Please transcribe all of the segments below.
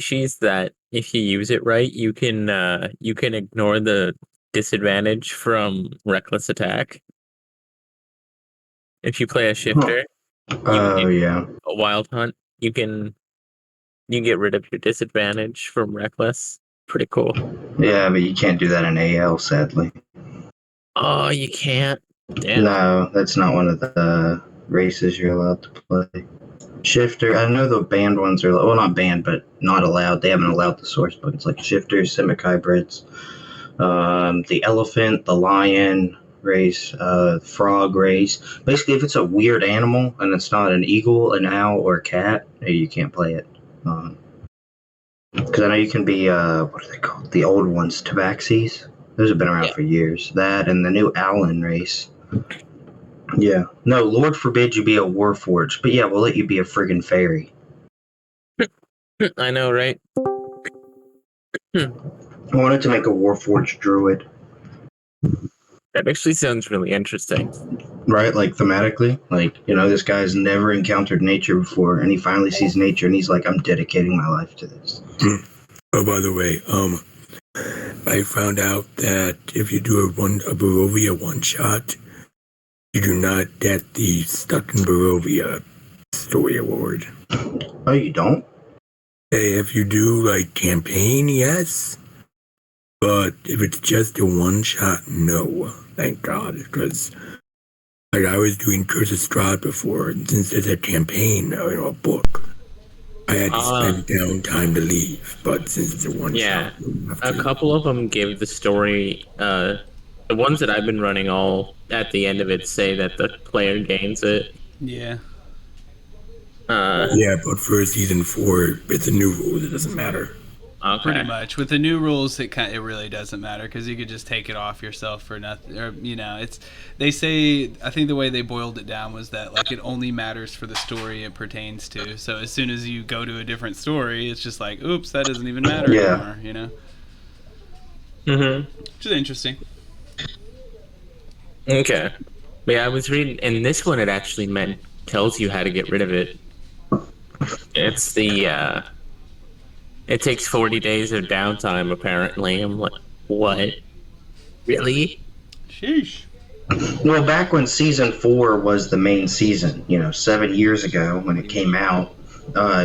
species that if you use it right, you can ignore the disadvantage from reckless attack. If you play a Huh. shifter, Oh, yeah. a wild hunt, you can get rid of your disadvantage from reckless. Pretty cool. Yeah, but you can't do that in AL, sadly. Oh, you can't. Damn. No, that's not one of the races you're allowed to play. Shifter, I know the banned ones are, well, not banned, but not allowed. They haven't allowed the source book. It's like shifters, simic hybrids, the elephant, the lion race, frog race. Basically, if it's a weird animal and it's not an eagle, an owl, or a cat, you can't play it. Because I know you can be, what are they called? The old ones, tabaxis. Those have been around Yeah. for years. That and the new Owlin race. Yeah. No, Lord forbid you be a Warforged, but yeah, we'll let you be a friggin' fairy. I know, right? I wanted to make a Warforged druid. That actually sounds really interesting. Right? Like thematically. Like, this guy's never encountered nature before, and he finally sees nature, and he's like, I'm dedicating my life to this. Oh, by the way, I found out that if you do a Barovia one-shot, you do not get the Stuck in Barovia story award. Oh, you don't? Hey, if you do, like, campaign, yes. But if it's just a one-shot, no. Thank God, because like I was doing Curse of Strahd before, and since it's a campaign, a book, I had to spend downtime to leave. But since it's a one-shot, a couple of them give the story. The ones that I've been running, all at the end of it say that the player gains it. Yeah. Yeah, but for season 4, it's a new rule. It doesn't matter. Okay. Pretty much with the new rules, it really doesn't matter because you could just take it off yourself for nothing. Or they say, I think the way they boiled it down was that like it only matters for the story it pertains to. So as soon as you go to a different story, it's just like, oops, that doesn't even matter anymore. Which is interesting. Okay. But yeah, I was reading, and this one it actually tells you how to get rid of it. It's the it takes 40 days of downtime, apparently. I'm like, what? Really? Sheesh. Well, back when season 4 was the main season, 7 years ago when it came out,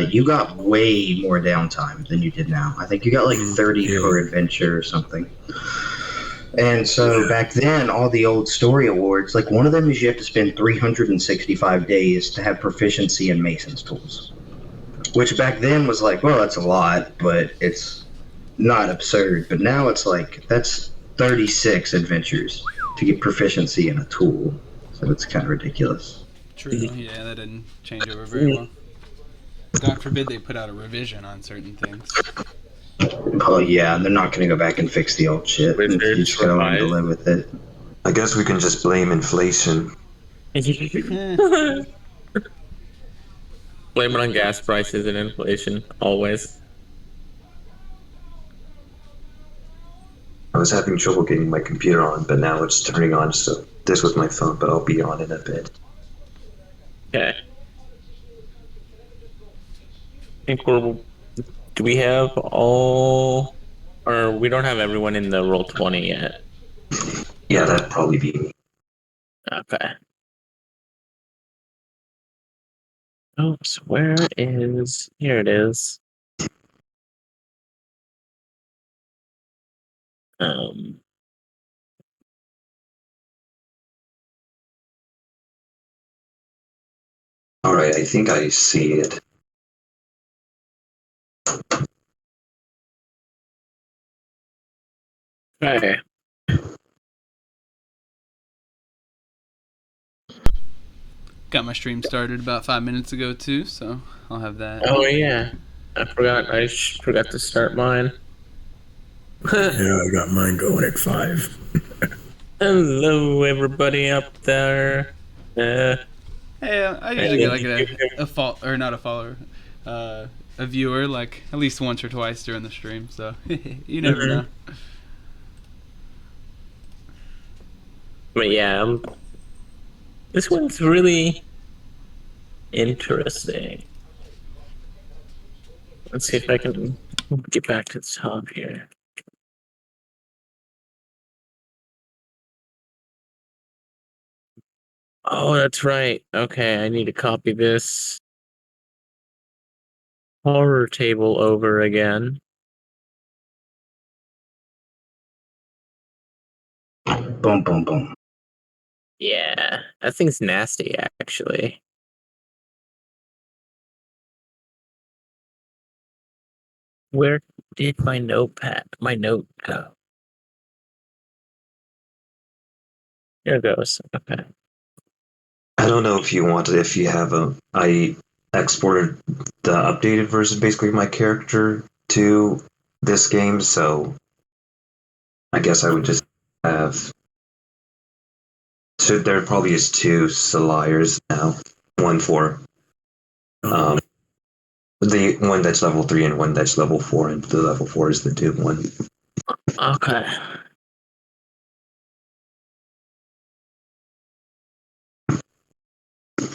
you got way more downtime than you did now. I think you got like 30 per adventure or something. And so back then, all the old story awards, like one of them is you have to spend 365 days to have proficiency in Mason's tools. Which back then was like, well, that's a lot, but it's not absurd. But now it's like, that's 36 adventures to get proficiency in a tool. So it's kind of ridiculous. True. Yeah, that didn't change over very well. God forbid they put out a revision on certain things. Oh, yeah, they're not going to go back and fix the old shit. You're just going to learn to live with it. I guess we can just blame inflation. Blame it on gas prices and inflation, always. I was having trouble getting my computer on, but now it's turning on, so this was my phone, but I'll be on in a bit. Okay. I think do we have all, or we don't have everyone in the Roll20 yet? Yeah, that'd probably be me. Okay. Oops, where is... Here it is. Alright, I think I see it. Okay. Got my stream started about 5 minutes ago too, so I'll have that. Oh yeah, I forgot. I forgot to start mine. Yeah, I got mine going at 5. Hello, everybody up there. Hey, I usually get like not a follower, a viewer, like at least once or twice during the stream. So you never know. But yeah, this one's really interesting. Let's see if I can Get back to the top here. Oh, that's right. Okay, I need to copy this horror table over again. Boom, boom, boom. Yeah, that thing's nasty, actually. Where did my note go? Here it goes. Okay. I don't know if you want it. If you have I exported the updated version, basically my character to this game, so I guess I would just have. So there probably is two Solayers now. One for the one that's level 3 and one that's level 4, and the level 4 is the Doom one. Okay.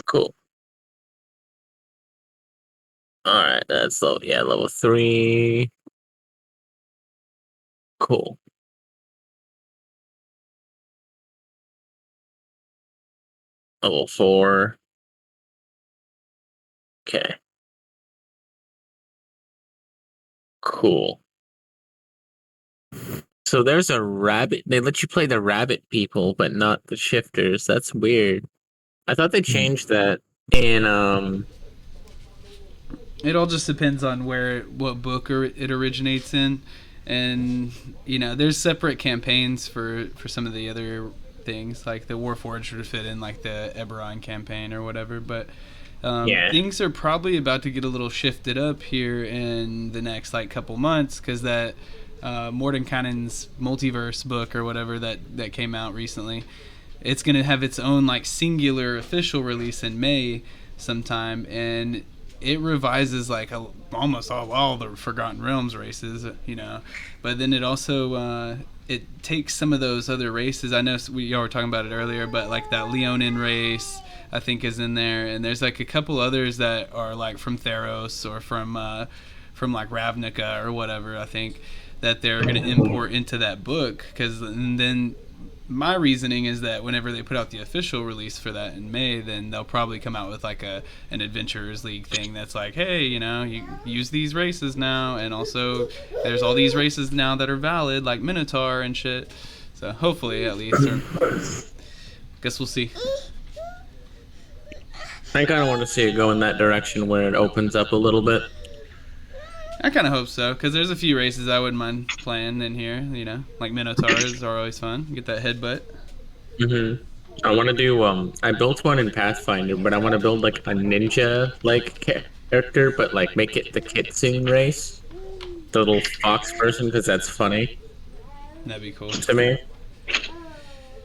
Cool. All right, that's level 3. Cool. Level 4. Okay. Cool. So there's a rabbit. They let you play the rabbit people, but not the shifters. That's weird. I thought they changed that in It all just depends on what book it originates in, and there's separate campaigns for some of the other things, like the Warforged would fit in like the Eberron campaign or whatever. But things are probably about to get a little shifted up here in the next like couple months, because that Mordenkainen's multiverse book or whatever that came out recently, it's going to have its own like singular official release in May sometime, and it revises like almost all the Forgotten Realms races, but then it also it takes some of those other races. I know y'all were talking about it earlier, but like that Leonin race I think is in there, and there's like a couple others that are like from Theros or from like Ravnica or whatever, I think, that they're going to import into that book. Because then my reasoning is that whenever they put out the official release for that in May, then they'll probably come out with like an Adventurers League thing that's like, hey, you use these races now, and also there's all these races now that are valid, like Minotaur and shit. So hopefully, at least, or guess we'll see. I kind of want to see it go in that direction where it opens up a little bit. I kind of hope so, because there's a few races I wouldn't mind playing in here, like Minotaurs are always fun. Get that headbutt. Mm-hmm. I want to do, I built one in Pathfinder, but I want to build like a ninja-like character, but like make it the Kitsune race. The little fox person, because that's funny. That'd be cool. To me.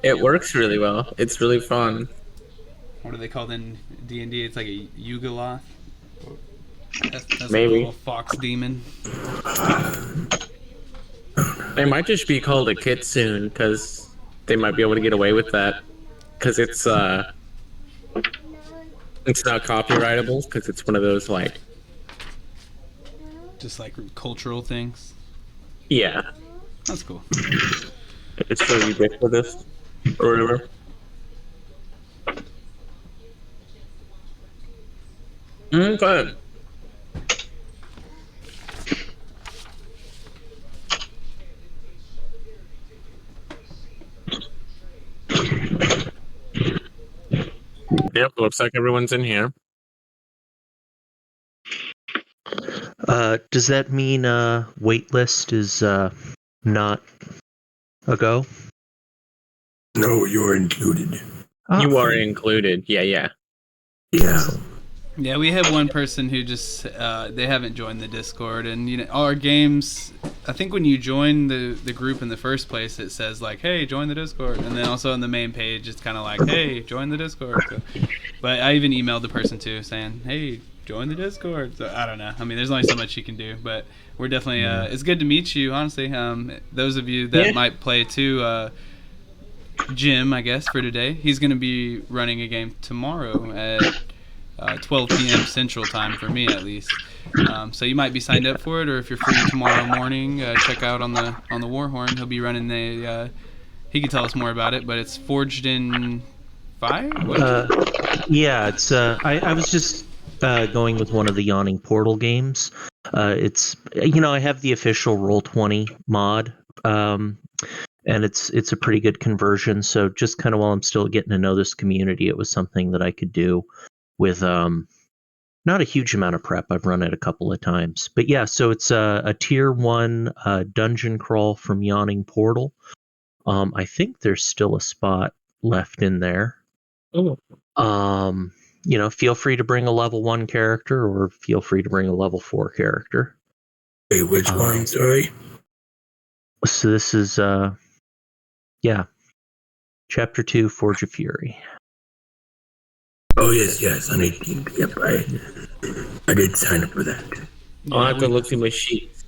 It works really well. It's really fun. What are they called in D&D? It's like a Yugoloth. That's Maybe. a little fox demon. They might just be called a Kitsune, because they might be able to get away with that. Because it's not copyrightable, because it's one of those, like... Just like cultural things? Yeah. That's cool. It's so ubiquitous, or whatever. Okay. Yep, looks like everyone's in here. Does that mean waitlist is not a go? No, you're included. You are included. Yeah. Yeah. Yeah, we have one person who just they haven't joined the Discord, and all our games. I think when you join the group in the first place, it says like, "Hey, join the Discord," and then also on the main page, it's kind of like, "Hey, join the Discord." So, but I even emailed the person too, saying, "Hey, join the Discord." So I don't know. I mean, there's only so much you can do, but we're definitely. It's good to meet you, honestly. Those of you that might play too. Jim, I guess, for today. He's going to be running a game tomorrow at 12 p.m. Central Time for me at least. So you might be signed up for it, or if you're free tomorrow morning, check out on the Warhorn. He'll be running a. He can tell us more about it, but it's Forged in Fire. What is it? Yeah, it's. I was just going with one of the Yawning Portal games. It's I have the official Roll20 mod, and it's a pretty good conversion. So just kind of while I'm still getting to know this community, it was something that I could do with not a huge amount of prep. I've run it a couple of times, but yeah. So it's a tier 1 dungeon crawl from Yawning Portal. I think there's still a spot left in there. Oh. Feel free to bring a level 1 character, or feel free to bring a level 4 character. Wait, which one? Sorry. So this is Chapter 2, Forge of Fury. Oh yes, on 18th. Yep, I did sign up for that. I'll have to look through my sheets.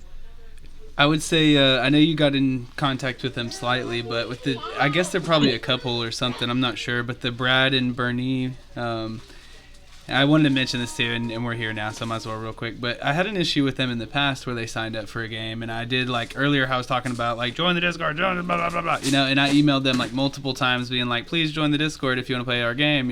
I would say I know you got in contact with them slightly, but with I guess they're probably a couple or something. I'm not sure, but the Brad and Bernie. I wanted to mention this too, and we're here now, so I might as well real quick. But I had an issue with them in the past where they signed up for a game, and I did like earlier how I was talking about like join the Discord, join blah blah blah blah, and I emailed them like multiple times being like, please join the Discord if you want to play our game,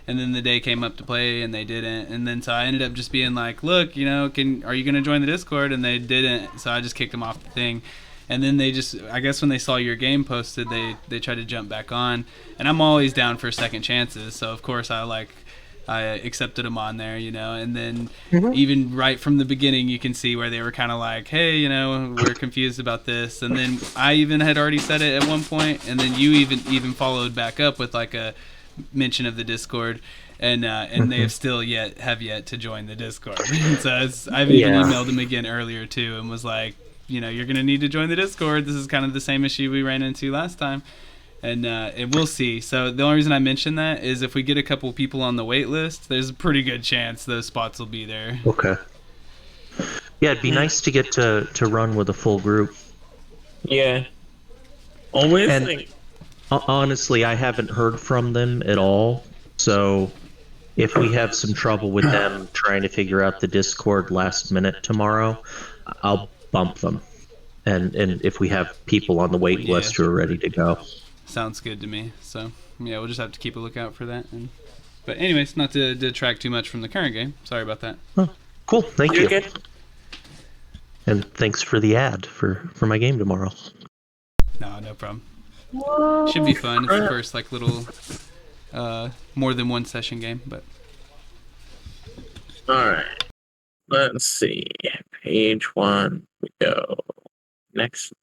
And then the day came up to play, and they didn't, and then so I ended up just being like, look, are you gonna join the Discord? And they didn't, so I just kicked them off the thing. And then they just, I guess when they saw your game posted, they tried to jump back on, and I'm always down for second chances, so of course I accepted them on there, and then even right from the beginning, you can see where they were kind of like, hey, we're confused about this. And then I even had already said it at one point, and then you even followed back up with like a mention of the Discord, and they have still yet to join the Discord. So I've even emailed them again earlier too, and was like, you're gonna need to join the Discord. This is kind of the same issue we ran into last time. And we'll see. So the only reason I mention that is if we get a couple people on the wait list, there's a pretty good chance those spots will be there. Okay. Yeah, it'd be nice to get to run with a full group. Yeah. Always. And honestly, I haven't heard from them at all. So if we have some trouble with them trying to figure out the Discord last minute tomorrow, I'll bump them. And if we have people on the wait list who are ready to go. Sounds good to me. So yeah, we'll just have to keep a lookout for that. But anyways, not to detract too much from the current game. Sorry about that. Oh, cool. Thank you. Good. And thanks for the ad for my game tomorrow. No problem. Should be fun. It's the first like little more than one session game, but all right. Let's see. Page 1. We go. Next.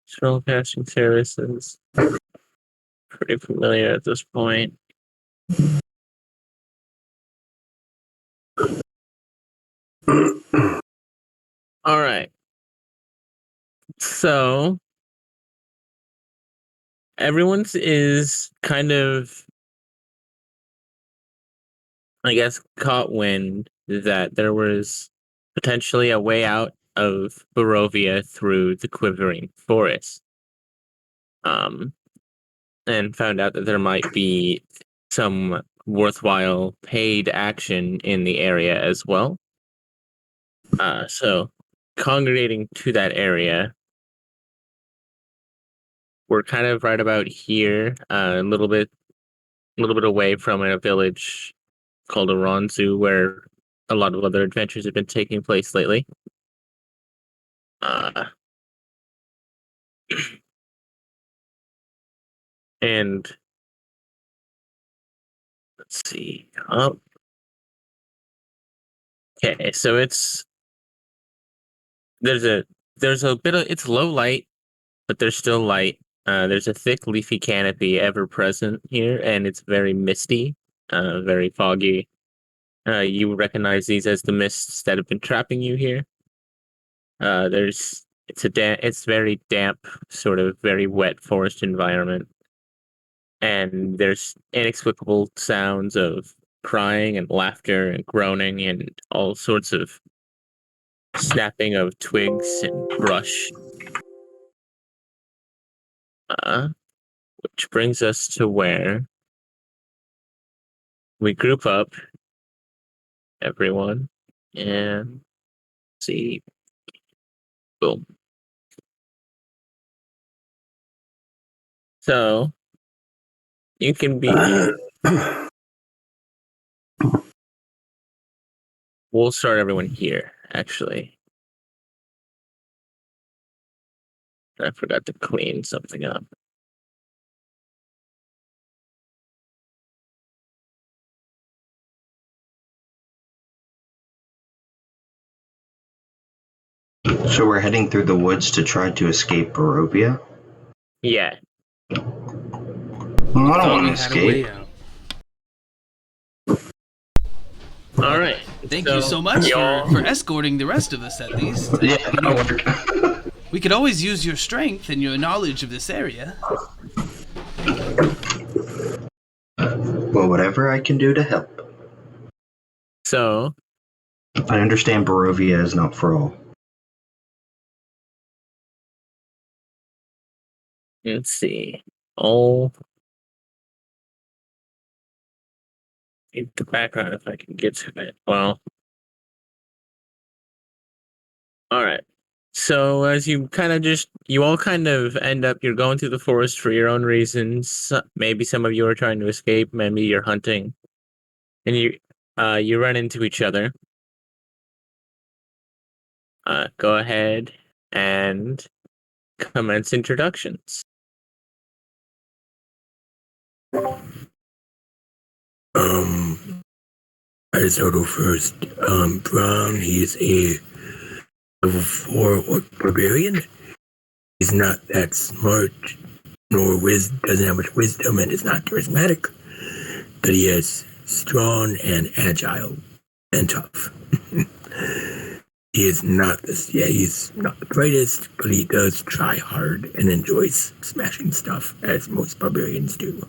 Spellcasting services. Pretty familiar at this point. All right. So everyone's is kind of, I guess, caught wind that there was potentially a way out of Barovia through the Quivering Forest. And found out that there might be some worthwhile paid action in the area as well. So congregating to that area, we're kind of right about here, a little bit away from a village called Aronzu, where a lot of other adventures have been taking place lately. And let's see. Okay, so there's a bit of, it's low light, but there's still light. There's a thick leafy canopy ever present here, and it's very misty, very foggy. You would recognize these as the mists that have been trapping you here. It's very damp, sort of very wet forest environment, and there's inexplicable sounds of crying and laughter and groaning and all sorts of snapping of twigs and brush. Which brings us to where we group up, everyone, and see. Boom. So you can be. We'll start everyone here, actually. I forgot to clean something up. So we're heading through the woods to try to escape Barovia? Yeah. Well, I don't want to We had a way escape. out. All right. Thank you so much for escorting the rest of us at least. Yeah, You know, that'll work. we could always use your strength and your knowledge of this area. Well, whatever I can do to help. So I understand Barovia is not for all. let's see. Oh, need the background if I can get to it. Well, all right. So as you all kind of end up, you're going through the forest for your own reasons. Maybe some of you are trying to escape. Maybe you're hunting, and you run into each other. Go ahead and commence introductions. I just go first. Brown, he's a level 4 orc barbarian. He's not that smart, nor doesn't have much wisdom, and is not charismatic. But he is strong and agile and tough. He's not the brightest, but he does try hard and enjoys smashing stuff, as most barbarians do.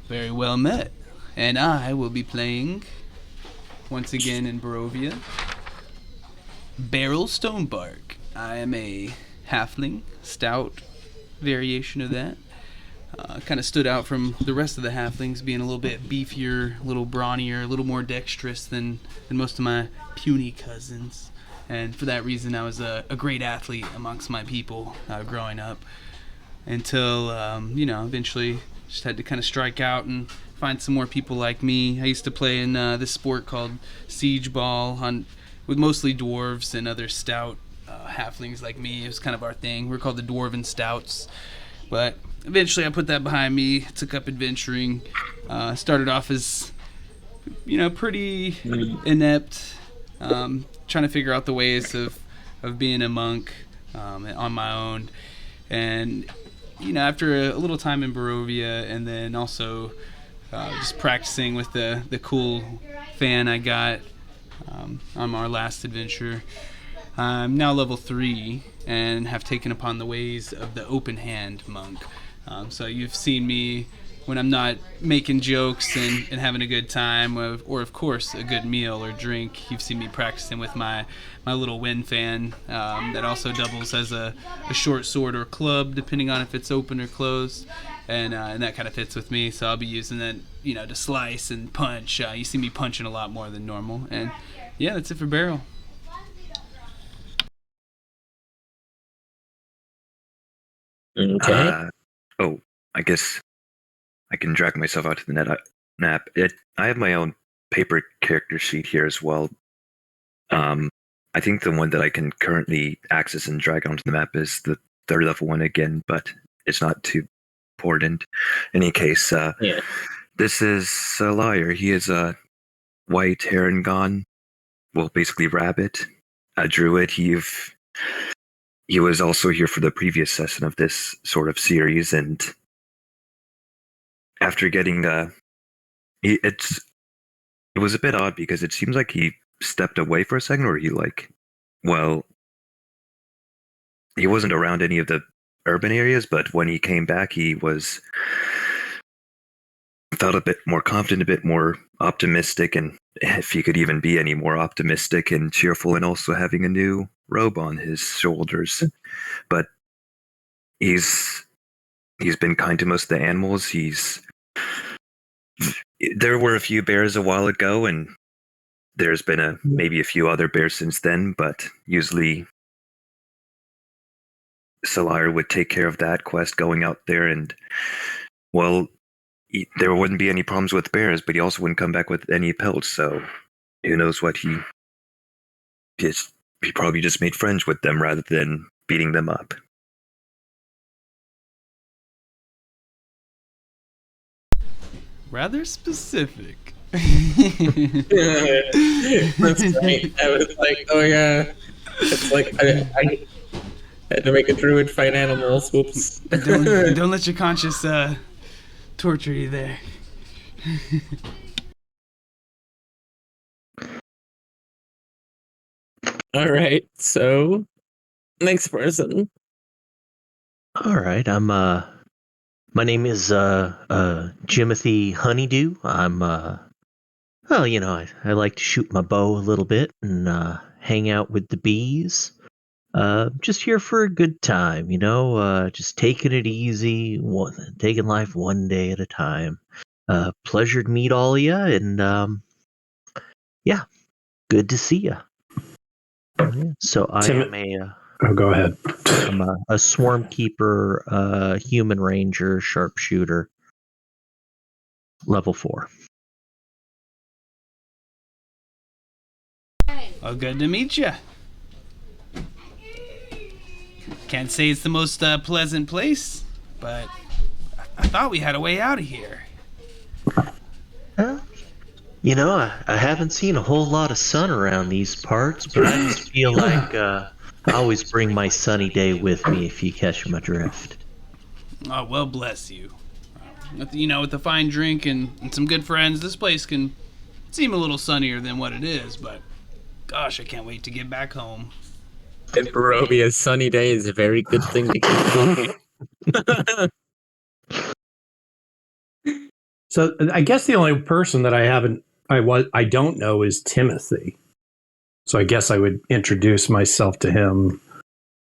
Very well met. And I will be playing, once again in Barovia, Beryl Stonebark. I am a halfling, stout variation of that. Kind of stood out from the rest of the halflings, being a little bit beefier, a little brawnier, a little more dexterous than most of my puny cousins. And for that reason, I was a great athlete amongst my people growing up. Until, eventually just had to kind of strike out and find some more people like me. I used to play in this sport called Siege Ball with mostly dwarves and other stout halflings like me. It was kind of our thing. We were called the Dwarven Stouts. But eventually I put that behind me, took up adventuring, started off as, pretty inept, trying to figure out the ways of being a monk on my own. And after a little time in Barovia, and then also just practicing with the cool fan I got on our last adventure, I'm now level 3 and have taken upon the ways of the open hand monk. So you've seen me when I'm not making jokes and having a good time, or of course a good meal or drink. You've seen me practicing with my little wind fan that also doubles as a short sword or club, depending on if it's open or closed, and that kind of fits with me. So I'll be using that, to slice and punch. You see me punching a lot more than normal, and yeah, that's it for Barrel. Okay. I guess I can drag myself out to the nap. I have my own paper character sheet here as well. I think the one that I can currently access and drag onto the map is the 3rd level one again, but it's not too important. In any case, Yeah. this is a liar. He is a white Harengon, well, basically rabbit, a druid. He was also here for the previous session of this sort of series, and after getting it was a bit odd because it seems like he stepped away for a second, or he wasn't around any of the urban areas, but when he came back, he felt a bit more confident, a bit more optimistic, and if he could even be any more optimistic and cheerful, and also having a new robe on his shoulders. But he's been kind to most of the animals. There were a few bears a while ago, and there's been maybe a few other bears since then, but usually Solar would take care of that quest, going out there, and well, there wouldn't be any problems with bears, but he also wouldn't come back with any pelts. So who knows what he probably just made friends with them rather than beating them up. Rather specific. That's right. I was like, oh yeah. It's like I had to make a druid fight animals. Whoops. Don't let your conscience torture you there. All right. So, next person. All right, I'm my name is Jimothy Honeydew. I'm well, I like to shoot my bow a little bit and hang out with the bees. Just here for a good time, just taking it easy, taking life one day at a time. Pleasure to meet all of you, and yeah, good to see you. So I am Oh, go ahead. I'm a swarm keeper, human ranger, sharpshooter, level 4. Well, good to meet you. Can't say it's the most pleasant place, but I thought we had a way out of here. I haven't seen a whole lot of sun around these parts, but I just feel like I always bring my sunny day with me, if you catch my drift. Oh, well, bless you. With a fine drink and some good friends, this place can seem a little sunnier than what it is, but gosh, I can't wait to get back home. In Barovia, a sunny day is a very good thing to keep. So I guess the only person that I don't know is Timothy. So I guess I would introduce myself to him.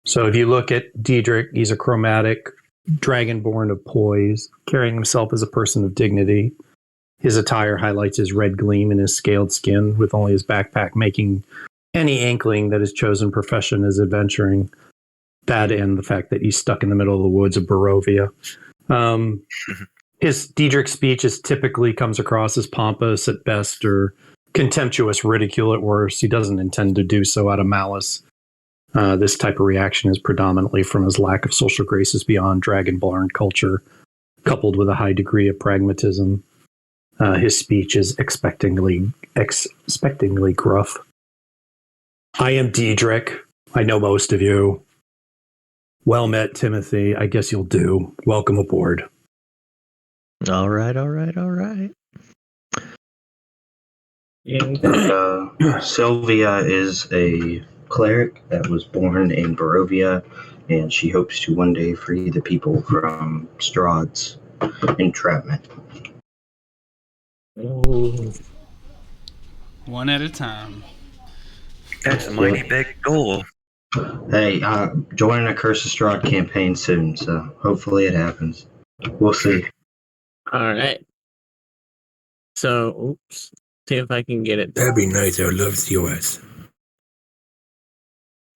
So if you look at Diedrich, he's a chromatic dragonborn of poise, carrying himself as a person of dignity. His attire highlights his red gleam in his scaled skin, with only his backpack making any inkling that his chosen profession is adventuring. That and the fact that he's stuck in the middle of the woods of Barovia. His Diedrich's speech typically comes across as pompous at best or contemptuous ridicule at worst. He doesn't intend to do so out of malice. This type of reaction is predominantly from his lack of social graces beyond dragonborn culture, coupled with a high degree of pragmatism. His speech is expectingly gruff. I am Diedrich. I know most of you. Well met, Timothy. I guess you'll do. Welcome aboard. All right. And Sylvia is a cleric that was born in Barovia, and she hopes to one day free the people from Strahd's entrapment. Ooh. One at a time. That's a mighty big goal. Hey, joining a Curse of Strahd campaign soon, so hopefully it happens. We'll see. All right. So, oops. See if I can get it. That'd be nice. I would love COS.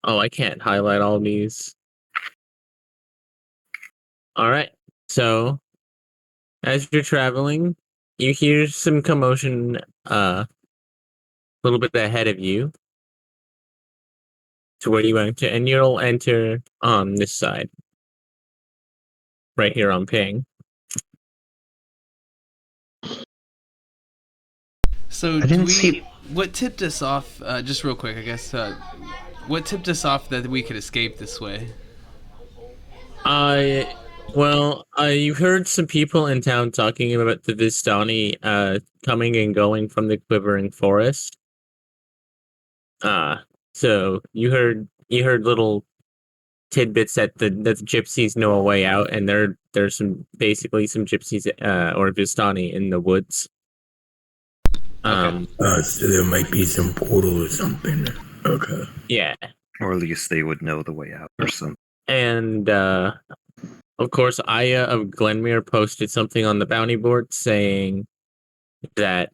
Oh, I can't highlight all these. All right. So, as you're traveling, you hear some commotion a little bit ahead of you to where you enter, and you'll enter on this side. Right here on ping. So I didn't see. What tipped us off? Just real quick, I guess. What tipped us off that we could escape this way? You've heard some people in town talking about the Vistani coming and going from the Quivering Forest. So you heard little tidbits that the gypsies know a way out, and there's some gypsies or Vistani in the woods. Okay. So there might be some portal or something. Okay. Yeah. Or at least they would know the way out or something. And Of course, Aya of Glenmere posted something on the bounty board saying that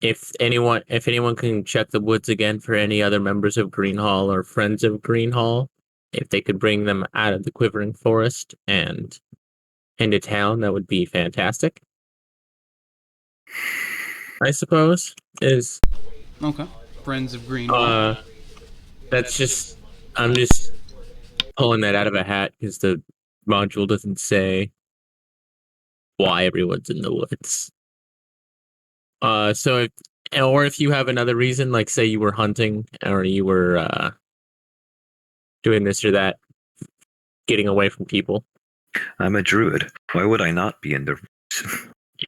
if anyone can check the woods again for any other members of Greenhall or friends of Greenhall, if they could bring them out of the Quivering Forest and into town, that would be fantastic. I suppose is Okay. Friends of Greenhall. that's just I'm just pulling that out of a hat because the module doesn't say why everyone's in the woods. So if you have another reason, like say you were hunting or you were doing this or that, getting away from people. I'm a druid. Why would I not be in the?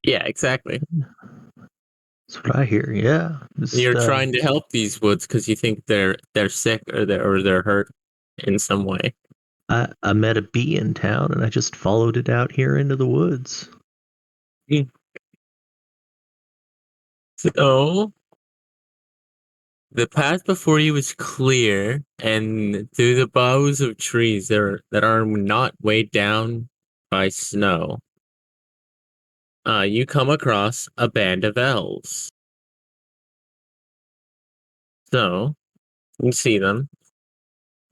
Yeah, exactly. That's what I hear. Yeah. You're trying to help these woods because you think they're sick or they're hurt in some way. I met a bee in town and I just followed it out here into the woods. So the path before you is clear, and through the boughs of trees that are not weighed down by snow, you come across a band of elves. So you see them.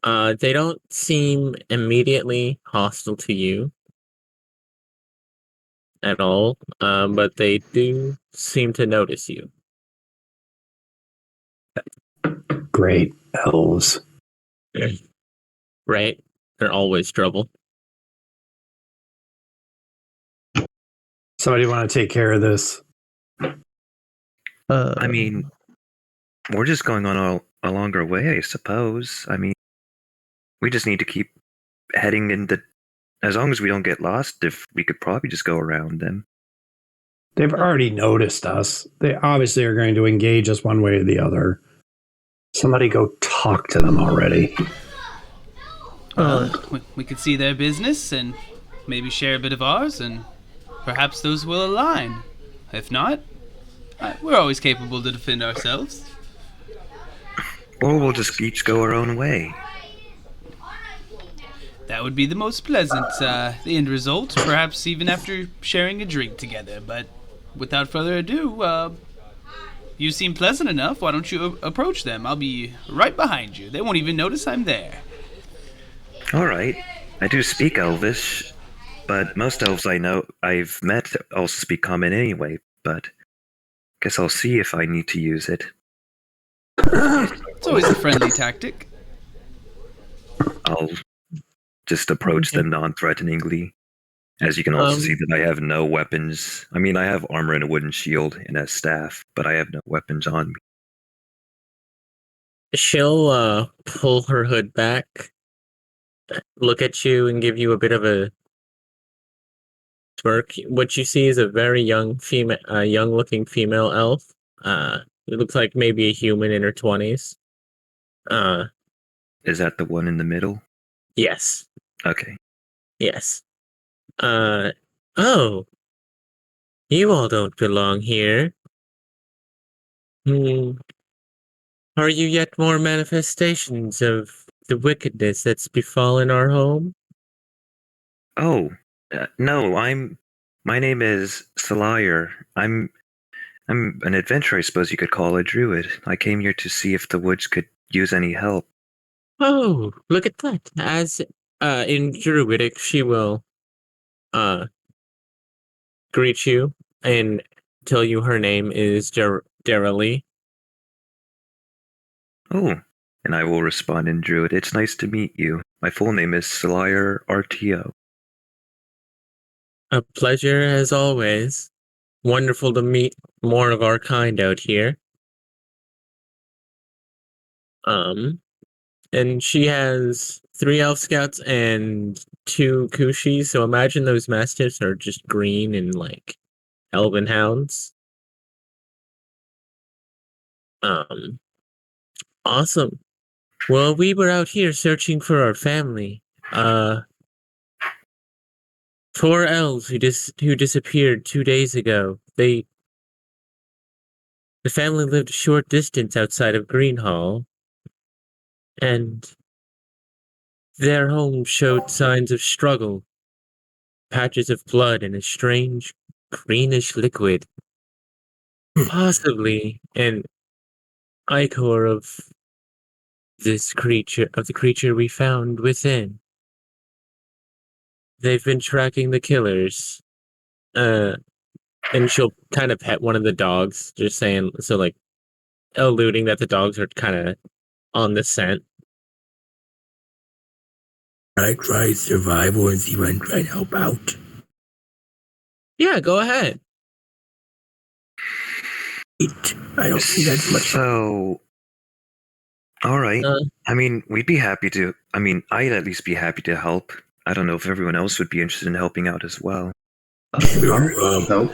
They don't seem immediately hostile to you at all, but they do seem to notice you. Great elves. Right? They're always trouble. Somebody want to take care of this? I mean, we're just going on a longer way, I suppose. I mean, we just need to keep heading in the. As long as we don't get lost, if we could probably just go around them. They've already noticed us. They obviously are going to engage us one way or the other. Somebody go talk to them already. We could see their business and maybe share a bit of ours, and perhaps those will align. If not, we're always capable to defend ourselves. Or we'll just each go our own way. That would be the most pleasant, the end result, perhaps even after sharing a drink together. But without further ado, you seem pleasant enough. Why don't you approach them? I'll be right behind you. They won't even notice I'm there. All right. I do speak Elvish, but most elves I've met also speak Common anyway, but guess I'll see if I need to use it. It's always a friendly tactic. I'll just approach them non-threateningly. As you can also see that I have no weapons. I mean, I have armor and a wooden shield and a staff, but I have no weapons on me. She'll pull her hood back, look at you, and give you a bit of a smirk. What you see is a very young-looking female elf. It looks like maybe a human in her 20s. Is that the one in the middle? Yes. Okay. Yes. Oh. You all don't belong here. Are you yet more manifestations of the wickedness that's befallen our home? Oh, no, my name is Salayar. I'm an adventurer, I suppose you could call a druid. I came here to see if the woods could use any help. Oh, look at that. As in Druidic, she will greet you and tell you her name is Deralee. Oh, and I will respond in druid. It's nice to meet you. My full name is Salayar RTO. A pleasure as always. Wonderful to meet more of our kind out here. And she has 3 elf scouts and 2 kushis, so imagine those mastiffs are just green and like elven hounds. Awesome. Well, we were out here searching for our family. 4 elves who disappeared 2 days ago. The family lived a short distance outside of Greenhall, and Their home showed signs of struggle, patches of blood and a strange greenish liquid, possibly an ichor of the creature we found within. They've been tracking the killers. Uh, and she'll kind of pet one of the dogs, just saying, so like alluding that the dogs are kind of on the scent. I try survival and see if I can try to help out. Yeah, go ahead. I don't think that's much. So, all right. I mean, we'd be happy to. I mean, I'd at least be happy to help. I don't know if everyone else would be interested in helping out as well. Help.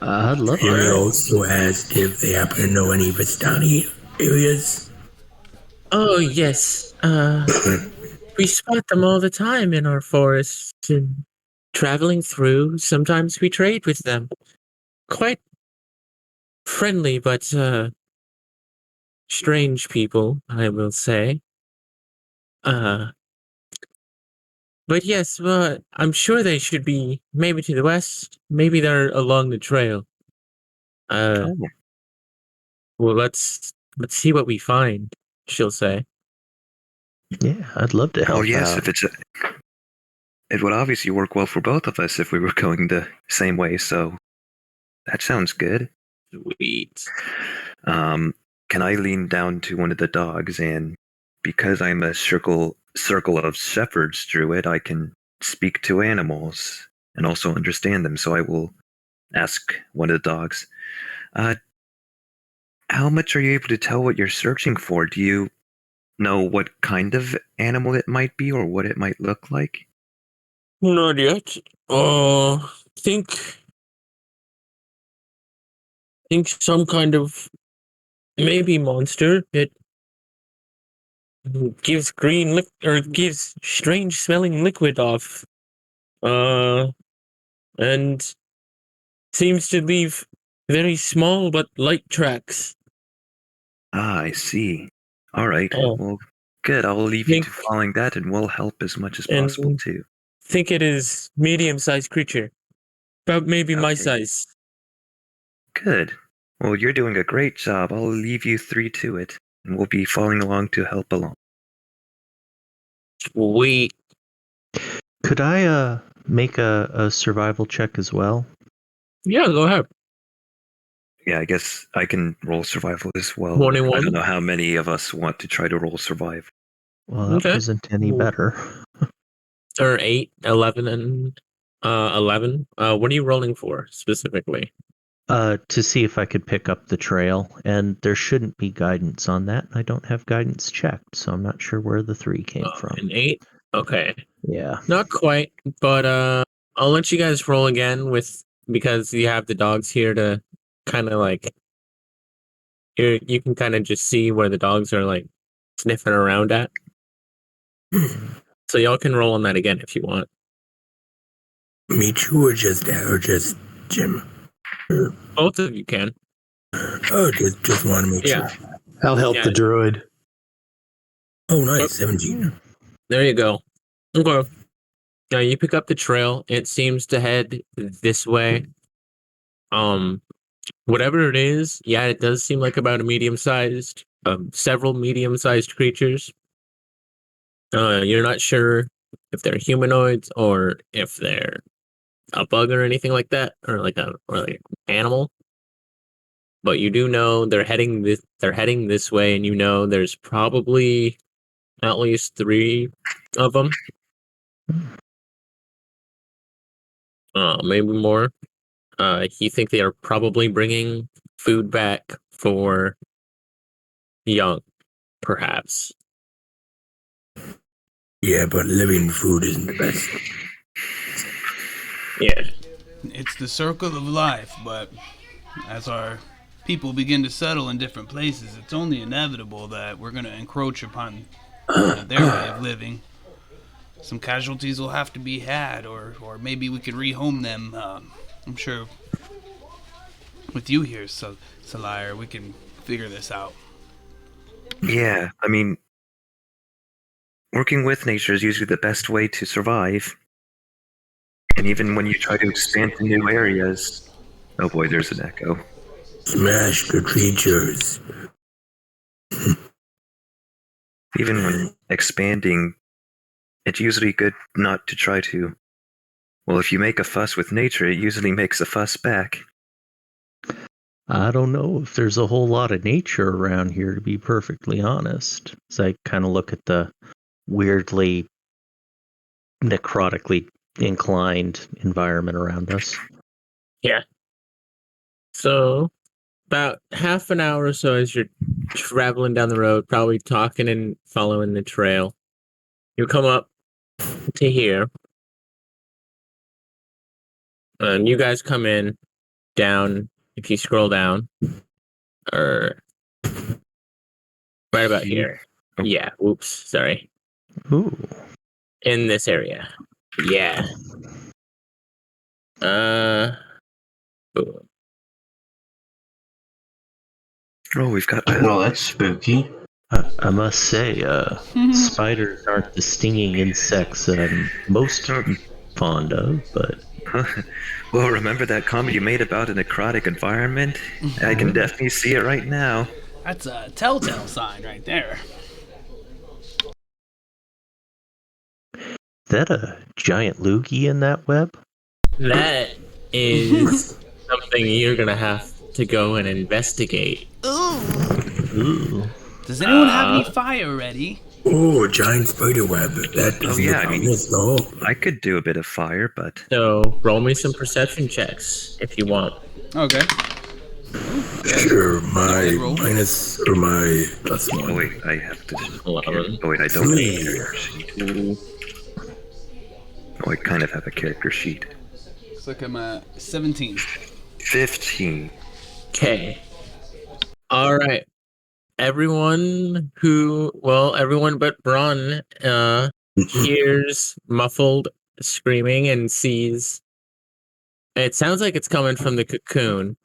I'd love Jimmy to. also asked if they happen to know any Vistani areas. Oh, yes. We spot them all the time in our forests and traveling through. Sometimes we trade with them. Quite friendly, but, strange people, I will say. But yes, I'm sure they should be maybe to the west. Maybe they're along the trail. Oh, Well, let's see what we find, she'll say. Yeah, I'd love to help well, yes. out. If it would obviously work well for both of us if we were going the same way. So that sounds good. Sweet. Can I lean down to one of the dogs, and because I'm a circle of shepherds druid, I can speak to animals and also understand them. So I will ask one of the dogs, how much are you able to tell what you're searching for? Do you know what kind of animal it might be or what it might look like? Not yet. Think some kind of maybe monster. It gives or gives strange smelling liquid off. And seems to leave very small but light tracks. Ah, I see. All right. Oh, Well, good. I'll leave you think to following that, and we'll help as much as possible and too. think it is medium-sized creature, about maybe my Okay. size. Good. Well, you're doing a great job. I'll leave you three to it, and we'll be following along to help along. Sweet. Could I make a survival check as well? Yeah, go ahead. Yeah, I guess I can roll survival as well. 21. I don't know how many of us want to try to roll survive. Well, that Okay. wasn't any better. Or 8, 11, and 11. What are you rolling for specifically? To see if I could pick up the trail, and there shouldn't be guidance on that. I don't have guidance checked, so I'm not sure where the 3 came from. An 8? Okay. Yeah. Not quite, but I'll let you guys roll again because you have the dogs here to kind of like you can kind of just see where the dogs are like sniffing around at. So y'all can roll on that again if you want. Me too, or just Jim? Both of you can. Oh, just want to make Yeah. sure. I'll help Yeah. the druid. Oh, nice, 17. There you go. Okay. Now you pick up the trail. It seems to head this way. Whatever it is, yeah, it does seem like about a medium-sized, several medium-sized creatures. You're not sure if they're humanoids or if they're a bug or anything like that, or like an animal. But you do know they're heading this way, and you know there's probably at least 3 of them. Maybe more. You think they are probably bringing food back for young, perhaps. Yeah, but living food isn't the best. Yeah. It's the circle of life, but as our people begin to settle in different places, it's only inevitable that we're going to encroach upon their way of living. Some casualties will have to be had, or maybe we could rehome them. I'm sure with you here, Salir, we can figure this out. Yeah, I mean, working with nature is usually the best way to survive. And even when you try to expand to new areas, oh boy, there's an echo. Smash the creatures. Even when expanding, it's usually good not to try to. Well, if you make a fuss with nature, it usually makes a fuss back. I don't know if there's a whole lot of nature around here, to be perfectly honest. As I kind of look at the weirdly necrotically inclined environment around us. Yeah. So about half an hour or so as you're traveling down the road, probably talking and following the trail, you come up to here. You guys come in down, if you scroll down, or right about here. Oh. Yeah, whoops, sorry. Ooh. In this area. Yeah. Ooh. Oh, we've got. Well, that's spooky. I must say, spiders aren't the stinging insects that I'm most fond of, but Well, remember that comment you made about a necrotic environment? I can definitely see it right now. That's a telltale sign right there. is that a giant loogie in that web? That is something you're gonna have to go and investigate. Ooh. Does anyone have any fire ready? Oh, giant spider web. That doesn't yeah, look I mean- ominous at all. I could do a bit of fire, but So roll me some perception checks if you want. Okay. Sure, my Good roll. minus or my plus oh one. wait, I have to. 11. Oh wait, I don't have a Three. character sheet. Oh, I kind of have a character sheet. Looks like I'm at 17. 15. Okay. All right. Everyone but Braun hears muffled screaming and sees. It sounds like it's coming from the cocoon.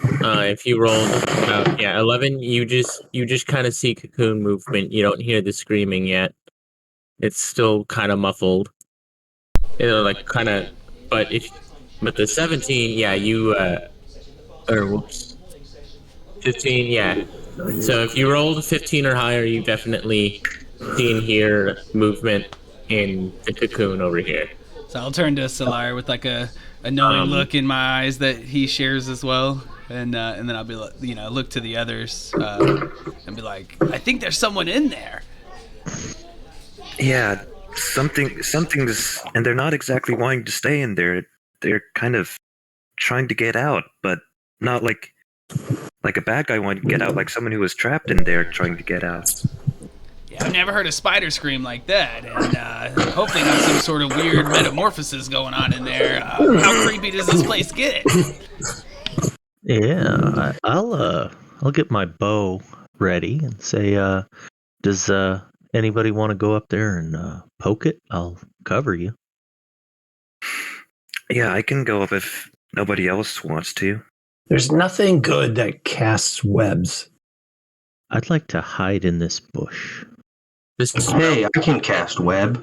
If you rolled about 11, you just kind of see cocoon movement. You don't hear the screaming yet. It's still kind of muffled. Like kind of, but the 17, yeah, or whoops, 15, yeah. So if you rolled 15 or higher, you definitely see and hear movement in the cocoon over here. So I'll turn to Solar with like a knowing look in my eyes that he shares as well, and then I'll be like, look to the others and be like, I think there's someone in there. Yeah, something's, and they're not exactly wanting to stay in there. They're kind of trying to get out, but not like a bad guy wanting to get out, like someone who was trapped in there trying to get out. Yeah, I've never heard a spider scream like that, and hopefully not some sort of weird metamorphosis going on in there. How creepy does this place get? Yeah, I'll get my bow ready and say, does anybody want to go up there and poke it? I'll cover you. Yeah, I can go up if nobody else wants to. There's nothing good that casts webs. I'd like to hide in this bush. Hey, I can cast web.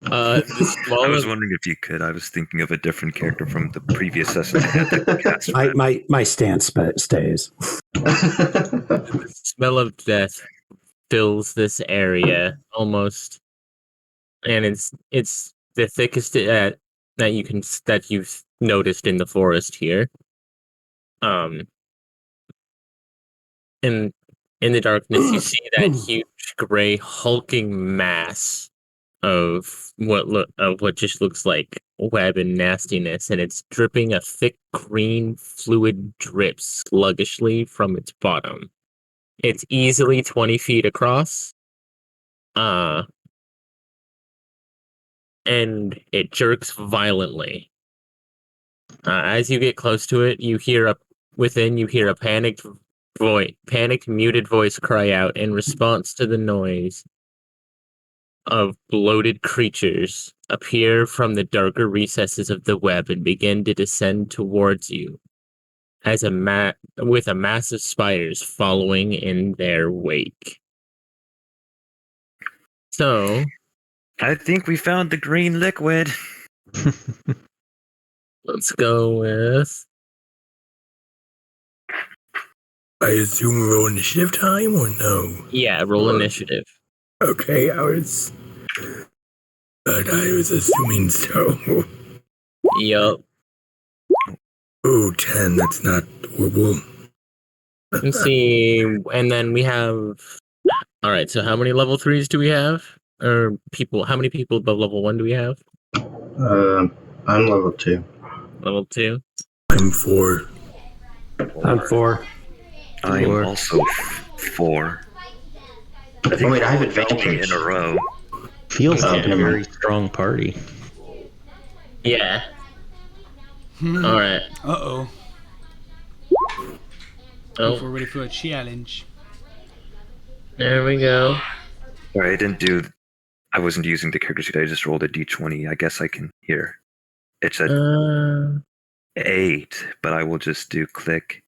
The I smaller was wondering if you could. I was thinking of a different character from the previous session that had the cast. My stance stays. the smell of death fills this area almost, and it's the thickest that you've noticed in the forest here. In the darkness, you see that huge gray hulking mass of what just looks like web and nastiness, and it's dripping a thick green fluid drip sluggishly from its bottom. It's easily 20 feet across. And it jerks violently. As you get close to it, you hear a panicked muted voice cry out in response to the noise of bloated creatures appear from the darker recesses of the web and begin to descend towards you as with a mass of spiders following in their wake. So I think we found the green liquid. let's go with. I assume roll initiative time or no? Yeah, roll Or- initiative. Okay, I was assuming so. Yup. Oh, 10, that's not horrible. Let's see. And then we have. All right. So how many level 3s do we have? Or people? How many people above level 1 do we have? I'm level 2. Level 2. I'm 4. I'm 4. I am Four. also 4. I Oh, think wait, I have we're all going advantage. in a row. Feels Okay. like a very strong party. Yeah. All right. Uh-oh. Oh, If we're ready for a challenge. there we go. Sorry, I wasn't using the character sheet. I just rolled a d20. I guess I can hear. It's a 8, but I will just do click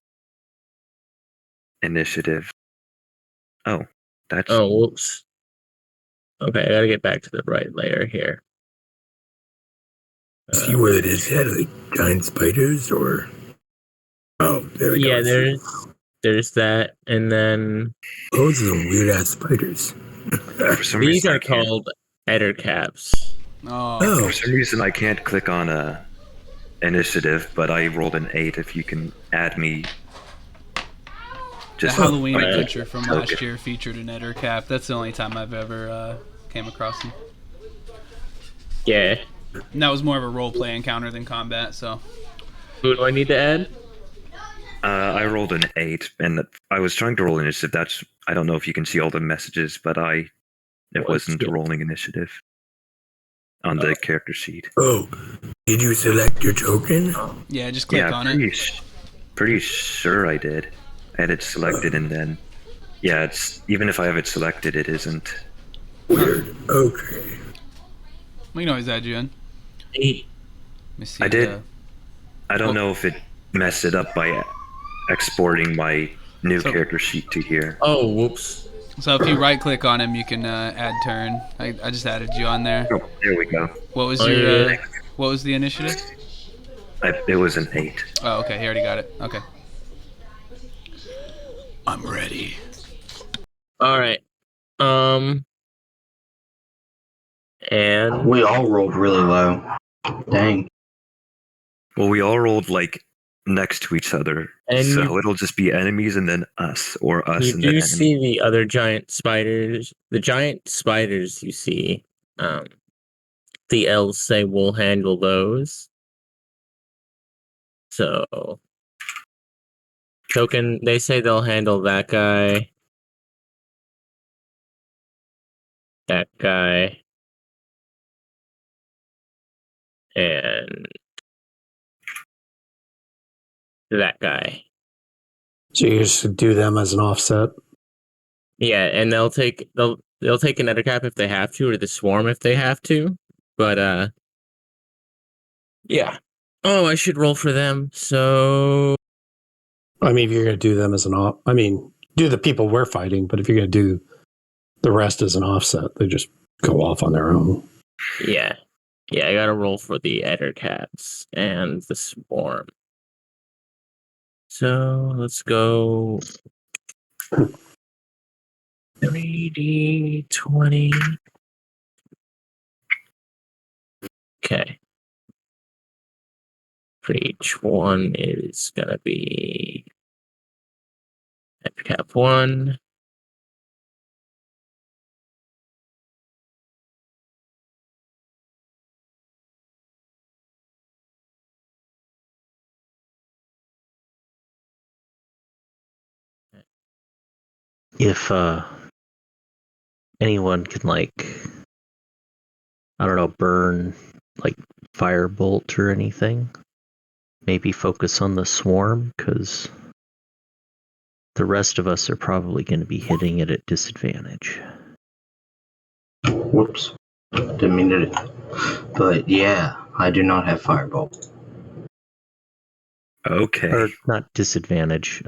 initiative. Oh, that's Oh, whoops. Okay, I gotta get back to the right layer here. See what it is yet? Like giant spiders or. Oh, there we Yeah, go. there's that, and then Those are some weird ass spiders. for some these reason are I can't. called eder caps. Oh. Oh, For some reason I can't click on initiative, but I rolled an 8. If you can add me. The Just Halloween by adventure from last token. year featured an Eder cap. That's the only time I've ever came across him. Yeah. And that was more of a role play encounter than combat, so. Who do I need to add? I rolled an 8, and I was trying to roll initiative. I don't know if you can see all the messages, but it wasn't Yeah. rolling initiative on the character sheet. oh. Did you select your token? Yeah, just click on it. Pretty sure I did. I had it selected, and then it's even if I have it selected, it isn't. Weird. Okay. We can always add you in. 8. Let me see. I did. I don't know if it messed it up by exporting my new So- character sheet to here. Oh, whoops. So if you right click on him, you can add turn. I just added you on there. Oh, there we go. What was Oh, your yeah. what was the initiative? It was an 8. Oh, okay, he already got it. Okay. I'm ready. All right. And We all rolled really low. Dang. Well, we all rolled like next to each other, And so it'll just be enemies and then us, or us you and then do enemies. see the other giant spiders. The giant spiders you see. The elves say we'll handle those. So token, they say they'll handle that guy, and that guy. So you just do them as an offset. Yeah, and they'll take an Ettercap if they have to, or the swarm if they have to. But yeah. Oh, I should roll for them. So I mean, if you're going to do them as an off, I mean, do the people we're fighting, but if you're going to do the rest as an offset, they just go off on their own. yeah, I gotta roll for the Ettercaps and the swarm. So let's go 3d20. Okay. For each one is gonna be Ettercap 1. If anyone can, like, I don't know, burn like firebolt or anything, maybe focus on the swarm, because the rest of us are probably going to be hitting it at disadvantage. Whoops. Didn't mean to. But yeah, I do not have Firebolt. Okay. Or not disadvantage,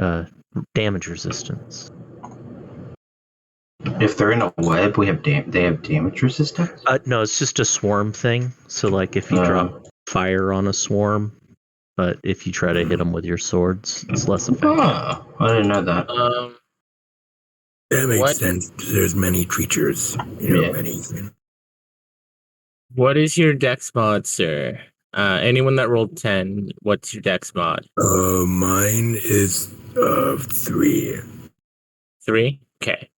damage resistance. If they're in a web, they have damage resistance. No, it's just a swarm thing. So like if you drop fire on a swarm, but if you try to hit them with your swords, it's less effective. Oh, I didn't know that. That makes What? sense. There's many creatures, Yeah. many. What is your dex mod, sir? Anyone that rolled 10, what's your dex mod? Mine is 3. 3? Okay.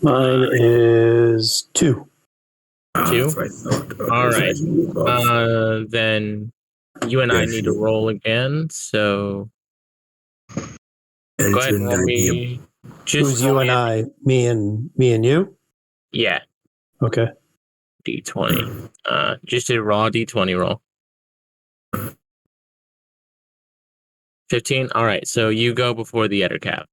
Mine is 2. 2? That's what I thought. Okay, All so I right. can move up. Then you and I Yes, need to you- roll again, so And go ahead and shouldn't roll I be me. Just Who's roll you me and I? Me and you? Yeah, Okay. D20. Just a raw D20 roll. 15? All right, so you go before the editor cap.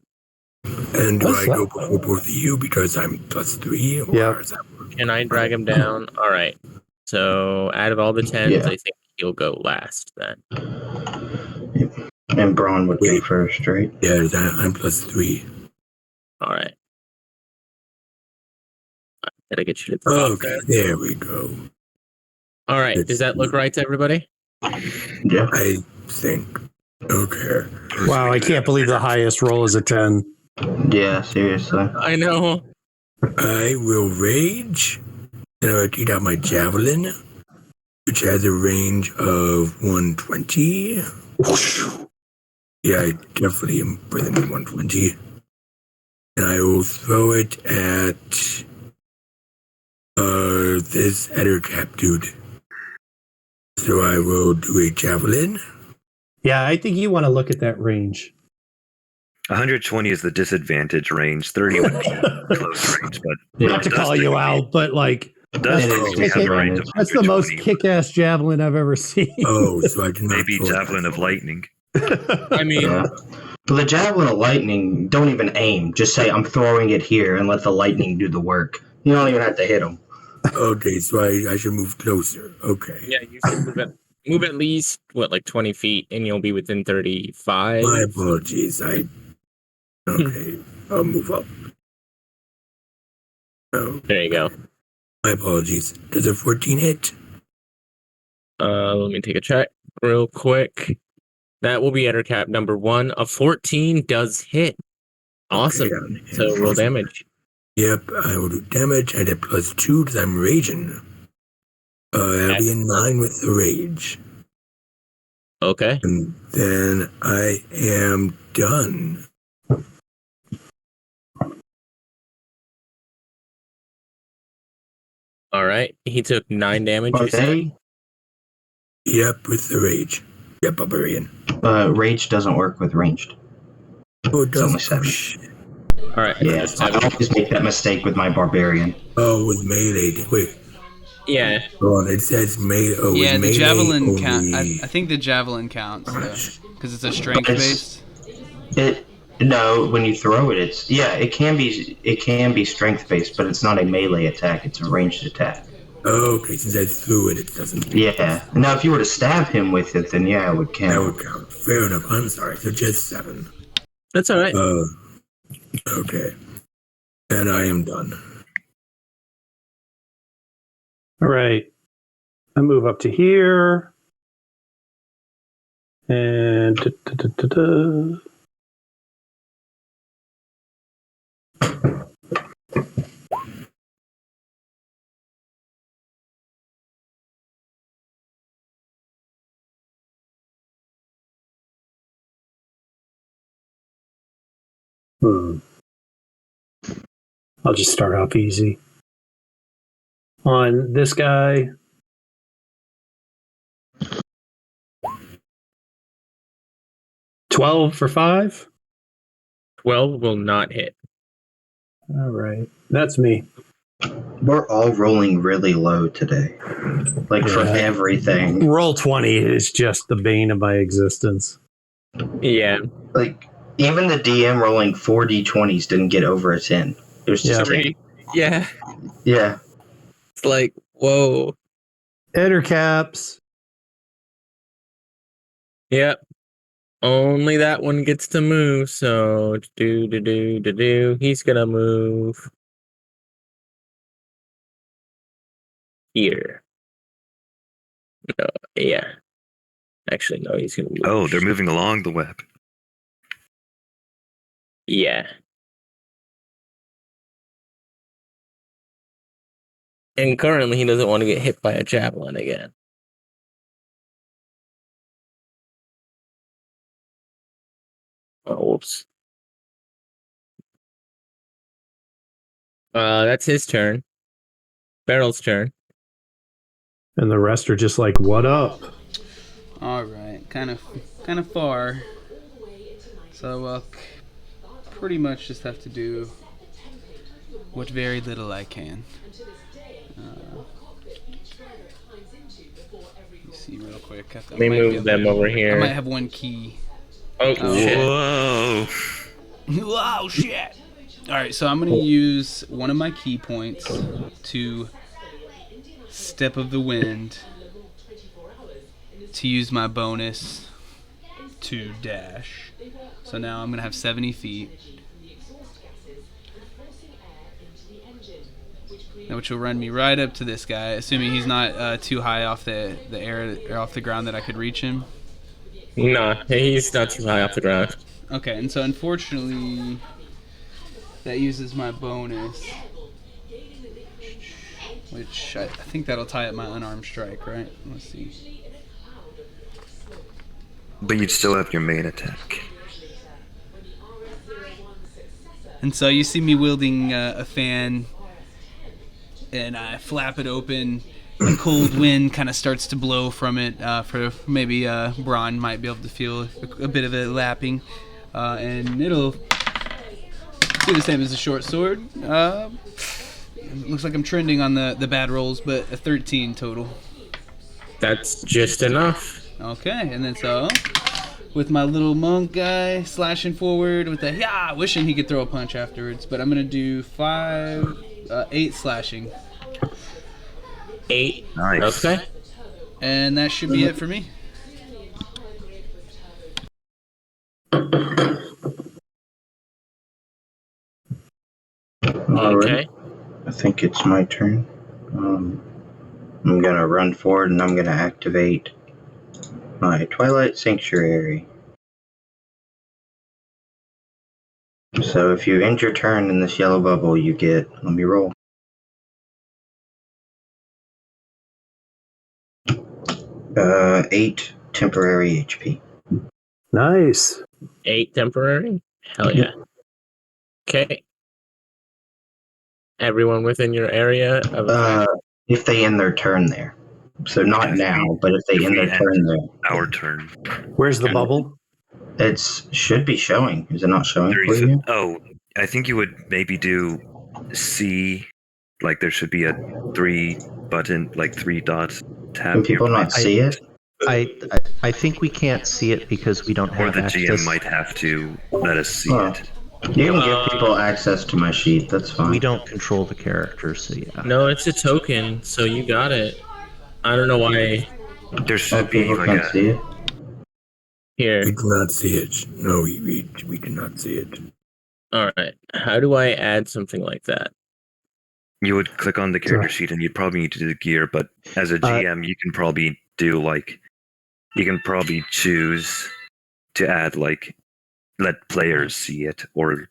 And do What's I go that? before both of you because I'm +3? Or Yep. how does that work? Can I drag him down? All right. So out of all the 10s, Yeah. I think he'll go last then. And Braun would go Wait. first, right? Yeah, I'm +3. All right. Gotta get you to the top Okay, there. there we go. All right. Does that look right to everybody? Yeah. I think. Okay. Wow, I can't believe the highest roll is a 10. Yeah, seriously. I know. I will rage, and I will take out my javelin, which has a range of 120. Yeah, I definitely am within 120. And I will throw it at this editor cap dude. So I will do a javelin. Yeah, I think you want to look at that range. 120 is the disadvantage range. 30 would be close range, but Not to call you out, but like does It is technically have a range of that's the most 120. kick-ass javelin I've ever seen. Oh, so I can Maybe javelin of lightning. I mean, Yeah. But the javelin of lightning, don't even aim. Just say, I'm throwing it here and let the lightning do the work. You don't even have to hit them. Okay, so I should move closer. Okay. yeah, you should move at least, what, like 20 feet, and you'll be within 35. My apologies. Okay, I'll move up. Oh, There you go. my apologies. Does a 14 hit? Let me take a check real quick. That will be editor cap number 1. A 14 does hit. Awesome. Okay, So roll damage. Yep, I will do damage. I did +2 because I'm raging. That'll be in line with the rage. Okay. And then I am done. All right. He took 9 damage. Are You said? they? Yep, with the rage. Yep, barbarian. Rage doesn't work with ranged. Oh, it It's only does. 7. All right. Yeah, That's I 7. always make that mistake with my barbarian. Oh, with melee. Wait, Yeah. hold on. It says melee. Oh, Yeah, with the melee javelin only. count. I think the javelin counts because it's a strength based. No, when you throw it, it can be strength based, but it's not a melee attack. It's a ranged attack. Oh, okay, since I threw it, it doesn't. Yeah. Now, if you were to stab him with it, then yeah, it would That count. would count. Fair enough. I'm sorry. So just 7. That's all right. Okay. And I am done. All right. I move up to here. And I'll just start off easy. On this guy, $12 for 5. 12 will not hit. All right. That's me. We're all rolling really low today, like for Yeah. everything. Roll 20 is just the bane of my existence. Yeah. Like even the DM rolling 4 d20s didn't get over a 10. It was just 10. Yeah. Yeah. It's like, whoa. Eder caps. Yep. Only that one gets to move. So do. He's gonna move here. No, yeah. Actually, no, he's gonna move. Oh, they're moving along the web. Yeah. And currently, he doesn't want to get hit by a javelin again. Oh, whoops. That's his turn. Barrel's turn. And the rest are just like, what up? All right, kind of far. So I'll pretty much just have to do what very little I can. Let's see real quick. Let me move them over here. I might have one key. Oh, shit. Whoa! Wow, shit! Alright, so I'm going to use one of my key points to Step of the Wind to use my bonus to dash. So now I'm going to have 70 feet. Which will run me right up to this guy, assuming he's not too high off the air or off the ground that I could reach him. No, he's not too high off the ground. Okay, and so unfortunately, that uses my bonus, which I think that'll tie up my unarmed strike, right? Let's see. But you'd still have your main attack. And so you see me wielding a fan, and I flap it open. A cold wind kind of starts to blow from it. For maybe Braun might be able to feel a bit of it lapping, and it'll do the same as a short sword. Looks like I'm trending on the bad rolls, but a 13 total. That's just enough. Okay, and then so with my little monk guy slashing forward with a wishing he could throw a punch afterwards, but I'm gonna do 8 slashing. 8. Nice. Okay. And that should be it for me. Okay. I think it's my turn. I'm gonna run forward and I'm gonna activate my Twilight Sanctuary. So if you end your turn in this yellow bubble, you get, let me roll. Uh, 8 temporary HP. Nice. 8 temporary? Hell yeah. Okay. Everyone within your area of attack? If they end their turn there. So not now, but if they end their turn there. Our turn. Where's the bubble? It should be showing. Is it not showing for you? Oh, I think you would maybe do C. Like there should be a 3 button, like 3 dots tab. Can people not see it? I think we can't see it because we don't Or have the access. GM might have to let us see Oh. it. You can give people access to my sheet. That's fine. We don't control the character, so yeah. No, it's a token, so you got it. I don't know why. There should be People like can't see it. Here. We do not see it. No, we do not see it. Alright. How do I add something like that? You would click on the character sheet and you'd probably need to do the gear, but as a GM, you can probably do like, you can probably choose to add like, let players see it, or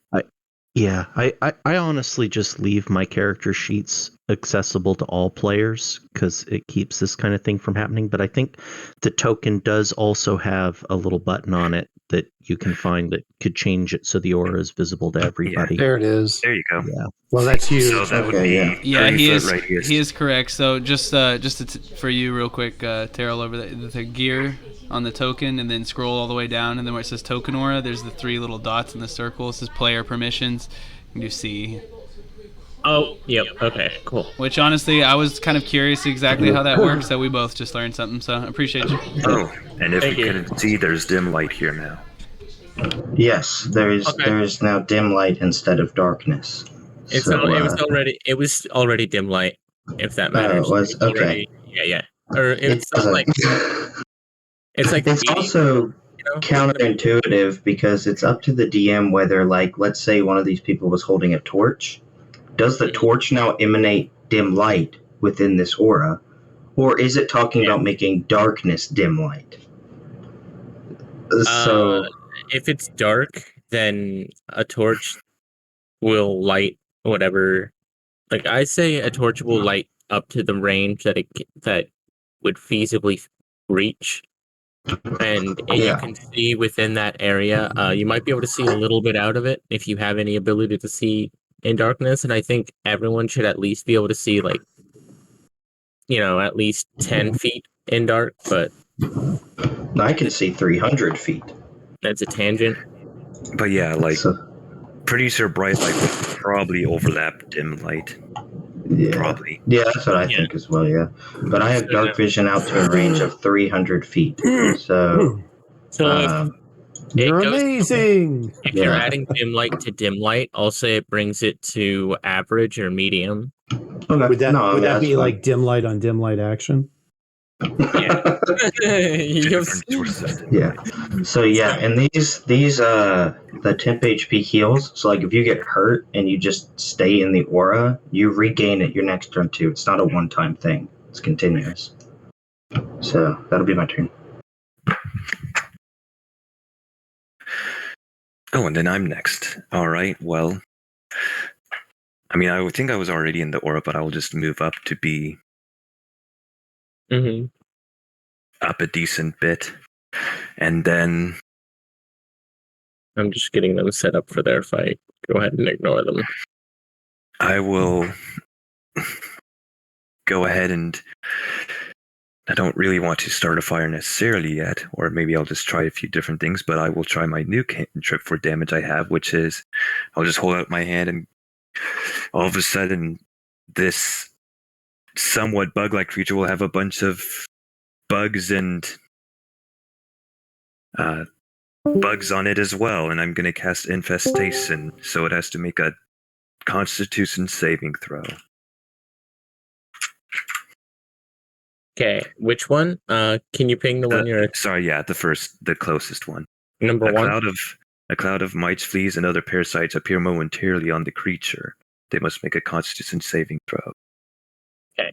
I honestly just leave my character sheets accessible to all players because it keeps this kind of thing from happening. But I think the token does also have a little button on it that you can find that could change it so the aura is visible to everybody. There it is. there you go. Yeah. Well, that's you. So that would be Yeah, 30 he foot is. radius. He is correct. So just for you, real quick, Terrell, over the gear on the token, and then scroll all the way down, and then where it says token aura, there's the 3 little dots in the circle. It says player permissions. You see. Oh, yep. Okay, cool. Which honestly, I was kind of curious exactly how that works. So we both just learned something. So I appreciate you. Oh, and if Thank you you. couldn't see, there's dim light here now. Yes, there is. Okay. There is now dim light instead of darkness. It was already dim light, if that matters. it was? It's already- yeah. Or it's not doesn't. like it's like It's medium, also you know? counterintuitive because it's up to the DM whether, like, let's say one of these people was holding a torch. Does the torch now emanate dim light within this aura, or is it talking about making darkness dim light? So if it's dark, then a torch will light whatever. Like I say, a torch will light up to the range that would feasibly reach, and you can see within that area. You might be able to see a little bit out of it if you have any ability to see in darkness. And I think everyone should at least be able to see, like, at least 10 feet in dark. But I can see 300 feet. that's a tangent. But yeah, like So, pretty sure bright light would probably overlap dim light. yeah. Probably. Yeah, that's what I think as well, yeah. But I have dark vision out to a range of 300 feet. So You're amazing. If you're adding dim light to dim light, I'll say it brings it to average or medium. Okay. Would that that's be fine. like dim light on dim light action? Yeah. Yeah. So yeah, and these the temp HP heals. So like if you get hurt and you just stay in the aura, you regain it your next turn too. It's not a one-time thing. It's continuous. So that'll be my turn. Oh, and then I'm next. All right. Well, I mean, I would think I was already in the aura, but I'll just move up to be up a decent bit, and then I'm just getting them set up for their fight. Go ahead and ignore them. I will go ahead and I don't really want to start a fire necessarily yet, or maybe I'll just try a few different things, but I will try my new cantrip for damage I have, which is I'll just hold out my hand and all of a sudden this somewhat bug-like creature will have a bunch of bugs and bugs on it as well, and I'm going to cast Infestation, so it has to make a Constitution saving throw. Okay, which one? Can you ping the one you're... Sorry, yeah, the closest one. Number one? A cloud of mites, fleas, and other parasites appear momentarily on the creature. They must make a Constitution saving throw. Okay.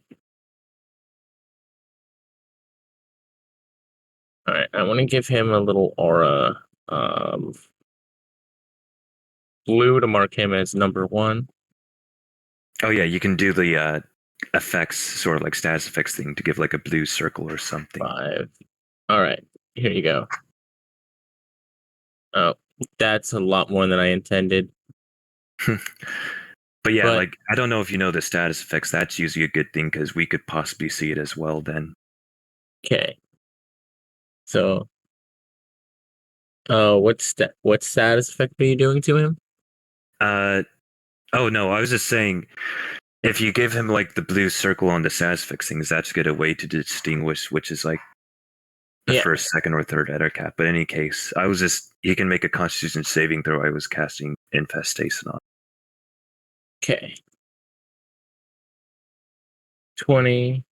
Alright, I want to give him a little aura. Blue to mark him as number one. Oh yeah, you can do the effects, sort of like status effects thing, to give like a blue circle or something. 5. Alright, here you go. Oh, that's a lot more than I intended. But yeah, like, I don't know if you know the status effects. That's usually a good thing because we could possibly see it as well then. Okay. So, what status effect are you doing to him? Oh no, I was just saying, if you give him like the blue circle on the status effects things, that's good a way to distinguish which is like the first, second, or third eder cap. But in any case, he can make a Constitution saving throw. I was casting Infestation on. Okay. 20.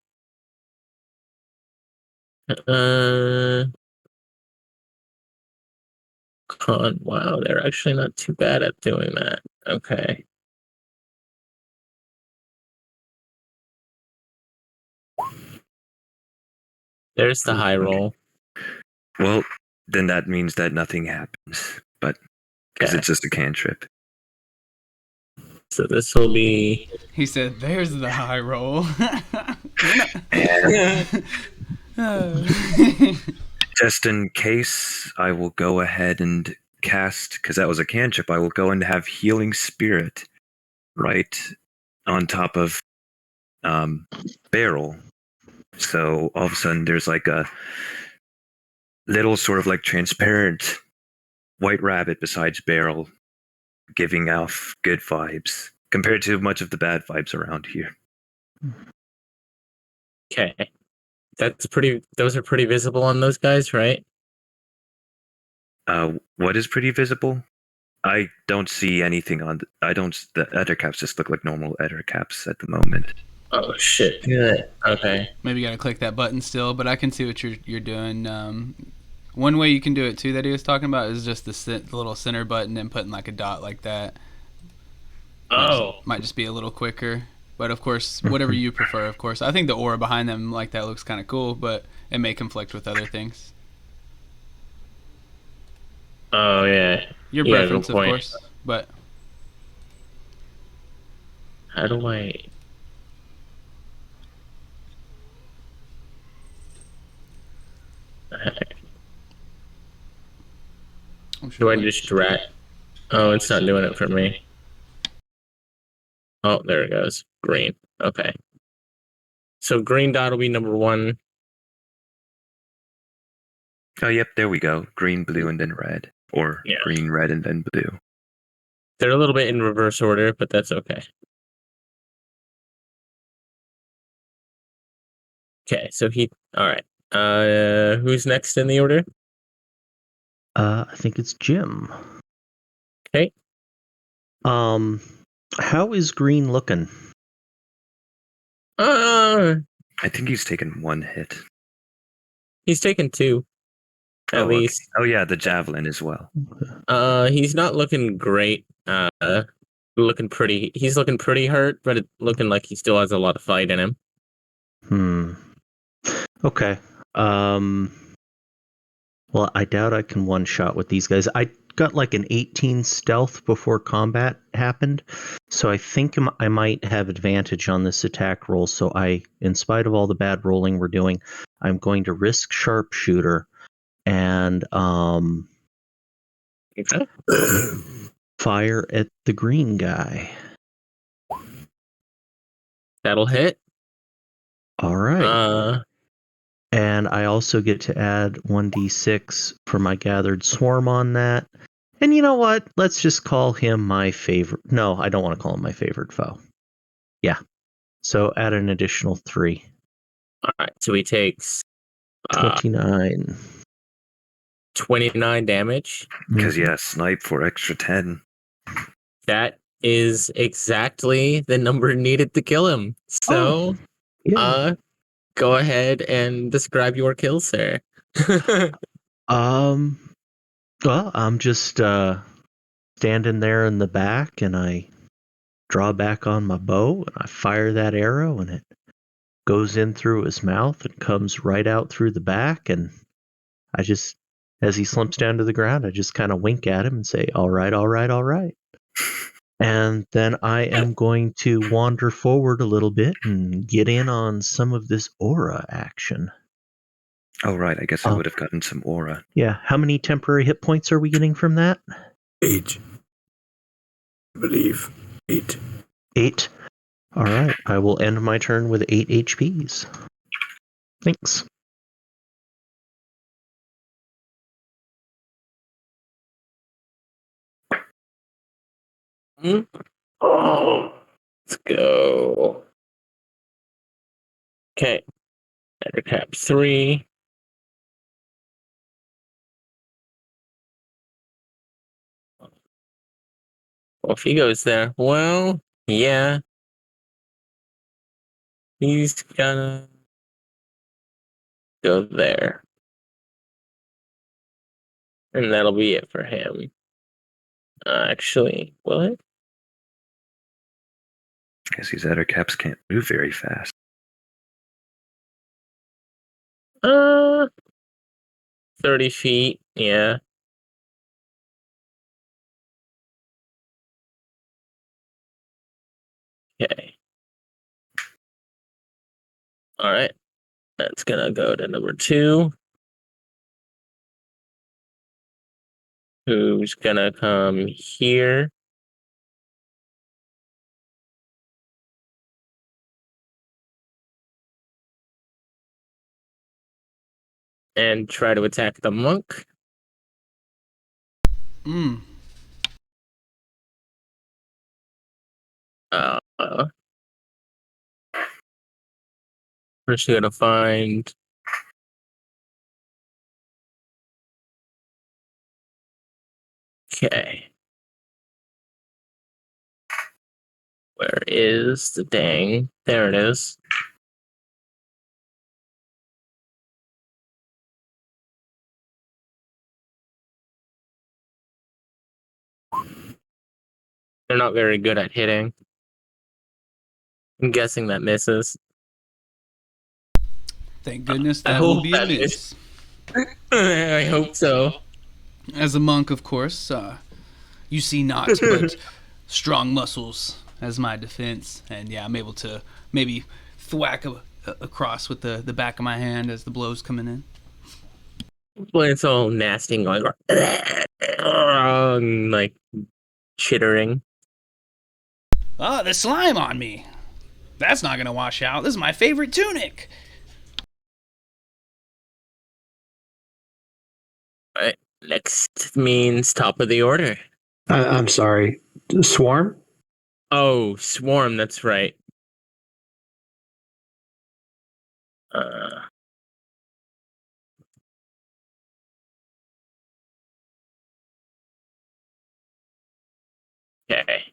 Wow, they're actually not too bad at doing that. Okay. There's the high roll. Well, then that means that nothing happens, but because it's just a cantrip. So this will be... He said, there's the high roll. Just in case, I will go ahead and cast, because that was a cantrip, I will go and have Healing Spirit right on top of Barrel. So all of a sudden there's like a little sort of like transparent white rabbit besides Barrel, giving off good vibes compared to much of the bad vibes around here. Okay. Those are pretty visible on those guys, right? What is pretty visible? I don't see anything on the eder caps just look like normal eder caps at the moment. Oh shit. Good. Okay. Maybe you gotta click that button still, but I can see what you're doing. One way you can do it too that he was talking about is just the little center button and putting like a dot like that. Might just be a little quicker. But of course, whatever you prefer. Of course, I think the aura behind them like that looks kind of cool, but it may conflict with other things. Oh yeah, Your yeah. Good preference, of point. course, but How do I? I'm sure Do I Link. just drag? Oh, it's not doing it for me. Oh, there it goes. Green. Okay. So green dot will be number one. Oh, yep, there we go. Green, blue, and then red. Or Yeah. green, red, and then blue. They're a little bit in reverse order, but that's okay. Okay, so he. All right. Who's next in the order? I think it's Jim. Okay. How is Green looking? I think he's taken one hit. He's taken two, at okay. least. Oh yeah, the javelin as well. He's not looking great. Looking pretty. He's looking pretty hurt, but looking like he still has a lot of fight in him. Okay. Well, I doubt I can one shot with these guys. I got like an 18 stealth before combat happened, so I think I might have advantage on this attack roll. So in spite of all the bad rolling we're doing, I'm going to risk sharpshooter and Okay. fire at the green guy. That'll hit. All right. And I also get to add 1d6 for my gathered swarm on that. And you know what? Let's just call him my favorite. No, I don't want to call him my favorite foe. Yeah. So add an additional 3. All right. So he takes 29. 29 damage. Because yeah, snipe for extra 10. That is exactly the number needed to kill him. So, go ahead and describe your kill, sir. Well, I'm just standing there in the back, and I draw back on my bow, and I fire that arrow, and it goes in through his mouth and comes right out through the back, and I just, as he slumps down to the ground, I just kind of wink at him and say, all right, all right, all right. And then I am going to wander forward a little bit and get in on some of this aura action. Oh, right. I guess I would have gotten some aura. Yeah. How many temporary hit points are we getting from that? 8. I believe. 8. 8. All right. I will end my turn with 8 HPs. Thanks. Oh, let's go. Okay. Cap 3. Well, if he goes there, well, yeah. He's gonna go there. And that'll be it for him. Actually, will it? I guess these other caps can't move very fast. 30 feet, yeah. Okay. All right. That's gonna go to number 2. Who's gonna come here? And try to attack the monk. First, you gotta find. Okay. Where is the dang? There it is. They're not very good at hitting. I'm guessing that misses. Thank goodness I that will hope be a that miss. I hope so. As a monk, of course, you see not but strong muscles as my defense, and yeah, I'm able to maybe thwack across with the back of my hand as the blow's coming in. When it's all nasty and going like chittering. Oh, the slime on me. That's not gonna wash out. This is my favorite tunic. Right. Next means top of the order. I'm sorry. Swarm? Oh, swarm. That's right. Uh, okay.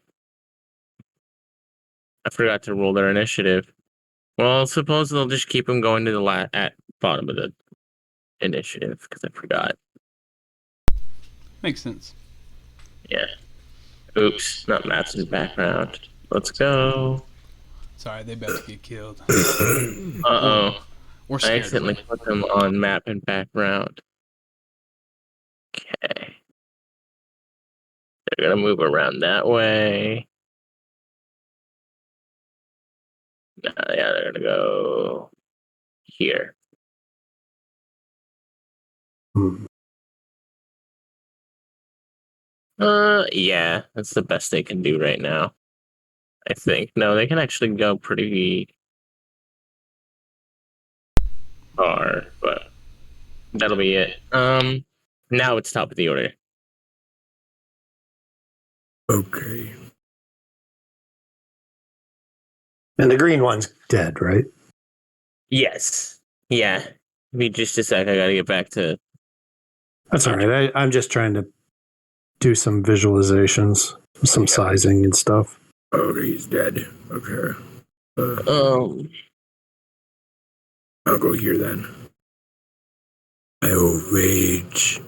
I forgot to roll their initiative. Well, suppose they'll just keep them going to the at bottom of the initiative because I forgot. Makes sense. Yeah. Oops, not Matt's background. Let's go. Sorry, they about to get killed. Uh-oh. Or I scared accidentally away. put them on map and background. Okay. They're gonna move around that way. Yeah, they're gonna go here. Hmm. Yeah, that's the best they can do right now. I think. No, they can actually go pretty far, but that'll be it. Now it's top of the order. Okay. And the green one's dead, right? Yes. Yeah. Give me just a sec. I gotta get back to. That's all right. I'm just trying to do some visualizations, some sizing and stuff. Oh, he's dead. Okay. Um. I'll go here then. I will rage.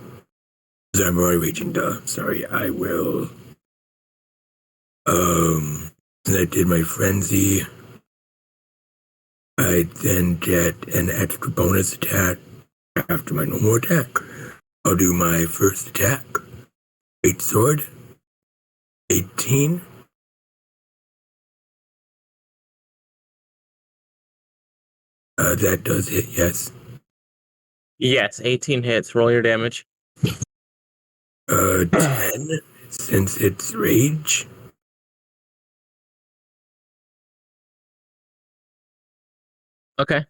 I'm already raging, duh. Sorry, I will. And I did my frenzy. I then get an extra bonus attack after my normal attack. I'll do my first attack. Great sword. 18. That does hit, yes. Yes, 18 hits. Roll your damage. 10, since it's rage. Okay.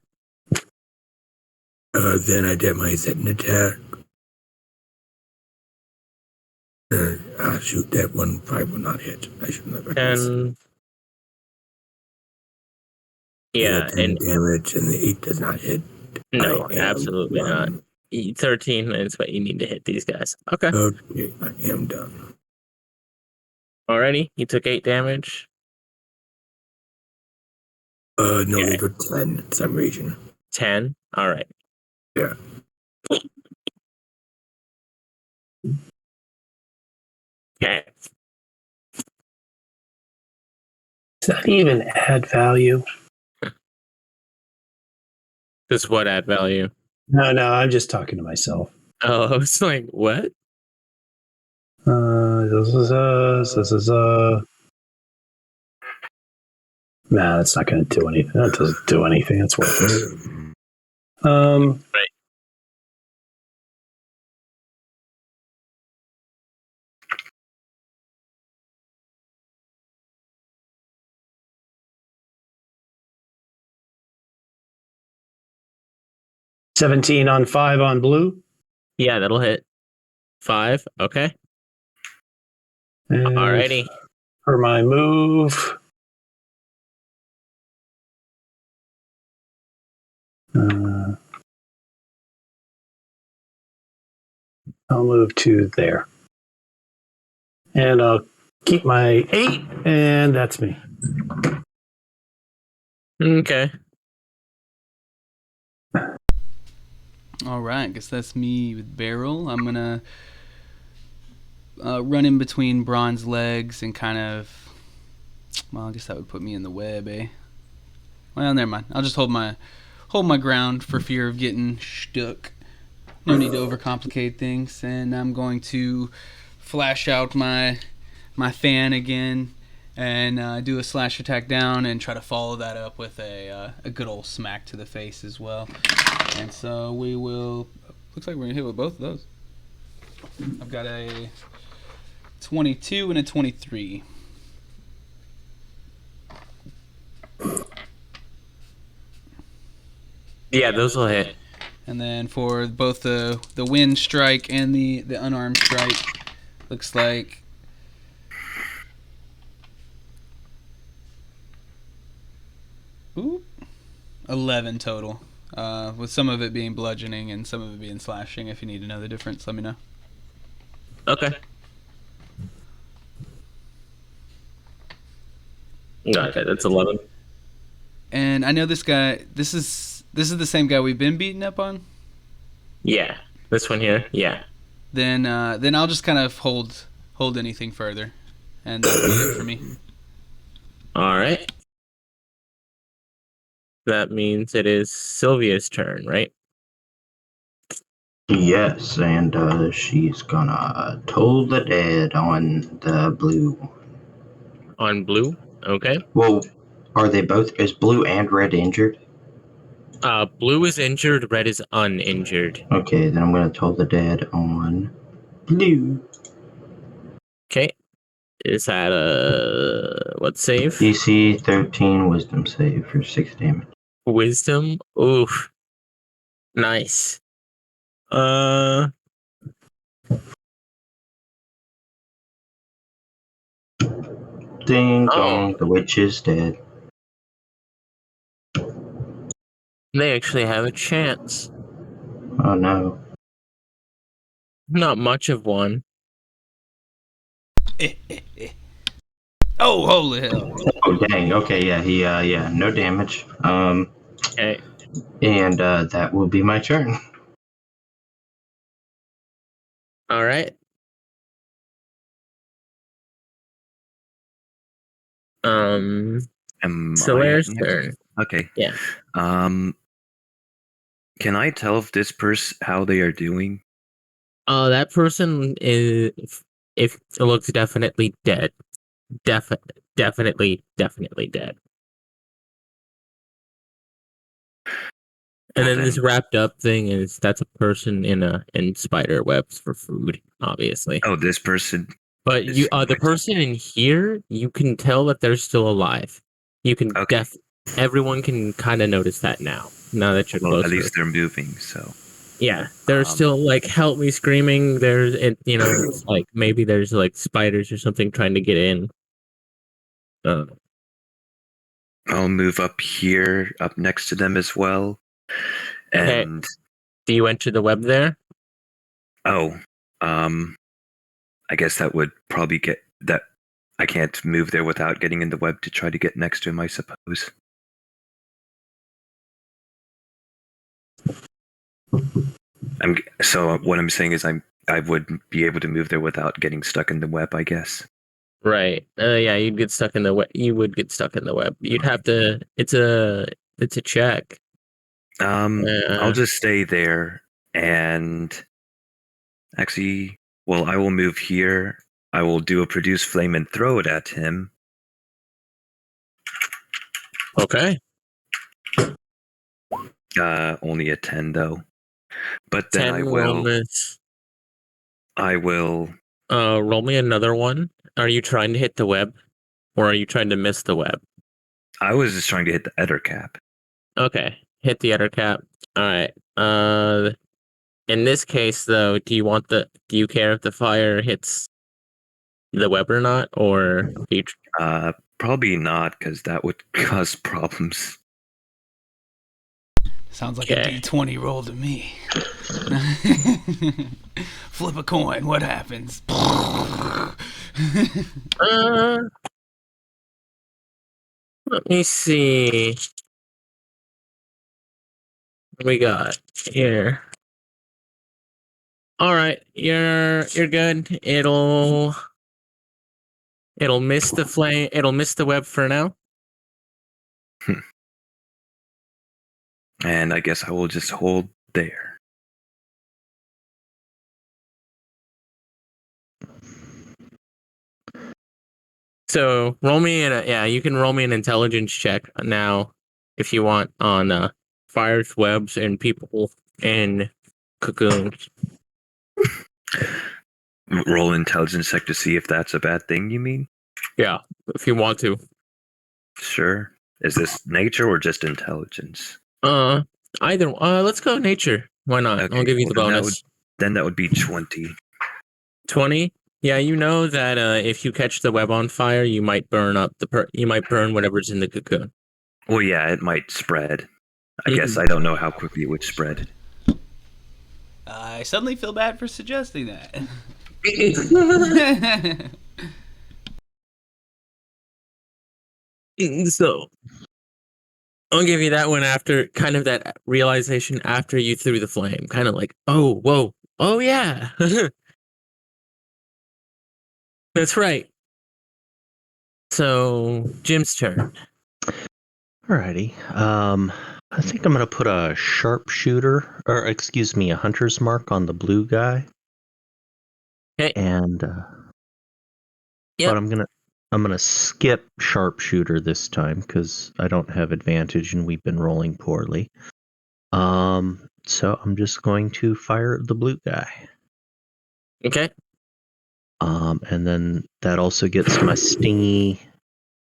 Then I get my second attack. Shoot, that 1-5 will not hit. I should never hit. 10. Yeah, 10 and damage, and the 8 does not hit. no, absolutely not. 13 is what you need to hit these guys. Okay. Okay, I am done. Alrighty, you took 8 damage. No, Okay. they took 10. Some reason. 10. All right. Yeah. Okay. Does that even add value? Does what add value? No, I'm just talking to myself. Oh, I was like, what? Nah, that's not going to do anything. That doesn't do anything. It's worthless. Right. $17 on 5 on blue. Yeah, that'll hit. 5. Okay. And Alrighty. for my move, I'll move to there. And I'll keep my 8, and that's me. Okay. All right, guess that's me with Barrel. I'm gonna run in between Bron's legs and kind of. Well, I guess that would put me in the web, eh? Well, never mind. I'll just hold my ground for fear of getting stuck. No need to overcomplicate things, and I'm going to flash out my fan again and do a slash attack down and try to follow that up with a good old smack to the face as well. And so we will. Looks like we're gonna hit with both of those. I've got a 22 and a 23. Yeah, those will hit. And then for both the wind strike and the unarmed strike, looks like ooh, 11 total. With some of it being bludgeoning and some of it being slashing. If you need to know the difference, let me know. Okay. Okay, that's 11. And I know this guy. This is the same guy we've been beating up on. Yeah, this one here. Yeah. Then I'll just kind of hold anything further, and that'll be it for me. All right. That means it is Sylvia's turn, right? Yes, and she's gonna toll the dead on the blue. On blue. Okay. Well, are they both? Is blue and red injured? Blue is injured. Red is uninjured. Okay, then I'm gonna toll the dead on blue. Okay. Is that what save? DC 13 Wisdom save for 6 damage. Wisdom. Oof. Nice. Ding Oh. dong, the witch is dead. They actually have a chance. Oh no. Not much of one. Oh, holy hell! Oh dang. Okay, yeah, no damage. Okay. And that will be my turn. All right. Am I up Solaire's next? turn. Okay. Yeah. Can I tell if this person how they are doing? That person is, if it looks definitely dead. Definitely dead. And Well, then this then, wrapped up thing that's a person in spider webs for food, obviously. oh, this person. But is the person in here, you can tell that they're still alive. You can Okay. everyone can kind of notice that now that you're Well, closer. at least they're moving. So Yeah, they're still like help me screaming. There's it's like maybe there's like spiders or something trying to get in. I'll move up here, up next to them as well. Okay. And Do you enter the web there? oh, I guess that would probably get that. I can't move there without getting in the web to try to get next to him, I suppose. So what I'm saying is I would be able to move there without getting stuck in the web, I guess. Right. Yeah, you'd get stuck in the web. You would get stuck in the web. You'd have to. It's a check. I'll just stay there and actually, well, I will move here. I will do a produce flame and throw it at him. Okay. Only a 10 though. But then 10 I will will. miss. I will. Roll me another one. Are you trying to hit the web, or are you trying to miss the web? I was just trying to hit the eder cap. Okay, hit the eder cap. All right. In this case, though, do you care if the fire hits the web or not, or do you Probably not, because that would cause problems. Sounds like a D20 roll to me. Flip a coin. What happens? Let me see. What we got here? All right, you're good. It'll miss the flame. It'll miss the web for now. And I guess I will just hold there. So roll me you can roll me an intelligence check now if you want on fires, webs, and people in cocoons. Roll intelligence check to see if that's a bad thing, you mean? Yeah, if you want to. Sure. Is this nature or just intelligence? Either. Let's go nature. Why not? Okay, I'll give you well, the bonus. then that would be 20. 20. Yeah, you know that if you catch the web on fire, you might burn up you might burn whatever's in the cocoon. Well, yeah, it might spread. I guess I don't know how quickly it would spread. I suddenly feel bad for suggesting that. So I'll give you that one after kind of that realization after you threw the flame. Kind of like, oh, whoa, oh yeah. That's right. So Jim's turn. Alrighty. I think I'm gonna put a sharpshooter, or excuse me, a hunter's mark on the blue guy. Okay. And Yep. but I'm gonna skip sharpshooter this time because I don't have advantage and we've been rolling poorly. So I'm just going to fire the blue guy. Okay. And then that also gets my stingy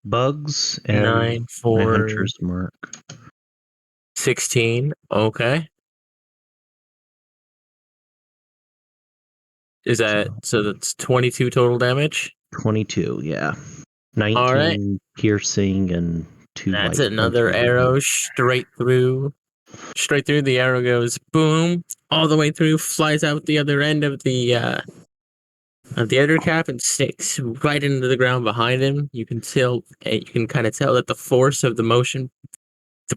bugs and 9, my 4, hunter's mark. 16. Okay. Is that so? That's 22 total damage. 22, yeah. 19 All right. piercing and 2 That's light another punches. arrow straight through. Straight through. The arrow goes boom all the way through, flies out the other end of the other cap and sticks right into the ground behind him. You can kind of tell that the force of the motion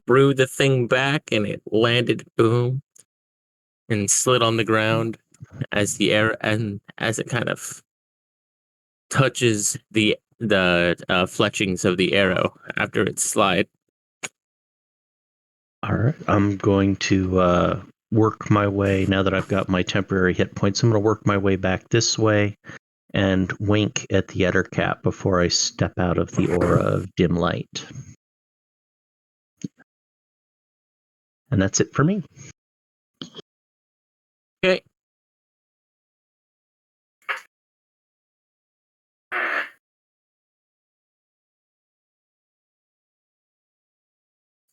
threw the thing back, and it landed boom and slid on the ground as the air and as it kind of touches the fletchings of the arrow after its slide. All right. I'm going to work my way, now that I've got my temporary hit points, I'm going to work my way back this way and wink at the other cap before I step out of the aura of dim light. And that's it for me. Okay.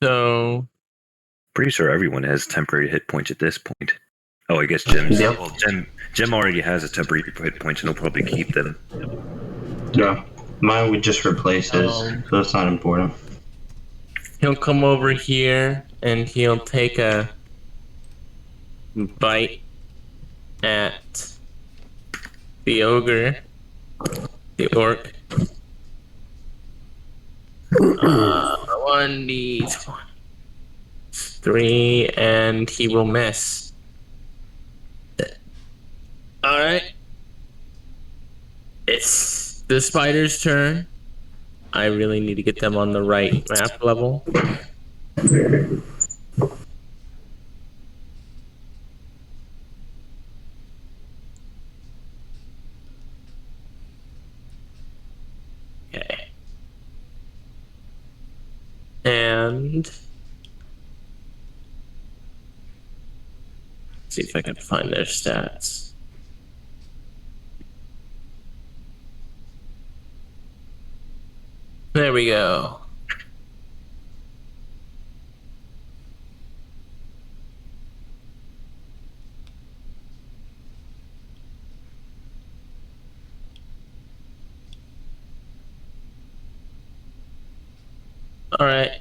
So Pretty sure everyone has temporary hit points at this point. Oh, I guess Jim's. Yep. Well, Jim already has a temporary hit points, and he'll probably keep them. Yeah. Mine would just replace his, so it's not important. he'll come over here and he'll take a bite at the ogre, the orc. 1d3, and he will miss. All right. It's the spider's turn. I really need to get them on the right map level. Okay. And see if I can find their stats. There we go. All right.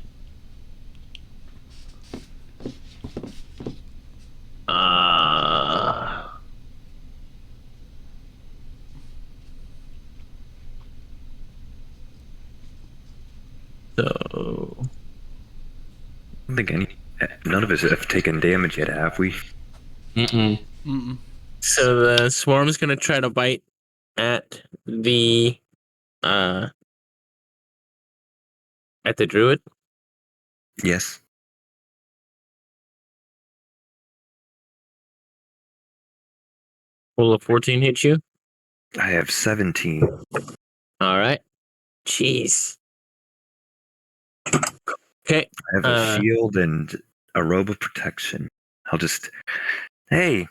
So I don't think none of us have taken damage yet, have we? So the swarm's gonna try to bite at the druid. Yes. Will a 14 hit you? I have 17. All right. Jeez. Okay. I have a shield and a robe of protection. I'll just... Hey,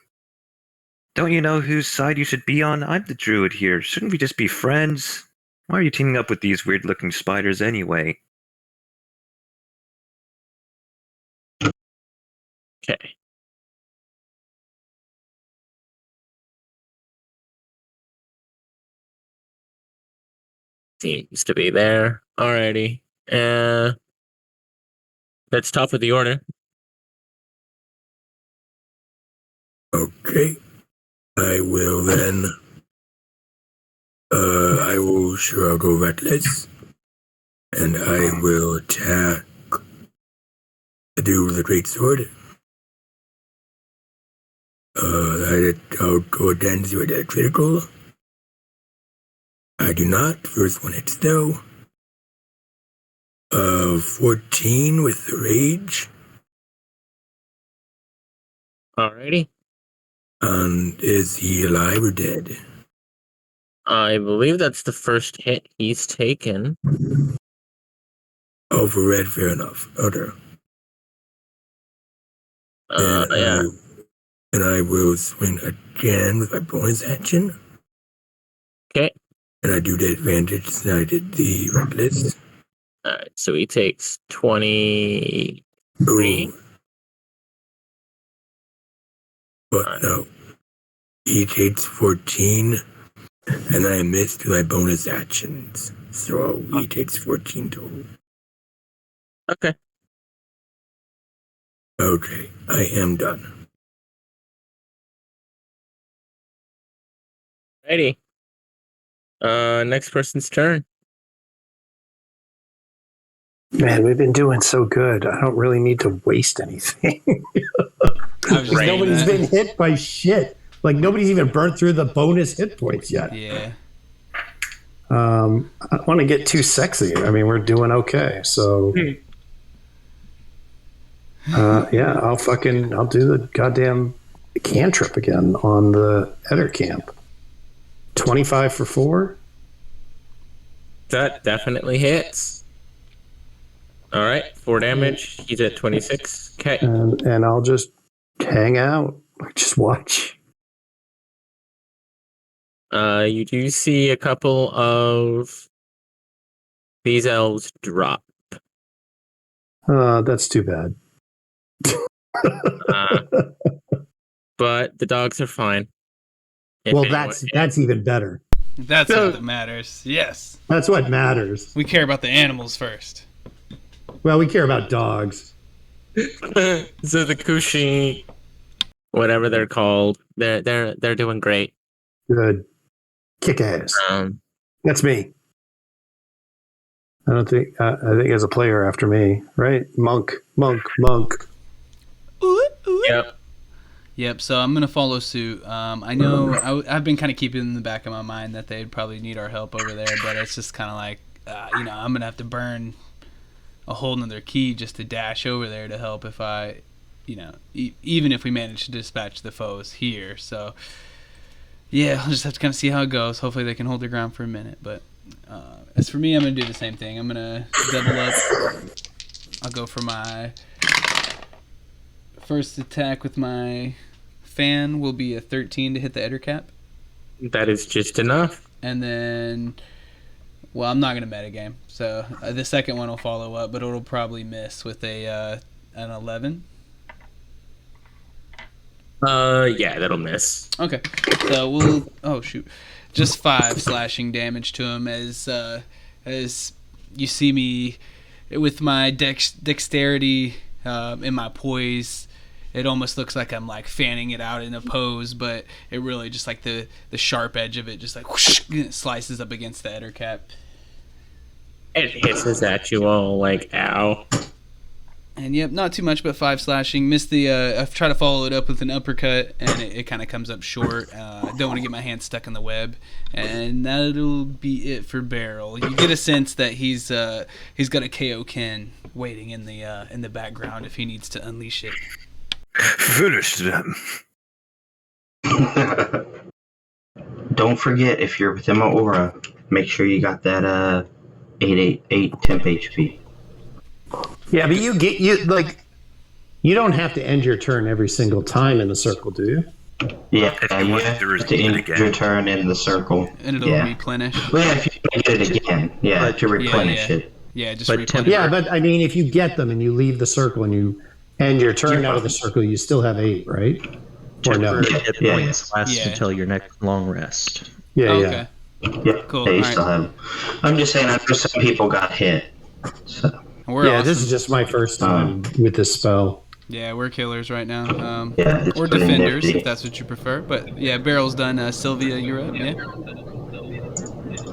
don't you know whose side you should be on? I'm the druid here. Shouldn't we just be friends? Why are you teaming up with these weird-looking spiders anyway? Okay. Seems to be there. Alrighty. That's top of the order. Okay. I will then. I'll go reckless. And I will attack the dude with the great sword. I'll go against with a critical. I do not. First one hits though. 14 with the rage. Alrighty. Is he alive or dead? I believe that's the first hit he's taken. Oh, for red, fair enough. Okay. Yeah. And I will swing again with my bonus action. Okay. And I do the advantage since I did the reckless. Alright, so he takes 23. Ooh. But no. He takes 14. And I missed my bonus actions. So he takes 14 total. Okay. Okay, I am done. Alrighty. Next person's turn. Man, we've been doing so good. I don't really need to waste anything. Nobody's been hit by shit. Like, nobody's even burnt through the bonus hit points yet. Yeah. I don't want to get too sexy. I mean, we're doing okay. So, yeah, I'll do the goddamn cantrip again on the Eder camp. 25 for 4. That definitely hits. All right, 4 damage. He's at 26. Okay. And I'll just hang out. Just watch. You do see a couple of these elves drop. That's too bad. But the dogs are fine. Well, that's even better. That's what matters. Yes. That's what matters. We care about the animals first. Well, we care about dogs. So the Kushi, whatever they're called, they're doing great. Good. Kick ass. That's me. I think as a player after me, right? Monk. Yep. So I'm gonna follow suit. I know I've been kind of keeping in the back of my mind that they'd probably need our help over there, but it's just kind of like, I'm gonna have to burn a whole nother key just to dash over there to help if I, even if we manage to dispatch the foes here. So yeah, I'll just have to kind of see how it goes. Hopefully they can hold their ground for a minute. But as for me, I'm going to do the same thing. I'm going to double up. I'll go for my first attack with my fan will be a 13 to hit the Eder cap. That is just enough. And then, well, I'm not going to metagame. So the second one will follow up, but it'll probably miss with an 11. Yeah, that'll miss. Okay, so we'll just 5 slashing damage to him as you see me with my dexterity and my poise. It almost looks like I'm like fanning it out in a pose, but it really just like the sharp edge of it just like whoosh, slices up against the Eder cap. It hisses at you all like ow. And yep, not too much, but 5 slashing. Missed the. I've tried to follow it up with an uppercut, and it kind of comes up short. Don't want to get my hand stuck in the web, and that'll be it for Beryl. You get a sense that he's got a KO Ken waiting in the background if he needs to unleash it. Finish them. don't forget, if you're within my aura, make sure you got that 8 temp HP. Yeah, but you don't have to end your turn every single time in the circle, do you? Yeah, If you you want have to to repeat it end again. your turn in the circle. And it'll Yeah. replenish. Well, yeah, if you want to get it again, yeah, But- to replenish yeah. it. Yeah, just But replenish. Yeah, but I mean, if you get them and you leave the circle and you end your turn out of the circle, you still have 8, right? Or no? temporary hit Yeah, points last Yeah. until your next long rest. Yeah, Oh, yeah. okay. Yeah, Cool. yeah, you All still have them. I'm just saying, I know some people got hit. So, We're Yeah, awesome. this is just my first time with this spell. Yeah, we're killers right now. yeah, it's Or pretty defenders, nifty. if that's what you prefer. But yeah, Barrel's done. Sylvia, you're up. Yeah.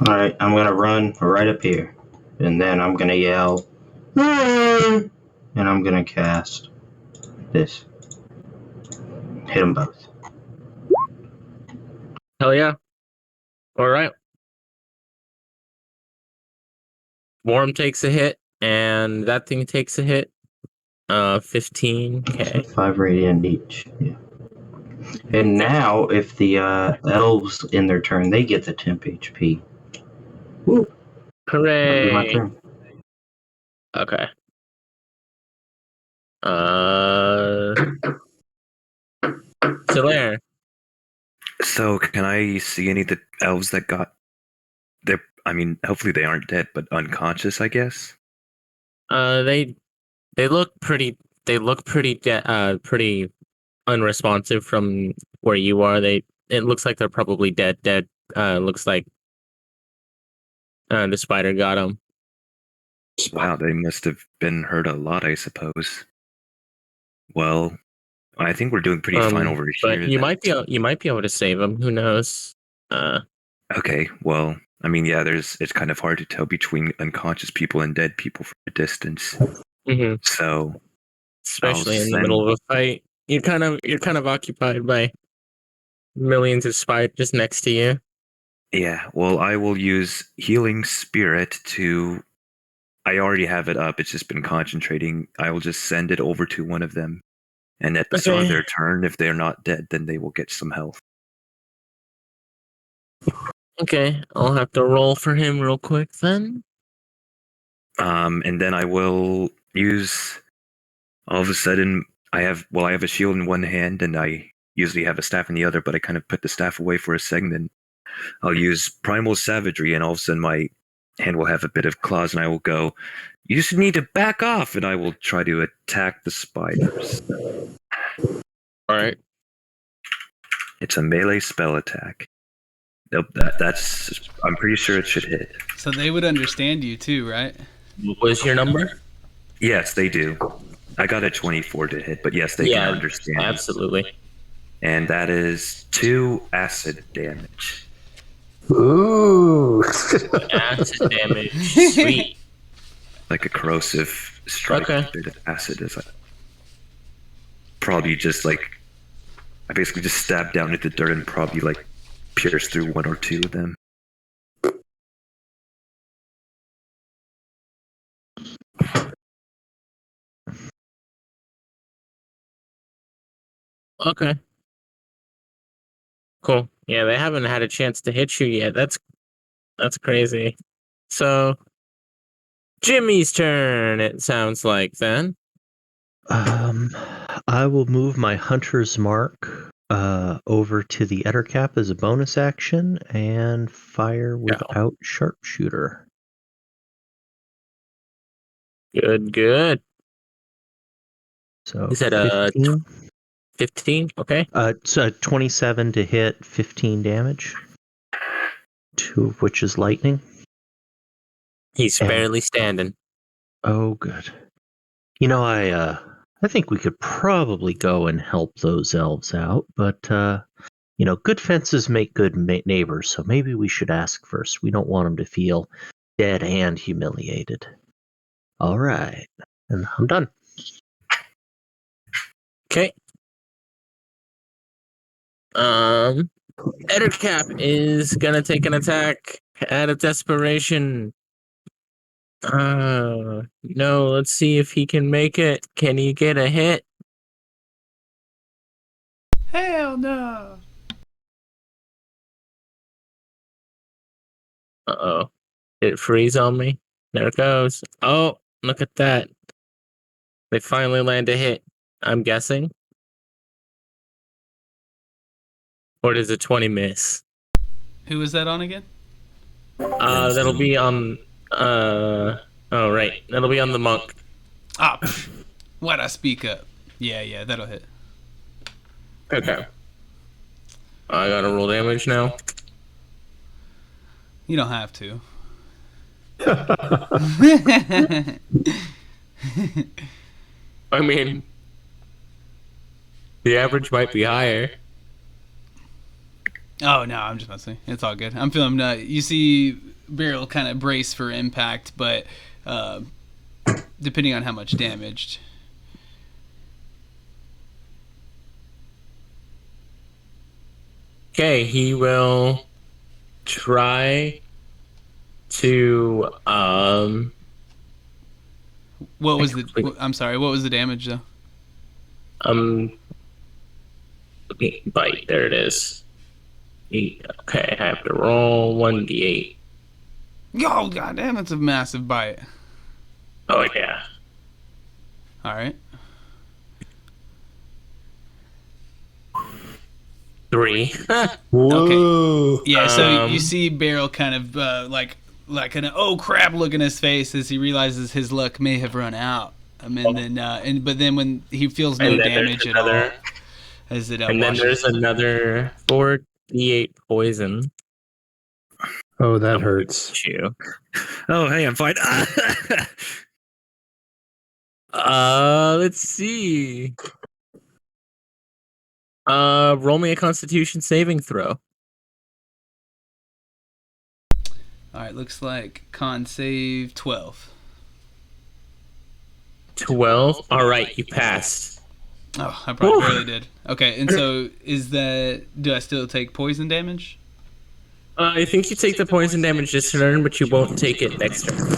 All right, I'm gonna run right up here, and then I'm gonna yell, "Ah!" and I'm gonna cast this. Hit them both. Hell yeah. All right. Worm takes a hit, and that thing takes a hit. 15k. 5 radiant each. Yeah. And now, if the elves in their turn, they get the temp HP. Woo! That'll be my Hooray! turn. Okay. Solaire. So, can I see any of the elves that got? They're. I mean, hopefully they aren't dead, but unconscious. I guess. They look pretty. They look pretty. Pretty unresponsive from where you are. It looks like they're probably dead. Dead. Looks like the spider got them. Wow, they must have been hurt a lot, I suppose. Well, I think we're doing pretty fine over But here. you might be able to save them. Who knows? Okay, well, I mean, yeah, it's kind of hard to tell between unconscious people and dead people from a distance. Mhm. So, Especially I'll in the middle of a fight, you're kind of occupied by millions of spiders next to you. yeah, well, I will use Healing Spirit to. I already have it up. It's just been concentrating. I will just send it over to one of them, and at the start of Okay. their turn, if they're not dead, then they will get some health. Okay, I'll have to roll for him real quick then. And then I will use. All of a sudden, I have a shield in one hand, and I usually have a staff in the other. But I kind of put the staff away for a second, and I'll use Primal Savagery, and all of a sudden my hand will have a bit of claws, and I will go, "You just need to back off," and I will try to attack the spiders. All right. It's a melee spell attack. Nope, that's. I'm pretty sure it should hit. So they would understand you too, right? What was your number? Yes, they do. I got a 24 to hit, but yes, they can understand. Absolutely. And that is 2 acid damage. Ooh. Acid damage. Sweet. Like a corrosive strike. Okay. Bit of acid is like probably just like I basically just stabbed down at the dirt and probably like pierced through 1 or 2 of them. Okay. Cool. Yeah, they haven't had a chance to hit you yet. That's crazy. So, Jimmy's turn. It sounds like then. I will move my hunter's mark over to the Ettercap as a bonus action and fire without sharpshooter. Good. Good. So Is that a 15? 15? Okay. It's a 27 to hit, 15 damage. 2 of which is lightning. He's And- barely standing. Oh, good. You know, I think we could probably go and help those elves out, but good fences make good neighbors, so maybe we should ask first. We don't want them to feel dead and humiliated. All right, and I'm done. Okay. Ettercap is gonna take an attack out of desperation. No, let's see if he can make it. Can he get a hit? Hell no. Uh-oh. Did it freeze on me? There it goes. Oh, look at that. They finally land a hit, I'm guessing. Or does a 20 miss? Who was that on again? That'll be on, oh, right. That'll be on the monk. Ah, why'd I speak up? Yeah, that'll hit. Okay. I gotta roll damage now. You don't have to. I mean, the average might be higher. Oh no, I'm just messing. It's all good. I'm feeling. You see, Beryl kind of brace for impact, but depending on how much damaged. Okay, he will try to What was the? I'm sorry. What was the damage though? um bite. There it is. Okay, I have to roll 1d8. Oh goddamn, that's a massive bite. Oh yeah. All right. 3. Whoa. Yeah. So you see Beryl kind of like an oh crap look in his face as he realizes his luck may have run out. And then but then when he feels no And then damage there's at all, another, as it and then washes. there's another 4d8 poison. Oh, that hurts. You. Oh, hey, I'm fine. Let's see. Roll me a Constitution saving throw. All right, looks like con save 12. 12. All right, you passed. Oh, I probably barely did. Okay, and so do I still take poison damage? I think you take the poison damage this turn, but you won't take it next turn.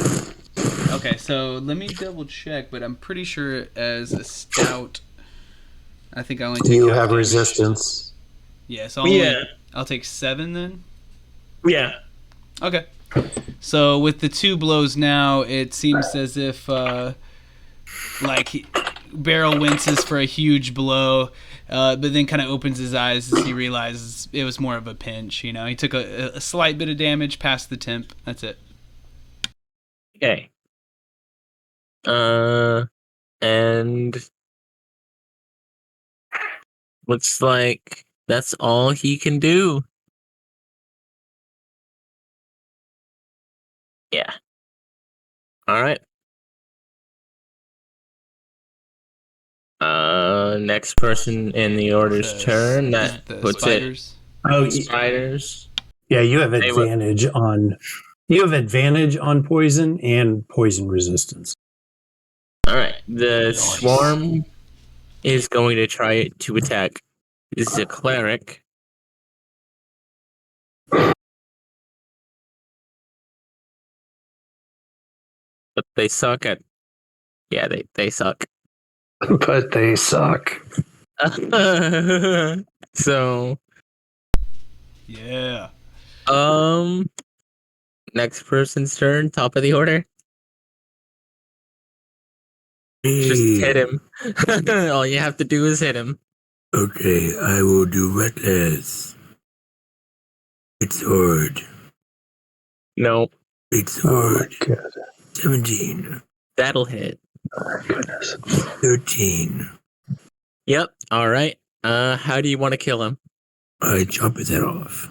Okay, so let me double check, but I'm pretty sure as a stout, I think I only take. You half have damage. resistance. Yeah, so I'll take 7 then. Yeah. Okay. So with the 2 blows now, it seems as if Beryl winces for a huge blow, but then kind of opens his eyes as he realizes it was more of a pinch. You know, he took a slight bit of damage past the temp. That's it. Okay. And looks like that's all he can do. Yeah. All right. Next person in the order's turn. That The puts spiders. Oh, spiders. yeah. You have They would- advantage on. You have advantage on poison and poison resistance. All right. The swarm is going to try to attack the cleric. But they suck at. Yeah, they suck. But they suck. So, Yeah. next person's turn, top of the order. Just hit him. All you have to do is hit him. Okay, I will do reckless. It's hard. Nope, It's Oh my hard. god. 17. that'll hit. Oh my goodness. 13. Yep. All right. How do you want to kill him? I chop his head off.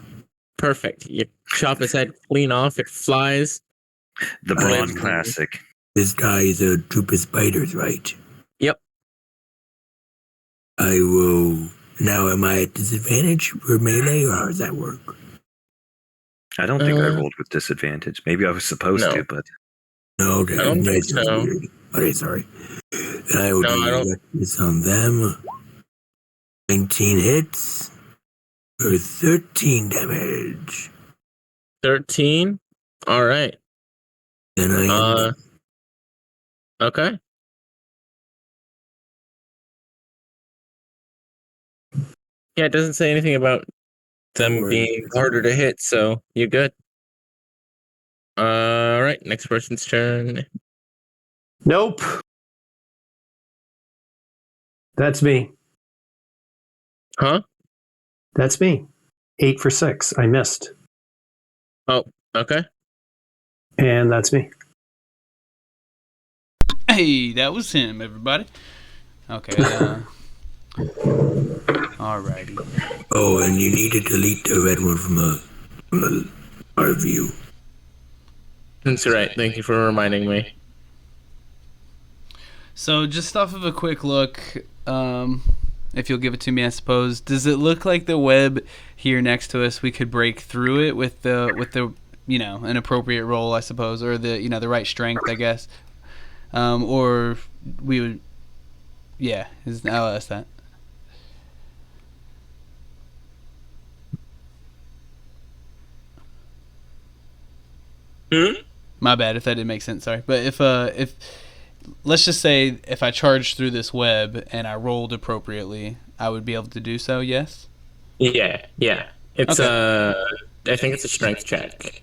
Perfect. You chop his head clean off. It flies. The Braun Classic. This guy is a troop of spiders, right? Yep. I will. Now, am I at disadvantage for melee, or how does that work? I don't think I rolled with disadvantage. Maybe I was supposed No. to, but No, okay. I don't think That's so. weird. Okay, sorry. Then I will No, I don't- do this on them. 19 hits for 13 damage. 13. All right. Then I Okay. Yeah, it doesn't say anything about them Or- being harder to hit, so you're good. All right, next person's turn. Nope. That's me. Huh? That's me. 8 for 6. I missed. Oh, okay. And that's me. Hey, that was him, everybody. Okay. Alrighty. Oh, and you need to delete the red one from our view. That's right. Thank you for reminding me. So, just off of a quick look, if you'll give it to me, I suppose, does it look like the web here next to us? We could break through it with the an appropriate roll, I suppose, or the right strength, I guess, or we would, yeah. I'll ask that. My bad if that didn't make sense. Sorry, but if let's just say if I charged through this web and I rolled appropriately, I would be able to do so. Yes. Yeah. It's Okay. I think it's a strength check.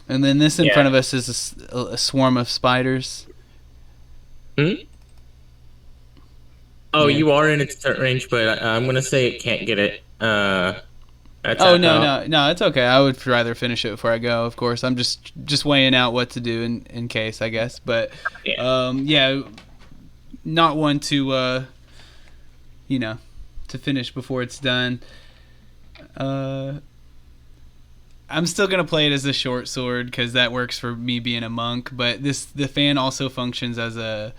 And then this in front of us is a swarm of spiders. Oh, Yeah. you are in its turn range, but I'm gonna say it can't get it. That's Oh no, it's okay. I would rather finish it before I go. Of course, I'm just weighing out what to do in case, I guess. But yeah, not one to to finish before it's done. I'm still gonna play it as a short sword because that works for me being a monk. But the fan also functions as a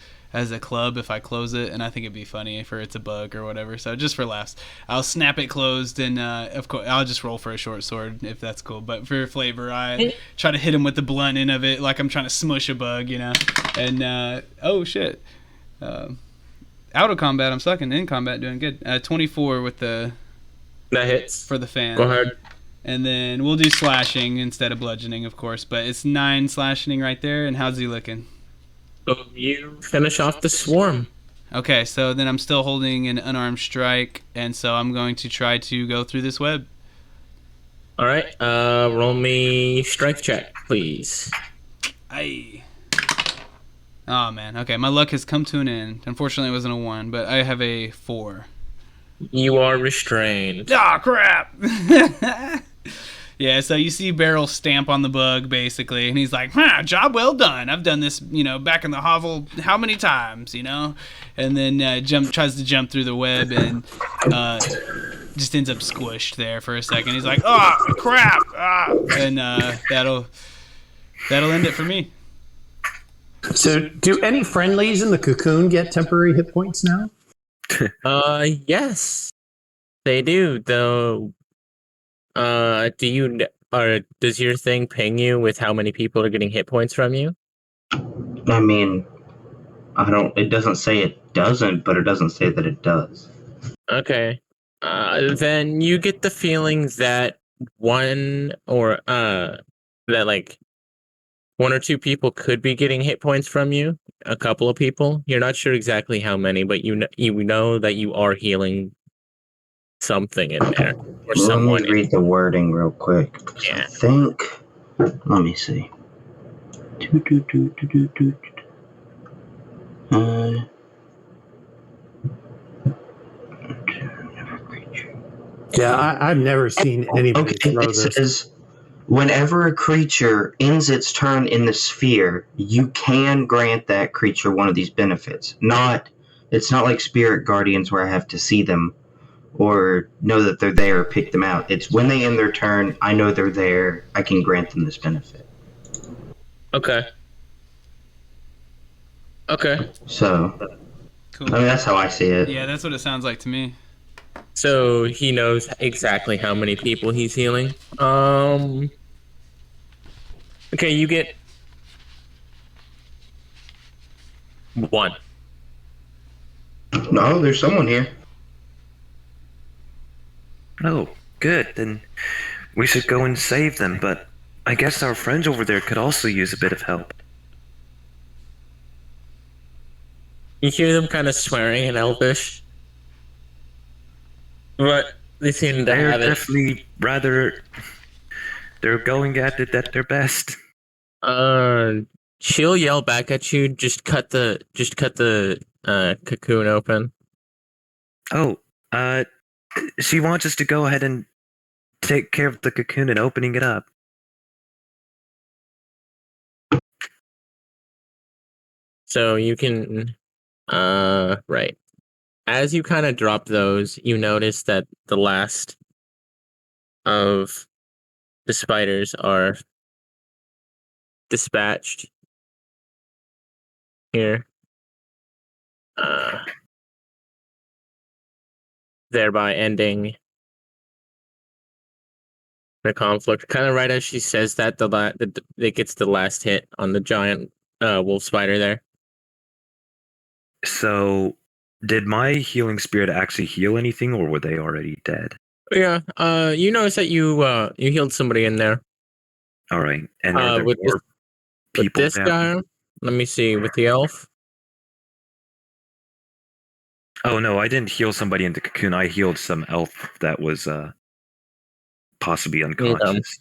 club if I close it, and I think it'd be funny if it's a bug or whatever. So just for laughs, I'll snap it closed, and of course I'll just roll for a short sword if that's cool. But for flavor, I try to hit him with the blunt end of it, like I'm trying to smush a bug, And oh shit, out of combat I'm sucking. In combat doing good. 24 with the that hits for the fan. Go ahead. And then we'll do slashing instead of bludgeoning, of course. But it's 9 slashing right there. And how's he looking? So you finish off the swarm. Okay, so then I'm still holding an unarmed strike, and so I'm going to try to go through this web. All right. Roll me strength check, please. Aye. Oh man. Okay, my luck has come to an end. Unfortunately, it wasn't a 1, but I have a 4. You are restrained. Ah, crap. Yeah, so you see Beryl stamp on the bug, basically, and he's like, job well done. I've done this, back in the hovel how many times, And then tries to jump through the web and just ends up squished there for a second. He's like, oh, crap. And that'll end it for me. So, do any friendlies in the cocoon get temporary hit points now? Yes, they do, though. Does your thing ping you with how many people are getting hit points from you? I mean, it doesn't say it doesn't, but it doesn't say that it does. Okay. Then you get the feeling that one or two people could be getting hit points from you. A couple of people. You're not sure exactly how many, but you know that you are healing something in there or someone. Let me read the wording real quick. Yeah. I think. Let me see. Yeah, I've never seen anybody throw it this. says, whenever a creature ends its turn in the sphere, you can grant that creature one of these benefits. It's not like Spirit Guardians where I have to see them or know that they're there or pick them out. It's when they end their turn, I know they're there, I can grant them this benefit. Okay. So, Cool. I mean, that's how I see it. Yeah, that's what it sounds like to me. So he knows exactly how many people he's healing. Okay, you get 1. No, there's someone here. Oh, good. Then we should go and save them, but I guess our friends over there could also use a bit of help. You hear them kind of swearing in Elvish, but they seem to They're have it. definitely they're going at it at their best. She'll yell back at you. Just cut the cocoon open. Oh, she wants us to go ahead and take care of the cocoon and opening it up. So you can, right. As you kind of drop those, you notice that the last of the spiders are dispatched here. Thereby ending the conflict. Kind of right as she says that, it gets the last hit on the giant wolf spider there. So, did my healing spirit actually heal anything, or were they already dead? Yeah. You notice that you healed somebody in there. All right. And are there With more people this down? guy, let me see, with the elf. Oh no, I didn't heal somebody in the cocoon. I healed some elf that was possibly unconscious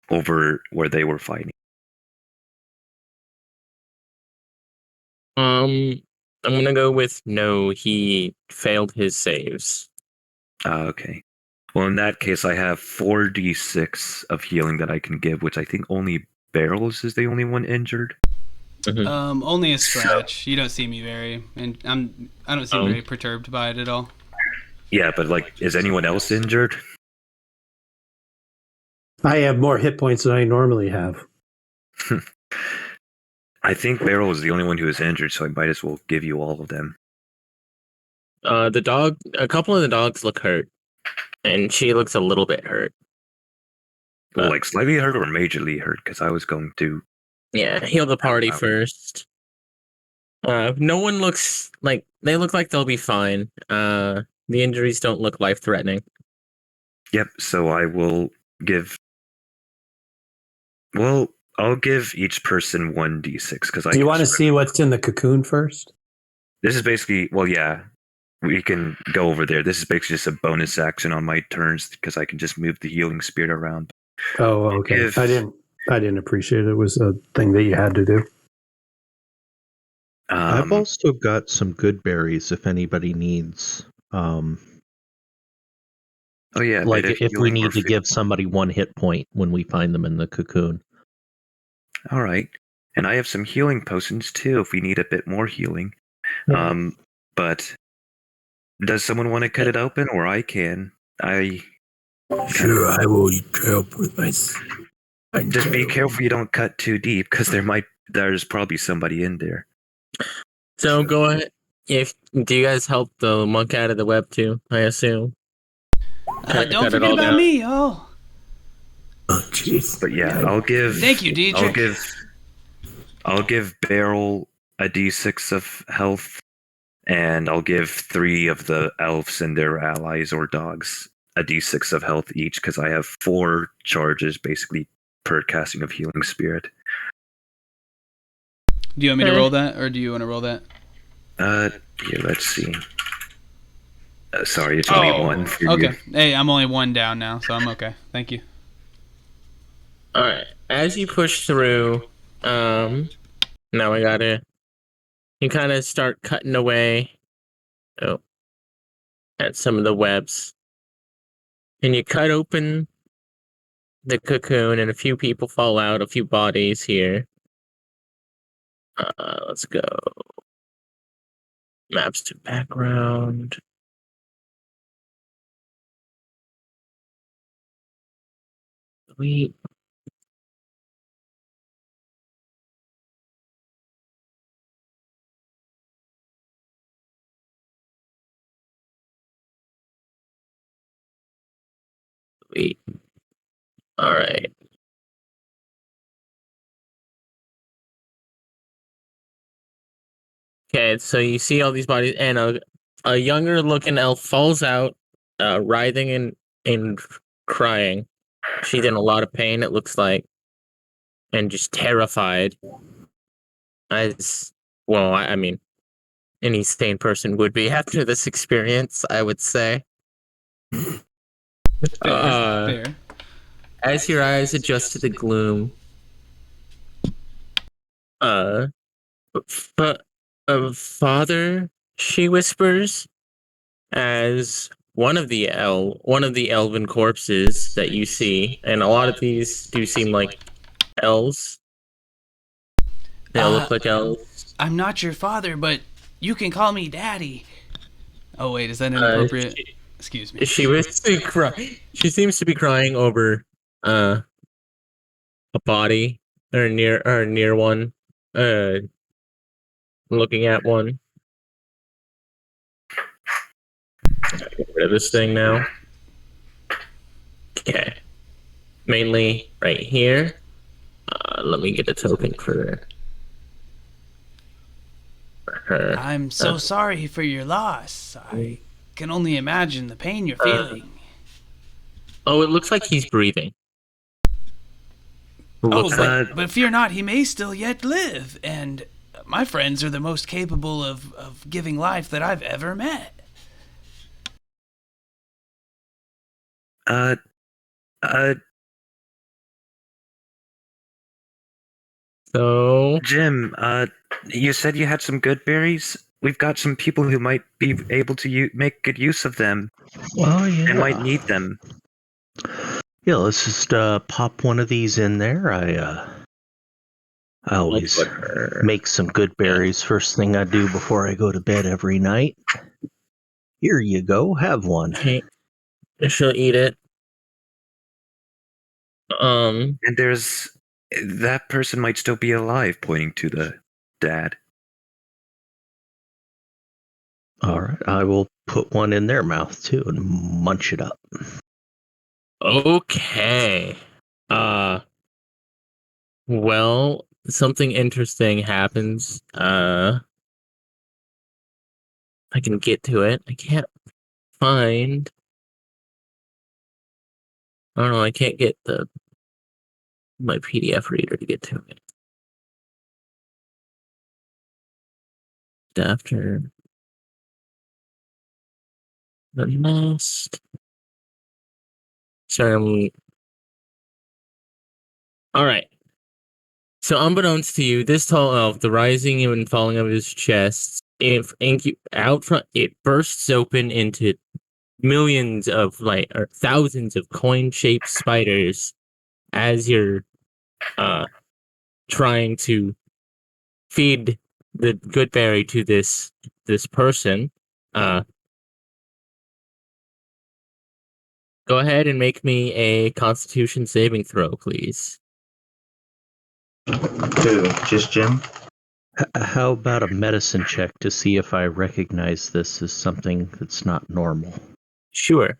over where they were fighting. I'm gonna go with no. He failed his saves. Okay. Well, in that case, I have 4d6 of healing that I can give, which I think only Barrels is the only one injured. Mm-hmm. Only a scratch. You don't see me very, and I don't seem very perturbed by it at all. Yeah, but like, is anyone else injured? I have more hit points than I normally have. I think Beryl is the only one who is injured, so I might as well give you all of them. The dog. A couple of the dogs look hurt, and she looks a little bit hurt. Well, like slightly hurt or majorly hurt, because I was going to. Yeah, heal the party first. No one looks like they look like they'll be fine. The injuries don't look life-threatening. Yep. So I will give. Well, I'll give each person 1d6 because I. Do you want to see what's in the cocoon first? This is basically, well, yeah, we can go over there. This is basically just a bonus action on my turns because I can just move the healing spirit around. Oh, okay. I didn't appreciate it was a thing that you had to do. I've also got some good berries if anybody needs. Oh yeah, like if we need to give somebody 1 hit point when we find them in the cocoon. All right, and I have some healing potions too if we need a bit more healing. But does someone want to cut it open, or I can? Sure, I will help with my. Just be careful you don't cut too deep, because there's probably somebody in there. So go ahead. Do you guys help the monk out of the web too? I assume. Don't forget about me. Oh, jeez. But yeah, I'll give. Thank you, Dietrich. I'll give Beryl a d6 of health, and I'll give 3 of the elves and their allies or dogs a d6 of health each, because I have 4 charges basically per casting of healing spirit. Do you want me to roll that, or do you want to roll that? Yeah, let's see. Sorry, it's only 1 for you. Okay. Hey, I'm only 1 down now, so I'm okay. Thank you. All right. As you push through, now you kind of start cutting away. At some of the webs, and you cut open the cocoon, and a few people fall out. A few bodies here. Let's go. Maps to background. Sweet. Sweet. All right. Okay, so you see all these bodies, and a younger looking elf falls out, writhing and crying. She's in a lot of pain, it looks like, and just terrified. As well, I mean, any sane person would be after this experience, I would say. Fair. as your eyes adjust to the gloom, uh, but father, she whispers, as one of the elven corpses that you see, and a lot of these do seem like elves. They all Uh, look like elves. I'm not your father, but you can call me Daddy. Oh wait, is that Uh, inappropriate? Excuse me. she was she seems to be crying over uh a body or near one. Uh, looking at one. Get rid of this thing now. Okay. Mainly right here. Let me get a token for her. I'm so sorry for your loss. I can only imagine the pain you're Uh, feeling. oh, it looks like he's breathing. Oh, Looks like. but fear not, he may still yet live, and my friends are the most capable of giving life that I've ever met. Uh, uh, So, Jim, you said you had some good berries? We've got some people who might be able to make good use of them Oh and might yeah. need them. Yeah, let's just pop one of these in there. I I'll always put her. make some good Yeah. berries first thing I do before I go to bed every night. Here you go, have one. Okay. She'll eat it. And that person might still be alive, pointing to the dad. All right, I will put one in their mouth too and munch it up. Okay. Uh, well, something interesting happens. I can get to it. I can't find. I don't know. I can't get my PDF reader to get to it. After the last. Sorry, all right. So, unbeknownst to you, this tall elf, the rising and falling of his chest, out front, it bursts open into millions of or thousands of coin-shaped spiders as you're uh trying to feed the good berry to this person. Uh, go ahead and make me a Constitution saving throw, please. Who? Just Jim? How about a medicine check to see if I recognize this as something that's not normal? Sure.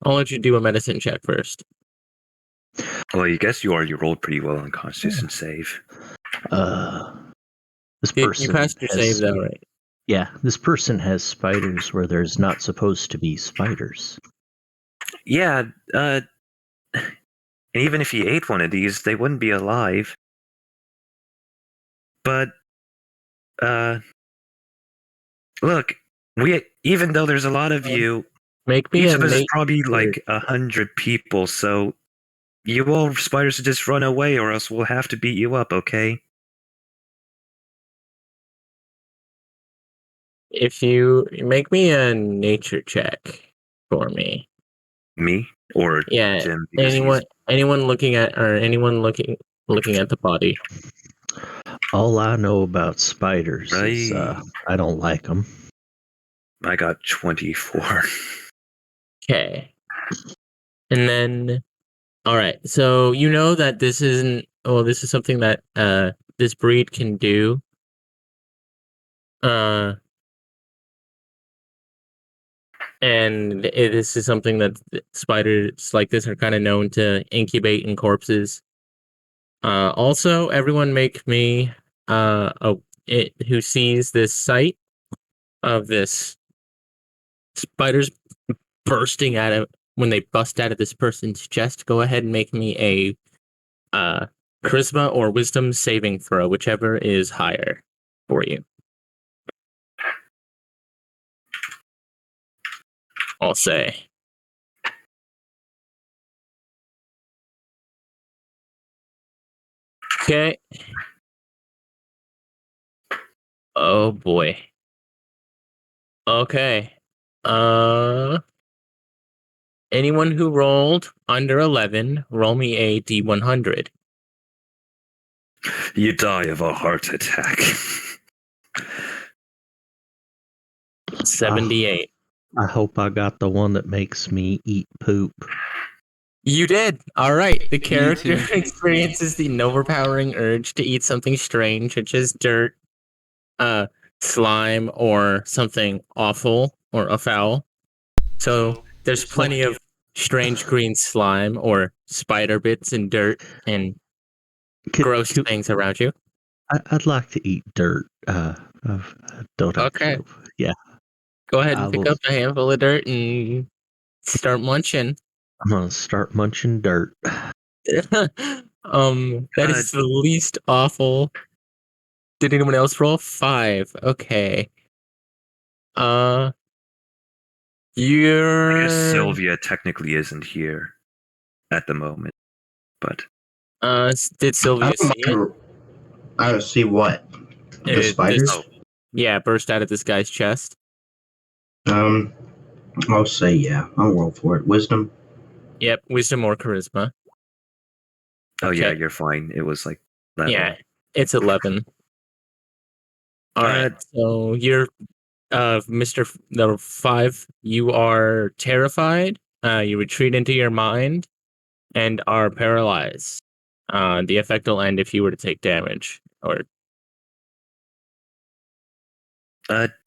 I'll let you do a medicine check first. Well, I guess you already rolled pretty well on Constitution save. This You person passed your save has, though, right? yeah, this person has spiders where there's not supposed to be spiders. Yeah, and even if he ate one of these, they wouldn't be alive. But, look, even though there's a lot of you, Make me each a of us is nature. probably like 100 people, so you all spiders should just run away or else we'll have to beat you up, okay? If you make me a nature check for me. Me? Or Yeah, Jim, because anyone looking at the body. All I know about spiders is Right. I don't like them. I got 24. Okay. And then all right. So you know that this isn't this is something that this breed can do. Uh this is something that spiders like this are kind of known to incubate in corpses. Also, everyone make me who sees this sight of this spiders bursting out of when they bust out of this person's chest. Go ahead and make me a charisma or wisdom saving throw, whichever is higher for you. I'll say. Okay. Oh boy. Okay. Anyone who rolled under 11, roll me a D100. You die of a heart attack. 78. I hope I got the one that makes me eat poop. You did. All right. The character too. experiences the overpowering urge to eat something strange, such as dirt, slime, or something awful or afoul. So there's plenty of strange green slime or spider bits and dirt and gross things around you. I'd like to eat dirt. I don't have Okay. to. Yeah, Go ahead I and pick will. up a handful of dirt and start munching. I'm gonna start munching dirt. That is the least awful. Did anyone else roll? 5. Okay. Uh, I guess you're Sylvia technically isn't here at the moment, but did Sylvia see it? I see what the spiders. oh, Yeah, burst out of this guy's chest. Um, I'll say yeah. I'll roll for it. Wisdom. Yep, wisdom or charisma. oh yeah, Okay. you're fine. It was like 11. Yeah, it's 11. All right. Uh, So you're Mr. Number 5, you are terrified. You retreat into your mind and are paralyzed. The effect will end if you were to take damage. Or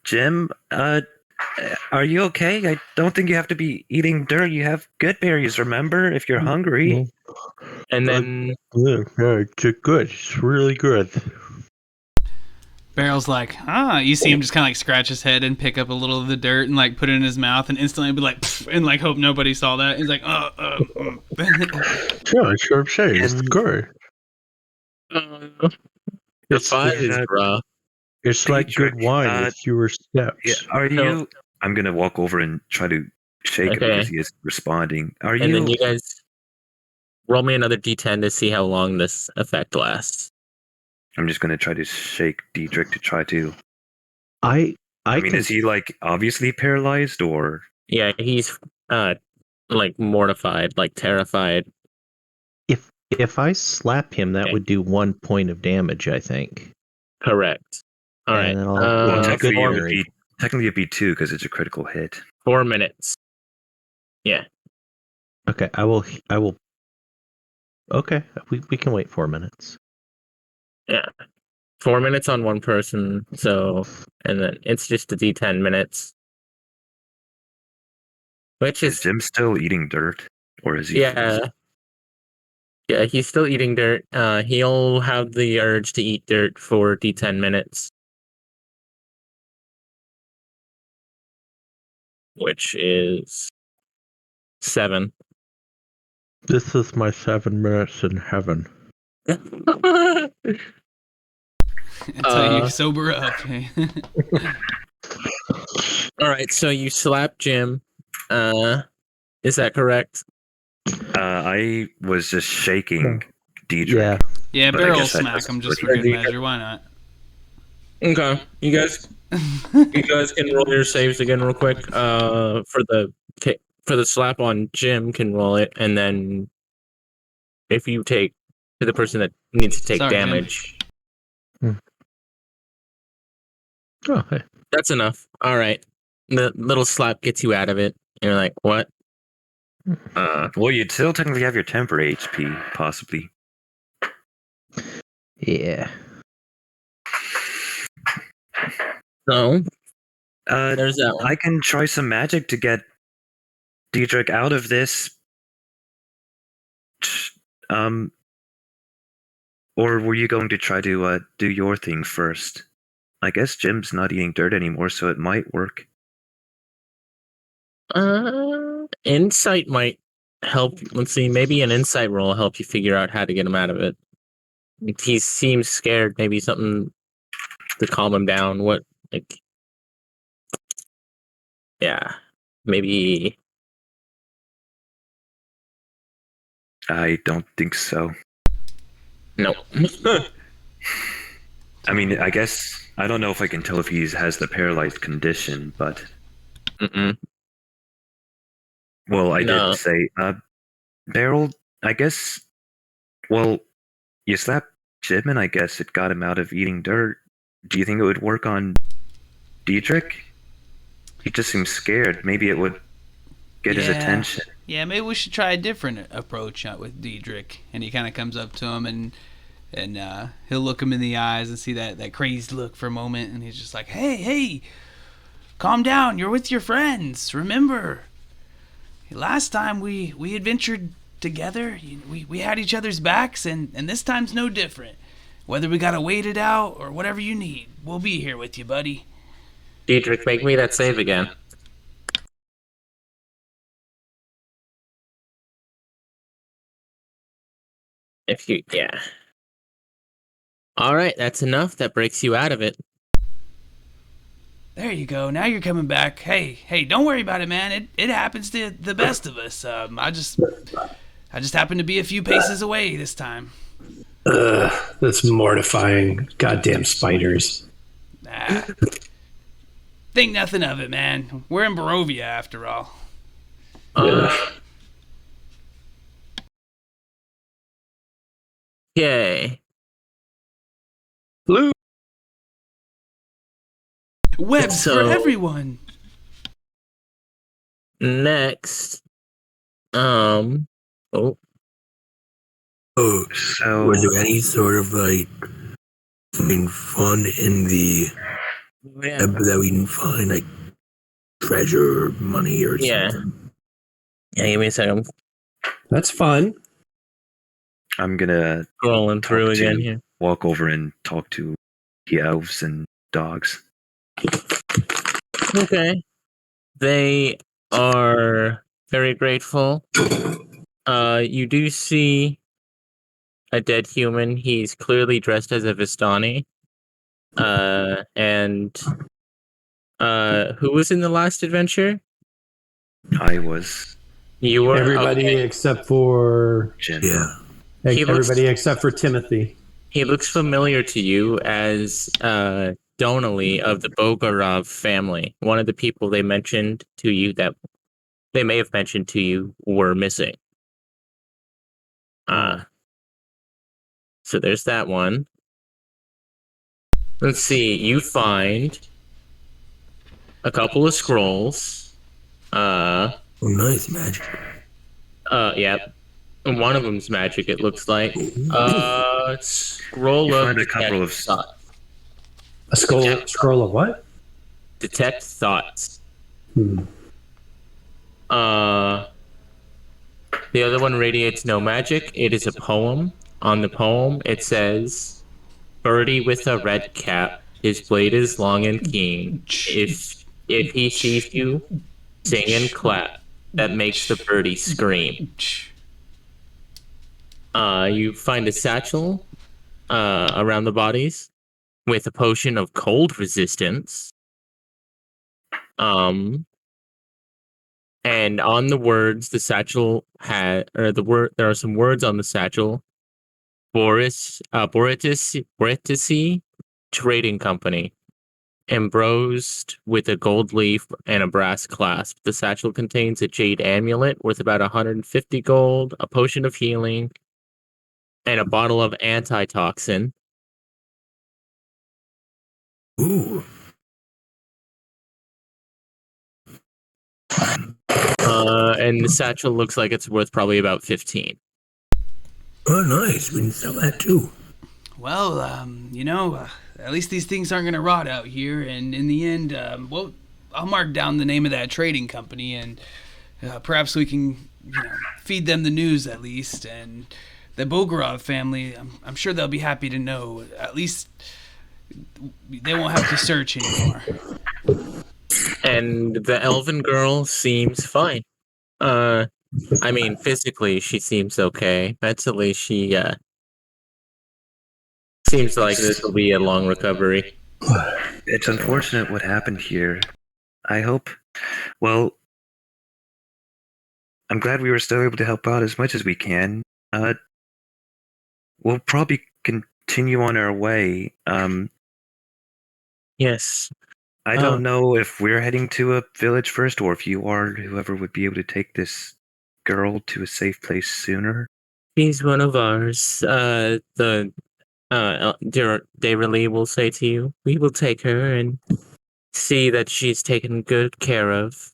Jim, are you okay? I don't think you have to be eating dirt. You have good berries, remember? If you're hungry. and then Yeah, it's good. It's really good. Barrel's like, you see him just kind of like scratch his head and pick up a little of the dirt and like put it in his mouth and instantly be like, "Pff," and like hope nobody saw that. He's like, Yeah, sure. I'm saying it's good. the It's 5 is rough. It's like good Dietrich, wine with fewer yeah, steps. are So- you? I'm gonna walk over and try to shake him Okay. because he isn't responding. Are And then you? you guys roll me another d10 to see how long this effect lasts. I'm just gonna try to shake Dietrich to try to. I I mean, can, is he like obviously paralyzed or? Yeah, he's like mortified, like terrified. if I slap him, that Okay. would do 1 point of damage, I think. Correct. All right. And then I'll Well, good technically, berry. it'd be 2 because it's a critical hit. 4 minutes. Yeah. Okay, I will. Okay, we can wait 4 minutes. Yeah. 4 minutes on one person. So, and then it's just a d10 minutes. Which Is is, Jim still eating dirt, or is he? yeah. Yeah, he's still eating dirt. He'll have the urge to eat dirt for d10 minutes. Which is 7. This is my 7 minutes in heaven. until you sober up. All right, so you slap Jim. Is that correct? I was just shaking Dietrich. Yeah. Yeah, But I barrel guess that smack doesn't him just for really- good measure. Why not? Okay, you guys can roll your saves again real quick. For the slap on Jim, can roll it, and then if you take to the person that needs to take Sorry, Jim. damage, Oh, hey. that's enough. All right, the little slap gets you out of it. And you're like, what? Well, you'd still technically have your temper HP, possibly. Yeah. So Uh, there's that one. I can try some magic to get Dietrich out of this. Or were you going to try to do your thing first? I guess Jim's not eating dirt anymore, so it might work. Insight might help. Let's see, maybe an insight roll will help you figure out how to get him out of it. He seems scared. Maybe something to calm him down. What, like, yeah, maybe. I don't think so. No. I mean, I guess I don't know if I can tell if he has the paralyzed condition, but Mm-mm. well, I did No. say, Beryl. I guess. Well, you slapped Jim, and I guess it got him out of eating dirt. Do you think it would work on Diedrich? He just seems scared. Maybe it would get his Yeah. attention. Yeah, maybe we should try a different approach with Diedrich. And he kind of comes up to him and he'll look him in the eyes and see that crazed look for a moment. And he's just like, hey, calm down. You're with your friends. Remember, last time we adventured together, we had each other's backs, and this time's no different. Whether we gotta wait it out or whatever you need, we'll be here with you, buddy. Diedrich, make me that save again. Yeah. All right, that's enough. That breaks you out of it. There you go. Now you're coming back. Hey, don't worry about it, man. It happens to the best of us. I just happened to be a few paces away this time. That's mortifying. Goddamn spiders. Nah. Think nothing of it, man. We're in Barovia after all. Okay. Blue. Webs So- for everyone. Next. Oh, Oh, So was there any sort of like something fun in the yeah. that we didn't find, like treasure, money, or Yeah. something? Yeah, give me a second. That's fun. I'm gonna Scrolling through talk again to here. walk over and talk to the elves and dogs. Okay. They are very grateful. You do see a dead human. He's clearly dressed as a Vistani. And who was in the last adventure? I was You were Everybody okay. except for Jim. Yeah. He looks- everybody except for Timothy. He looks familiar to you as Donally of the Bogarov family. One of the people they mentioned to you that they may have mentioned to you were missing. So there's that one. Let's see. You find a couple of scrolls. Oh, nice magic. Yep. And one of them's magic. It looks like. Scroll You of find a couple of detect thoughts. A scroll of what? Detect thoughts. Hmm. The other one radiates no magic. It is a poem. On the poem, it says, "Birdie with a red cap. His blade is long and keen. If he sees you, sing and clap. That makes the birdie scream." You find a satchel around the bodies with a potion of cold resistance. And on the words, the satchel had, or the word, there are some words on the satchel. Boritici Trading Company, embossed with a gold leaf and a brass clasp. The satchel contains a jade amulet worth about 150 gold, a potion of healing, and a bottle of antitoxin. Ooh. And the satchel looks like it's worth probably about 15. Oh, nice. We can sell that too. Well, at least these things aren't going to rot out here. And in the end, well, I'll mark down the name of that trading company, and perhaps we can, feed them the news at least. And the Bogorov family, I'm sure they'll be happy to know. At least they won't have to search anymore. And the elven girl seems fine. I mean, physically she seems okay. Mentally, she seems like this will be a long recovery. It's unfortunate what happened here. I hope. Well, I'm glad we were still able to help out as much as we can. We'll probably continue on our way. Yes. I don't know if we're heading to a village first, or if you are whoever would be able to take this girl to a safe place sooner. She's one of ours. The Dayrally will say to you, we will take her and see that she's taken good care of.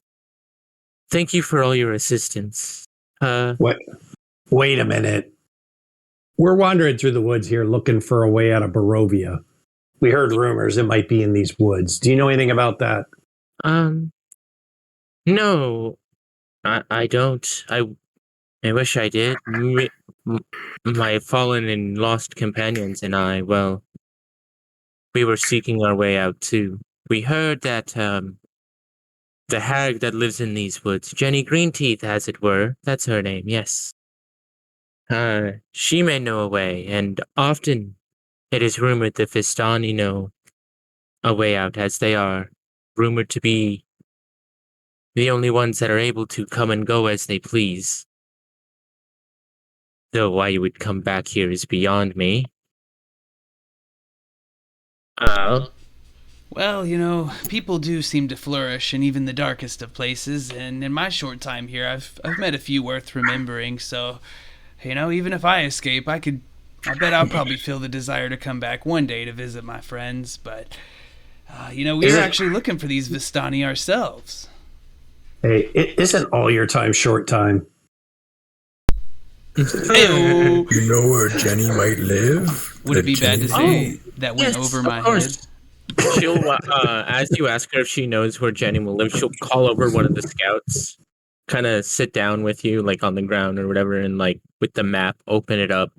Thank you for all your assistance. Wait a minute. We're wandering through the woods here looking for a way out of Barovia. We heard rumors it might be in these woods. Do you know anything about that? No, I don't. I wish I did. My fallen and lost companions and I, well, we were seeking our way out too. We heard that, the hag that lives in these woods, Jenny Greenteeth, as it were, that's her name, yes. She may know a way, and often it is rumored the Vistani know a way out, as they are rumored to be the only ones that are able to come and go as they please. Though why you would come back here is beyond me. Well, you know, people do seem to flourish in even the darkest of places, and in my short time here, I've met a few worth remembering. So, you know, even if I escape, I bet I'll probably feel the desire to come back one day to visit my friends. But, you know, we were actually looking for these Vistani ourselves. Hey, it isn't all your time short time. Hey-o. You know where Jenny might live? Would it be bad to say Oh, that went yes, over of my course. head? She'll, as you ask her if she knows where Jenny will live, she'll call over one of the scouts, kind of sit down with you, like on the ground or whatever, and like with the map, open it up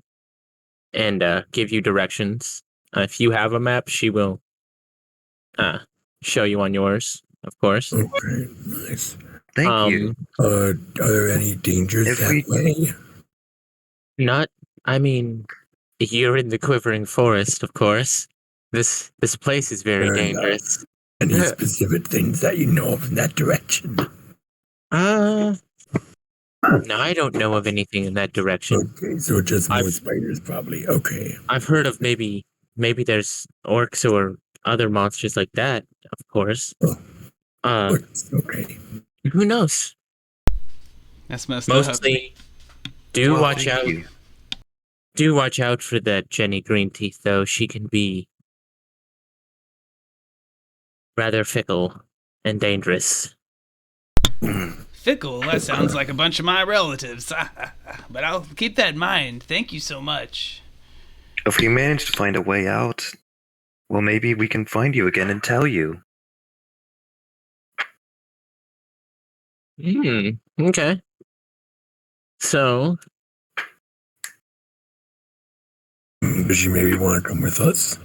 and give you directions. If you have a map, she will show you on yours, of course. Okay, nice. Thank you. Are there any dangers If that we- way? Not, I mean, you're in the quivering forest, of course. This place is very Fair enough. dangerous. Any specific things that you know of in that direction? No, I don't know of anything in that direction. Okay, so just more I've- spiders, probably. Okay. I've heard of maybe there's orcs or other monsters like that, of course. Okay. Who knows? That's messed up. Mostly, do Well, watch thank out. you. Do watch out for that Jenny Greenteeth, though. She can be rather fickle and dangerous. Fickle, that sounds like a bunch of my relatives. But I'll keep that in mind. Thank you so much. If we manage to find a way out, well, maybe we can find you again and tell you. Okay. So, Does she maybe want to come with us?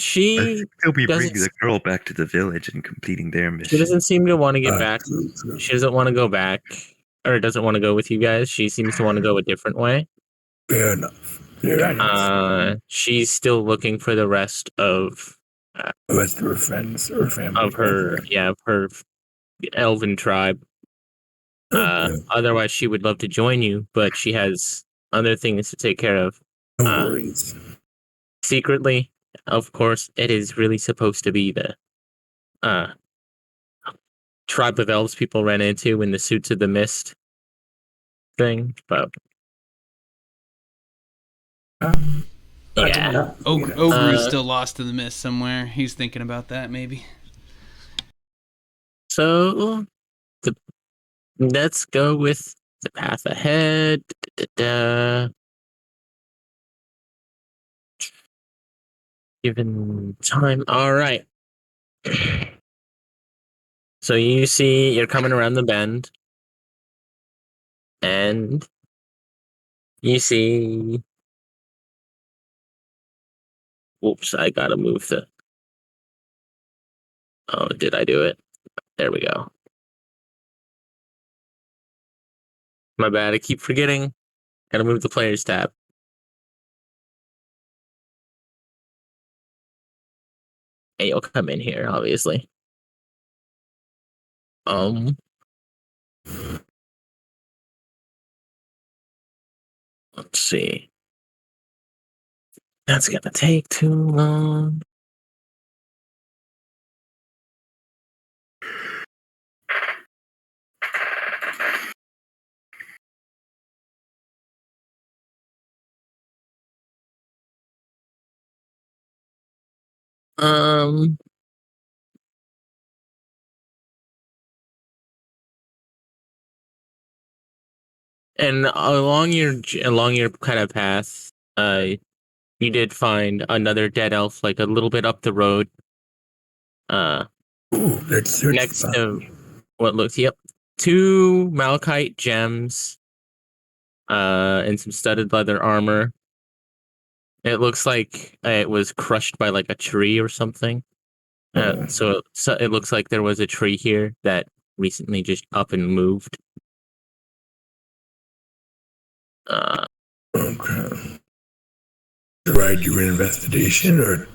she They'll be doesn't- bringing the girl back to the village and completing their she mission. doesn't seem to want to get back. True. She doesn't want to go back, or doesn't want to go with you guys. She seems to want to go a different way. Fair enough. Fair enough. She's still looking for the rest of The rest of her friends or family. of her elven tribe. Okay. Otherwise, she would love to join you, but she has other things to take care of. No worries. Secretly, of course, it is really supposed to be the tribe of elves people ran into in the Suits of the Mist thing, but yeah. Ogre's still lost in the mist somewhere. He's thinking about that, maybe. So let's go with the path ahead. Given time. All right. So you see, you're coming around the bend, and you see. Whoops! I gotta move the. Oh, did I do it? There we go. My bad. I keep forgetting. Gotta move the players tab. And you'll come in here, obviously. Let's see. That's gonna take too long. Um, and along your kind of path, you did find another dead elf, like a little bit up the road. Ooh, let's search Next the to body. what looks, yep, two malachite gems, and some studded leather armor. It looks like it was crushed by like a tree or something. So it looks like there was a tree here that recently just up and moved. Uh, Okay. Do I do an investigation or?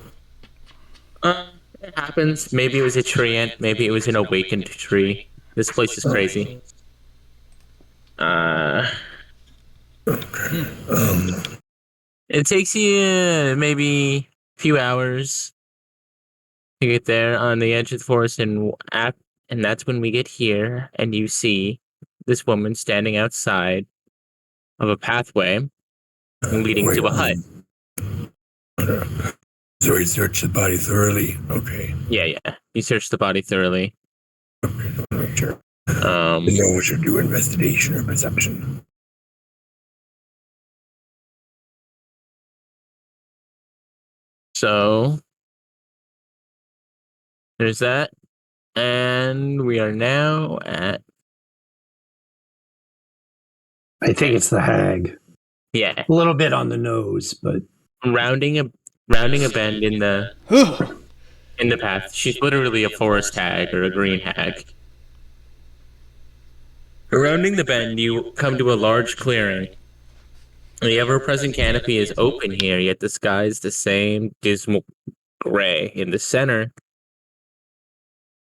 it happens. Maybe it was a treant. Maybe it was an awakened tree. This place is crazy. Okay. It takes you maybe a few hours to get there on the edge of the forest, and that's when we get here, and you see this woman standing outside of a pathway leading Wait. to a hut. So we searched the body thoroughly. Okay. Yeah. You search the body thoroughly. Okay. Make sure. Um, No one should do investigation or perception. so there's that, and we are now at I think it's the hag. yeah, A little bit on the nose, but rounding a bend in the path. She's literally a forest hag or a green hag. Rounding the bend, you come to a large clearing. The ever-present canopy is open here, yet the sky is the same dismal gray. In the center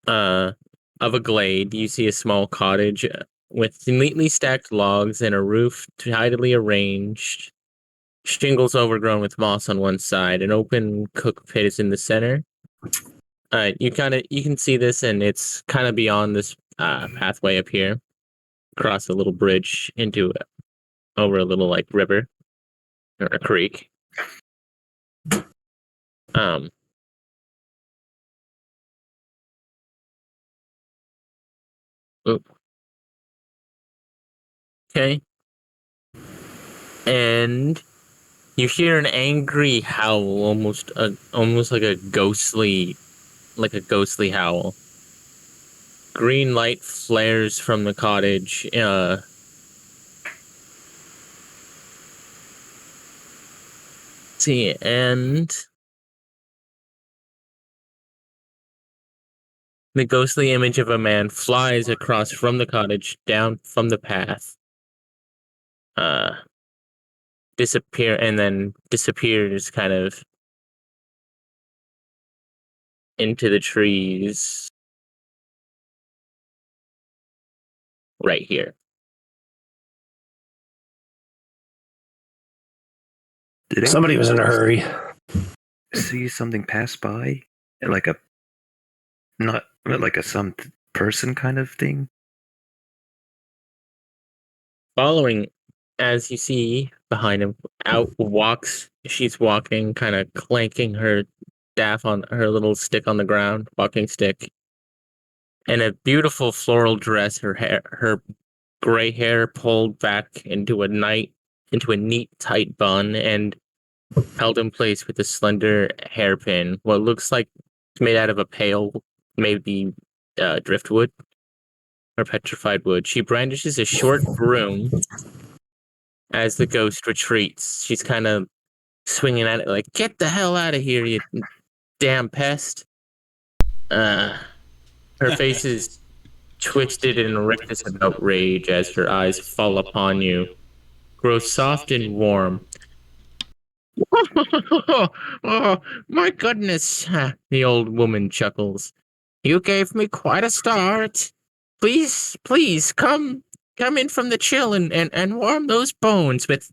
of a glade, you see a small cottage with neatly stacked logs and a roof tidily arranged. Shingles overgrown with moss on one side. An open cook pit is in the center. You can see this, and it's kind of beyond this pathway up here. Cross a little bridge over a little like river or a creek. Um, oop, okay, and you hear an angry howl, almost like a ghostly howl. Green light flares from the cottage. See, and the ghostly image of a man flies across from the cottage, down from the path, uh, disappears kind of into the trees right here. Did somebody was in a hurry. see something pass by? Like a not like a some person kind of thing? Following, as you see behind him, she's walking, kind of clanking her staff on her little stick on the ground, walking stick, in a beautiful floral dress, her gray hair pulled back into a neat tight bun and held in place with a slender hairpin. What looks like it's made out of a pale, maybe driftwood or petrified wood. She brandishes a short broom as the ghost retreats. She's kind of swinging at it like, "Get the hell out of here, you damn pest!" Her face is twisted in rictus of outrage as her eyes fall upon you, grow soft and warm. Oh, my goodness, the old woman chuckles. You gave me quite a start. Please, come in from the chill and warm those bones with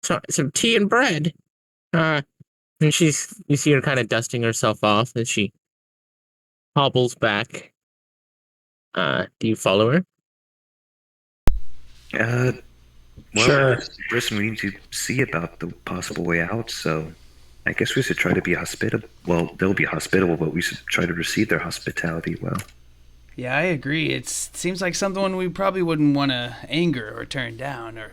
some tea and bread. And you see her kind of dusting herself off as she hobbles back. Do you follow her? Uh, well, Sure. this is the person we need to see about the possible way out, so I guess we should try to be hospitable. Well, they'll be hospitable, but we should try to receive their hospitality well. Yeah, I agree. It seems like someone we probably wouldn't want to anger or turn down, or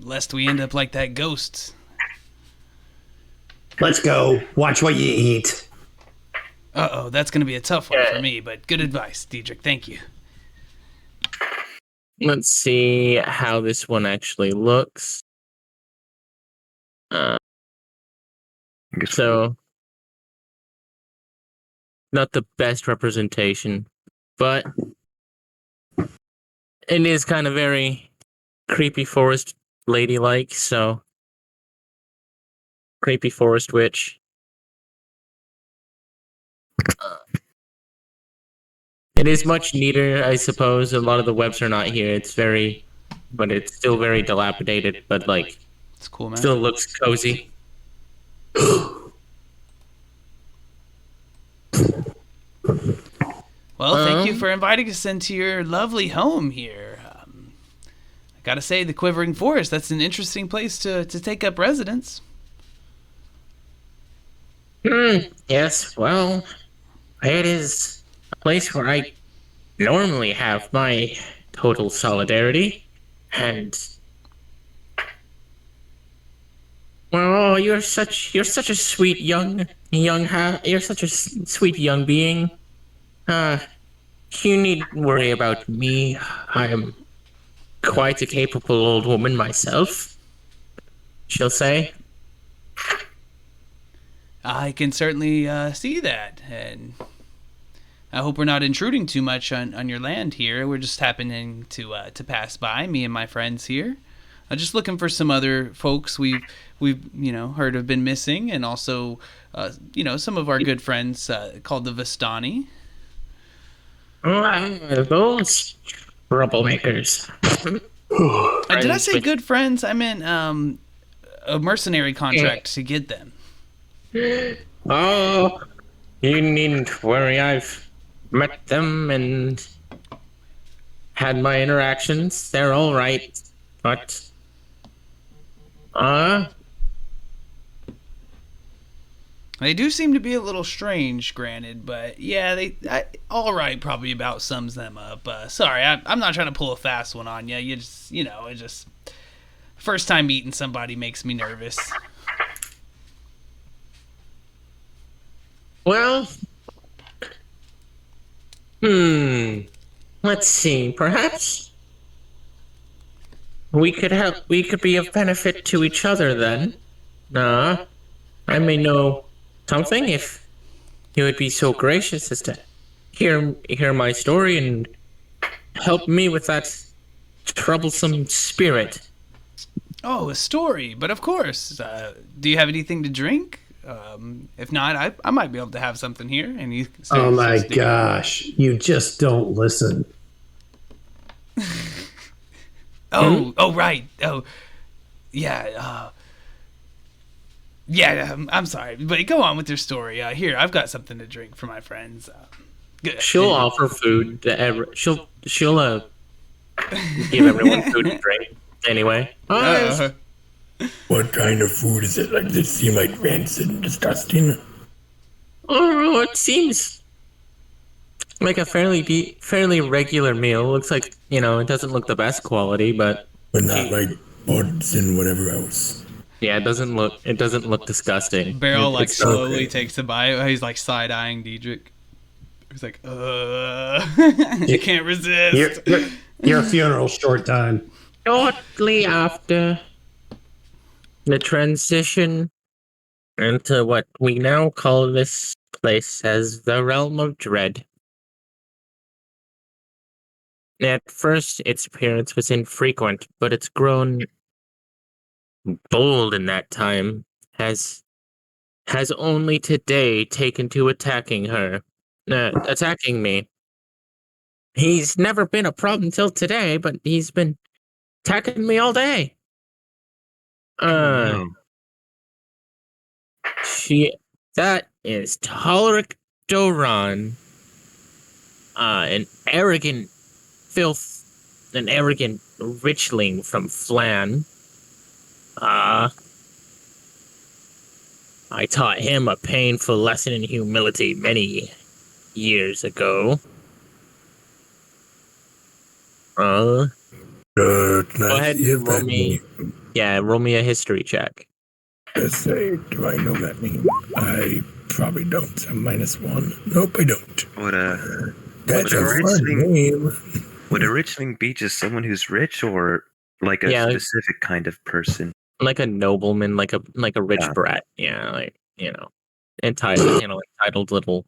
lest we end up like that ghost. Let's go. Watch what you eat. Uh-oh, that's going to be a tough one for me, but good advice, Diedrich. Thank you. Let's see how this one actually looks. I guess So, not the best representation, but it is kind of very creepy forest ladylike, so creepy forest witch. It is much neater, I suppose. A lot of the webs are not here. But it's still very dilapidated, but like, It's cool, man. still looks cozy. Well, thank you for inviting us into your lovely home here. I gotta say, the Quivering Forest, that's an interesting place to take up residence. Yes, well, it is a place where I normally have my total solidarity, and well, you're such a sweet you're such a sweet young being. You needn't worry about me. I am quite a capable old woman myself, she'll say. I can certainly see that, and I hope we're not intruding too much on your land here. We're just happening to pass by, me and my friends here. Just looking for some other folks we've heard have been missing, and also some of our good friends called the Vistani. Those troublemakers. Did I say good friends? I meant a mercenary contract to get them. Oh, you needn't worry. I've met them and had my interactions. They're all right, but They do seem to be a little strange, granted, but yeah, all right probably about sums them up. Sorry, I'm not trying to pull a fast one on you. You just, it just first time meeting somebody makes me nervous. well, let's see. Perhaps we could help. We could be of benefit to each other then. I may know something if you would be so gracious as to hear my story and help me with that troublesome spirit. Oh, a story, but of course. Do you have anything to drink? If not, I might be able to have something here. And he Oh my gosh. You just don't listen. Oh, right. Oh, yeah. Yeah, I'm sorry, but go on with your story. Here, I've got something to drink for my friends. She'll offer food to she'll give everyone food and drink anyway. What kind of food is it? Like, does it seem like rancid and disgusting? Oh, it seems like a fairly regular meal. Looks like, it doesn't look the best quality, but not like buds and whatever else. Yeah, it doesn't look disgusting. Beryl slowly takes a bite. He's like side eyeing Diedrich. He's like, I can't resist. Your funeral short time. Shortly after the transition into what we now call this place as the Realm of Dread. At first, its appearance was infrequent, but it's grown bold in that time, has only today taken to attacking me. He's never been a problem till today, but he's been attacking me all day. That is Tolric Doran, an arrogant an arrogant richling from Flan. I taught him a painful lesson in humility many years ago. Go It's nice ahead to hear and roll that me. name. Yeah, roll me a history check. Let's say, do I know that name? I probably don't. I'm -1. Nope, I don't. Would That's a a rich fun thing name. would a richling be just someone who's rich, or like a Yeah, specific kind of person? like a nobleman, like a rich Yeah. brat. Yeah, like entitled, entitled little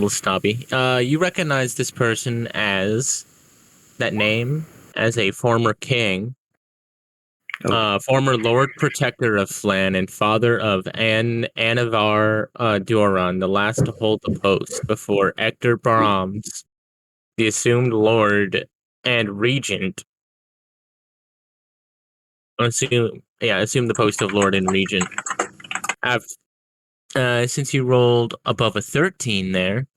snobby. You recognize this person as that name as a former king, Oh, former Lord Protector of Flan and father of Anavar Duran, the last to hold the post before Ector Brahms, the assumed Lord and Regent. Assume the post of Lord and Regent. Since you rolled above a 13 there,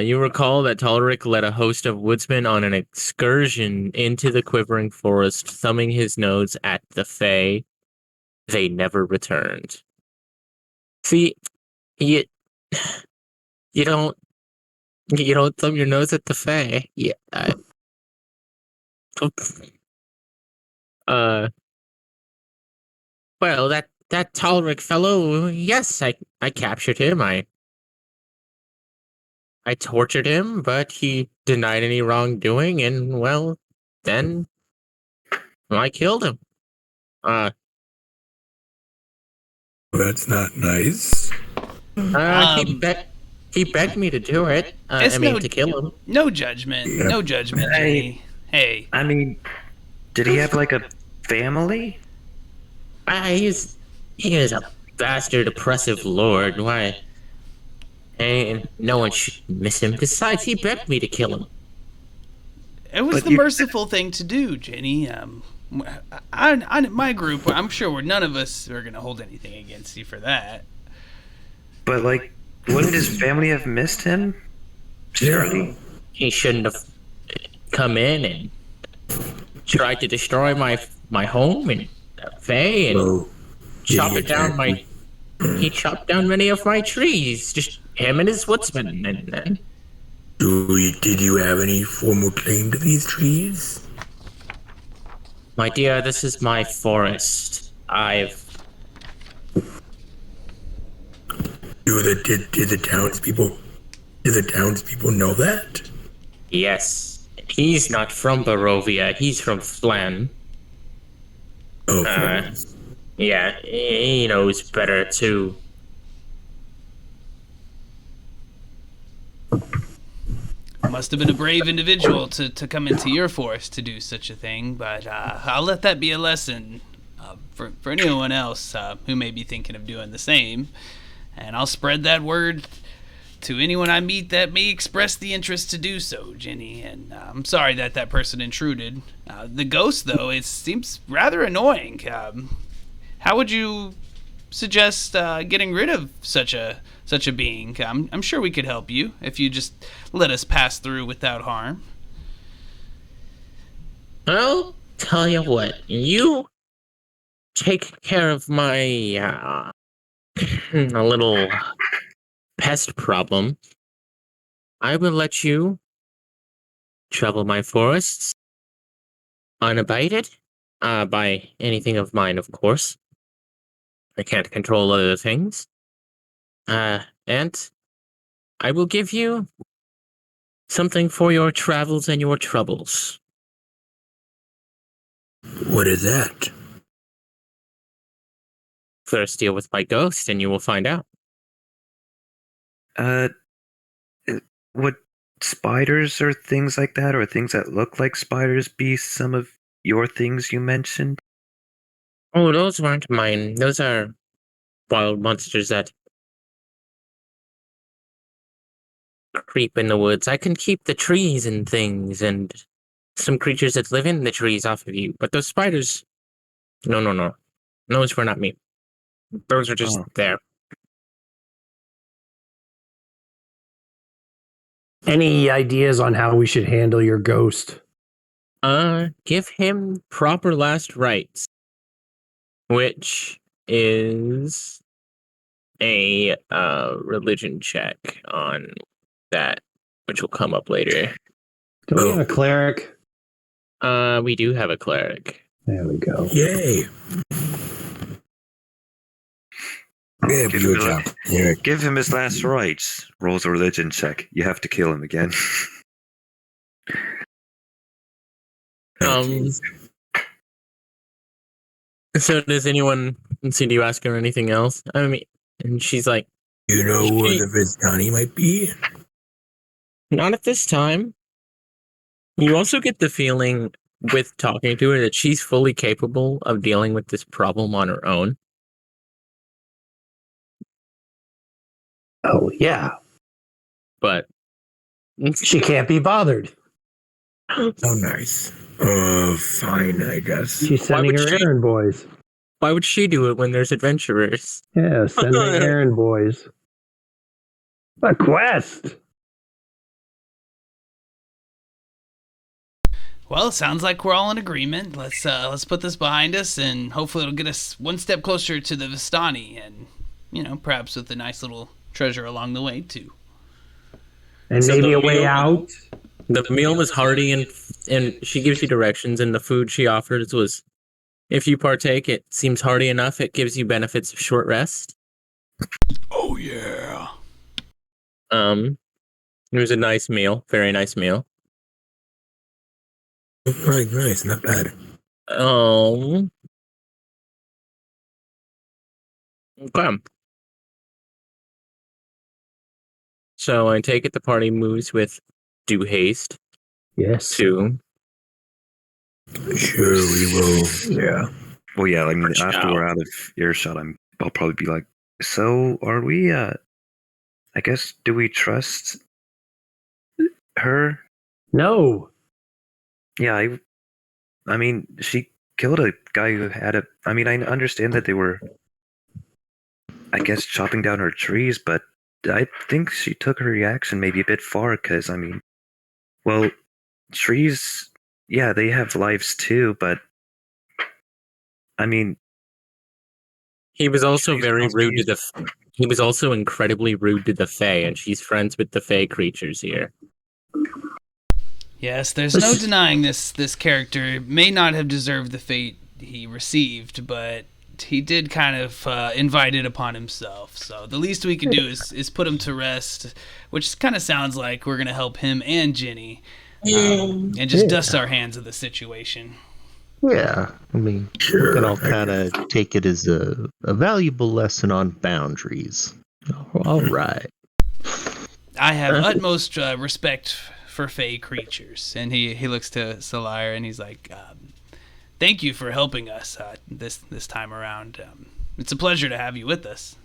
you recall that Tolric led a host of woodsmen on an excursion into the quivering forest, thumbing his nose at the Fae. They never returned. See, you you don't thumb your nose at the Fae. Yeah. Uh. Well, that Tolric fellow. Yes, I captured him. I tortured him, but he denied any wrongdoing, and well, then I killed him. Uh, That's not nice. he begged me to do it. It's To kill him. no judgment, Yeah. no judgment, Jenny. Hey, I mean, did he have like a family? He is a bastard, oppressive lord. Why? And no one should miss him. Besides, he begged me to kill him. it was But the you- merciful thing to do, Jenny. My group, I'm sure none of us are gonna hold anything against you for that. But like, wouldn't his family have missed him? Surely. He shouldn't have come in and tried to destroy my home and Faye and Oh, chop did it he down attack he chopped down many of my trees. Just him and his woodsman. And Did you have any formal claim to these trees? my dear, this is my forest. Did the townspeople know that? Yes. He's not from Barovia. He's from Flan. Oh, Yeah, he knows better too. Must have been a brave individual to come into your forest to do such a thing, but I'll let that be a lesson for anyone else who may be thinking of doing the same. And I'll spread that word to anyone I meet that may express the interest to do so, Jenny. And I'm sorry that person intruded. The ghost, though, it seems rather annoying. How would you suggest getting rid of such a being? I'm sure we could help you if you just let us pass through without harm. I'll tell you what. You take care of my a little pest problem. I will let you travel my forests unabated by anything of mine, of course. I can't control other things. And I will give you something for your travels and your troubles. What is that? First, deal with my ghost, and you will find out. Uh, would spiders or things like that, or things that look like spiders, be some of your things you mentioned? Oh, those weren't mine. Those are wild monsters that creep in the woods. I can keep the trees and things and some creatures that live in the trees off of you. But those spiders, no. Those were not me. Those are just Oh. there. Any ideas on how we should handle your ghost? Give him proper last rites, which is a religion check on that, which will come up later. Do we have a cleric? We do have a cleric. There we go. Yay. Yeah, Give good him, job. Yeah. give him his last rites. Rolls a religion check. You have to kill him again. So does anyone see? Do you ask her anything else? I mean, and she's like, You know where the Vistani might be? not at this time. You also get the feeling with talking to her that she's fully capable of dealing with this problem on her own. Oh, yeah. But She can't be bothered. Oh, nice. Fine, I guess. She's sending would her she? errand boys. why would she do it when there's adventurers? Yeah, sending errand boys. A quest. Well, it sounds like we're all in agreement. Let's put this behind us, and hopefully it'll get us one step closer to the Vistani, and perhaps with a nice little treasure along the way too. And So maybe the a way meal- out. The meal was hearty, and she gives you directions, and the food she offers was, if you partake, it seems hearty enough. It gives you benefits of short rest. Oh yeah. It was a nice meal, very nice meal. Right, nice, not bad. Okay. So I take it the party moves with due haste Yes. to Sure, we will. Yeah. Well, yeah, I mean, Watch after out. we're out of earshot, I'll probably be like, so are we, I guess, do we trust her? No. Yeah, I mean, she killed a guy who had I mean, I understand that they were, I guess, chopping down her trees, but I think she took her reaction maybe a bit far, because, I mean, well, trees, yeah, they have lives too, but, I mean, he was also trees very must rude be- to the. He was also incredibly rude to the Fae, and she's friends with the Fae creatures here. Yes, there's no denying this character may not have deserved the fate he received, but he did kind of invite it upon himself. So the least we could do is put him to rest, which kind of sounds like we're going to help him and Jenny, and just dust our hands of the situation. Yeah, I mean, we can all kind of take it as a valuable lesson on boundaries. All right. I have utmost respect for Fey creatures, and he looks to Salir and he's like, "Thank you for helping us this time around. It's a pleasure to have you with us."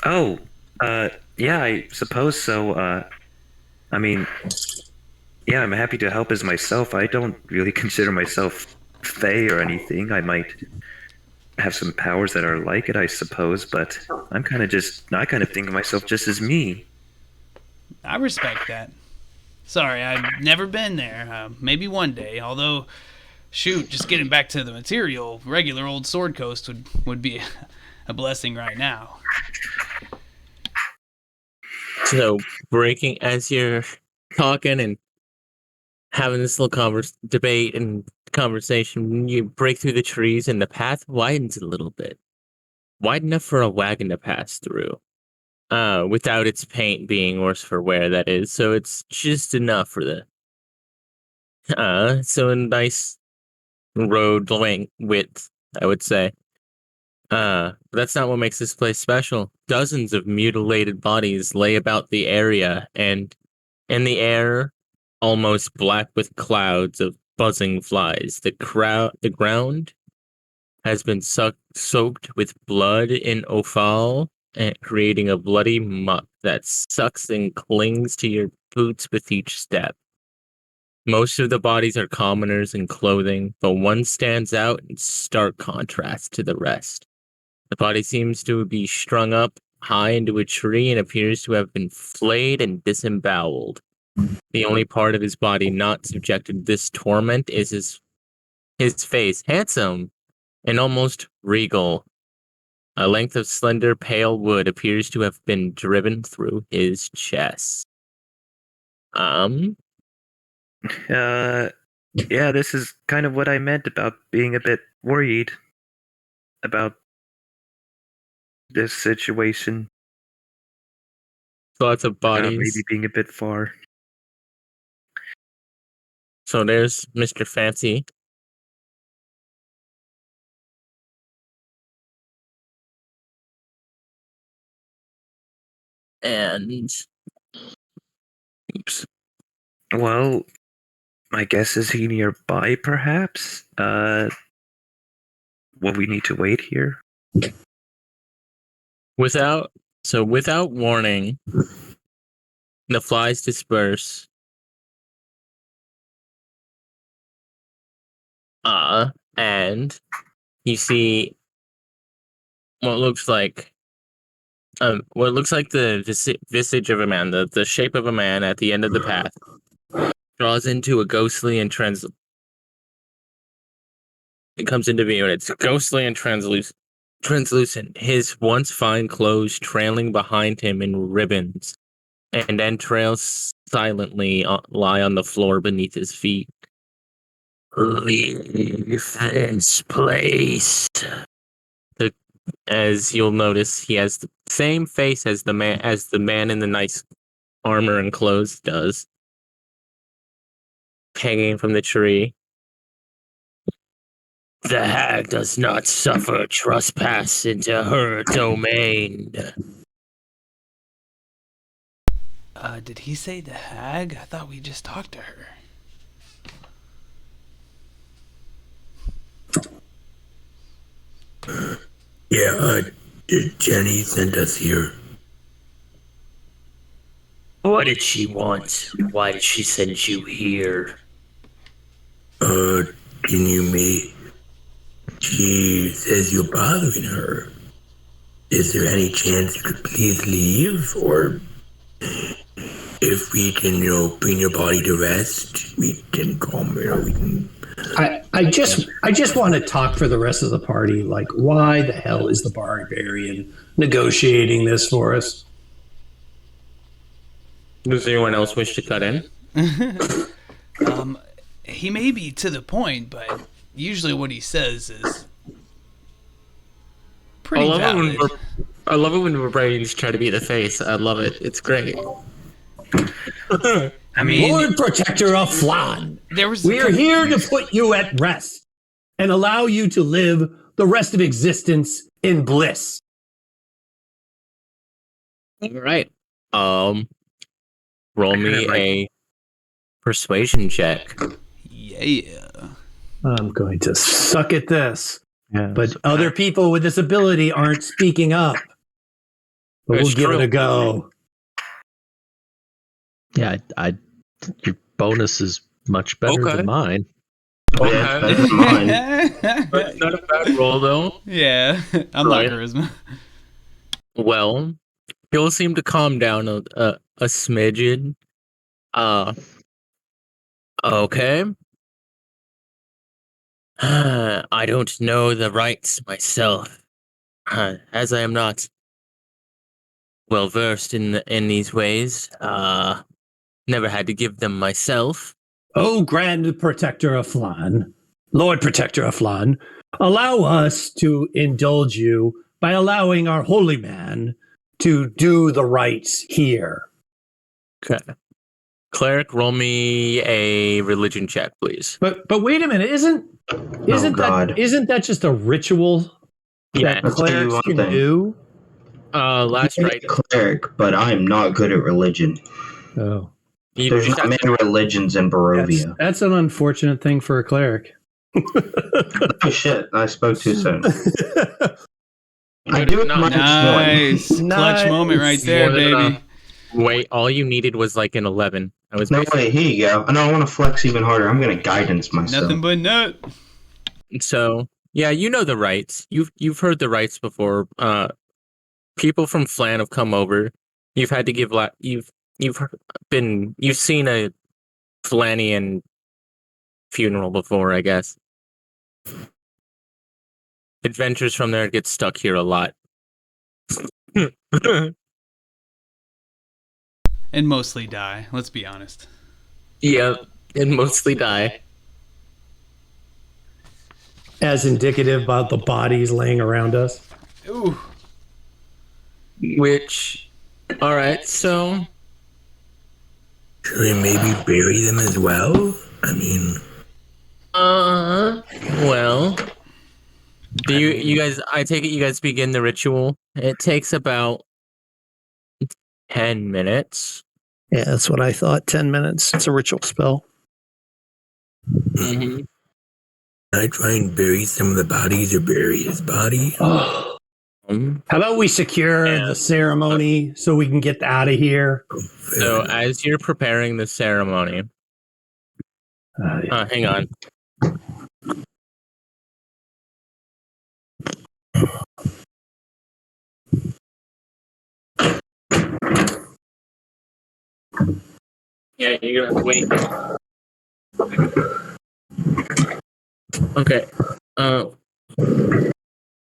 Oh, yeah, I suppose so. I mean, yeah, I'm happy to help as myself. I don't really consider myself Fey or anything. I might have some powers that are like it, I suppose, but I kind of think of myself just as me. I respect that. Sorry, I've never been there. Maybe one day. Although, shoot, just getting back to the material, regular old Sword Coast would be a blessing right now. So, breaking as you're talking and having this little debate and conversation, you break through the trees and the path widens a little bit, wide enough for a wagon to pass through. Without its paint being worse for wear, that is. So it's just enough for the. So a nice road length width, I would say. But that's not what makes this place special. Dozens of mutilated bodies lay about the area, and in the air, almost black with clouds of buzzing flies. The ground has been soaked with blood in offal, and creating a bloody muck that sucks and clings to your boots with each step. Most of the bodies are commoners in clothing, but one stands out in stark contrast to the rest. The body seems to be strung up high into a tree and appears to have been flayed and disemboweled. The only part of his body not subjected to this torment is his face, handsome and almost regal. A length of slender, pale wood appears to have been driven through his chest. Yeah, this is kind of what I meant about being a bit worried about this situation. Lots of bodies. Maybe being a bit far. So there's Mr. Fancy. And oops. Well, my guess is he nearby, perhaps? Will we need to wait here? Without warning, the flies disperse. And you see what looks like the visage of a man, the shape of a man at the end of the path, draws into a ghostly and it comes into view, and it's ghostly and translucent. His once fine clothes trailing behind him in ribbons, and entrails silently lie on the floor beneath his feet. Leave this place. As you'll notice, he has the same face as the man in the nice armor and clothes does, hanging from the tree. The hag does not suffer trespass into her domain. Did he say the hag? I thought we just talked to her. Yeah, Jenny sent us here. What did she want? Why did she send you here? Can you meet? She says you're bothering her. Is there any chance you could please leave? Or if we can, bring your body to rest, we can come, we can... I just want to talk for the rest of the party. Like, why the hell is the barbarian negotiating this for us? Does anyone else wish to cut in? He may be to the point, but usually what he says is pretty valid. I love it when barbarians try to be the face. I love it. It's great. I mean, Lord Protector of Flan, we're here to put you at rest and allow you to live the rest of existence in bliss. All right. Roll me a persuasion check. Yeah. I'm going to suck at this. Yeah. But other people with this ability aren't speaking up. But we'll give it a go. Yeah, your bonus is much better than mine. Okay. Yeah, better than mine. But not a bad roll, though. Yeah, I'm not charisma. Well, he'll seem to calm down a smidgen. Okay. I don't know the rights myself, as I am not well versed in these ways. Never had to give them myself. Oh, Grand Protector of Flan, Lord Protector of Flan, allow us to indulge you by allowing our holy man to do the rites here. Okay. Cleric, roll me a religion check, please. But wait a minute, isn't that just a ritual Yeah. that clerics can do? Last right. Cleric, but I'm not good at religion. Oh. There's not many religions in Barovia. That's an unfortunate thing for a cleric. Oh shit! I spoke too soon. I do it nice. Clutch moment right there, baby. Wait, all you needed was like an 11. No way. Here you go. No, I want to flex even harder. I'm going to guidance myself. Nothing but nut. So yeah, you know the rights. You've heard the rights before. people from Flan have come over. You've had to give you've seen a Flanian funeral before, I guess. Adventures from there get stuck here a lot. And mostly die. Let's be honest. Yeah, and mostly die. As indicative about the bodies laying around us. Ooh. Which, all right, so Should we maybe bury them as well? I mean, well, do you guys? I take it you guys begin the ritual. It takes about 10 minutes. Yeah, that's what I thought. 10 minutes. It's a ritual spell. Mm-hmm. I try and bury some of the bodies or bury his body. Oh. How about we secure the ceremony so we can get out of here? So, as you're preparing the ceremony, hang on. Yeah, you're gonna have to wait. Okay.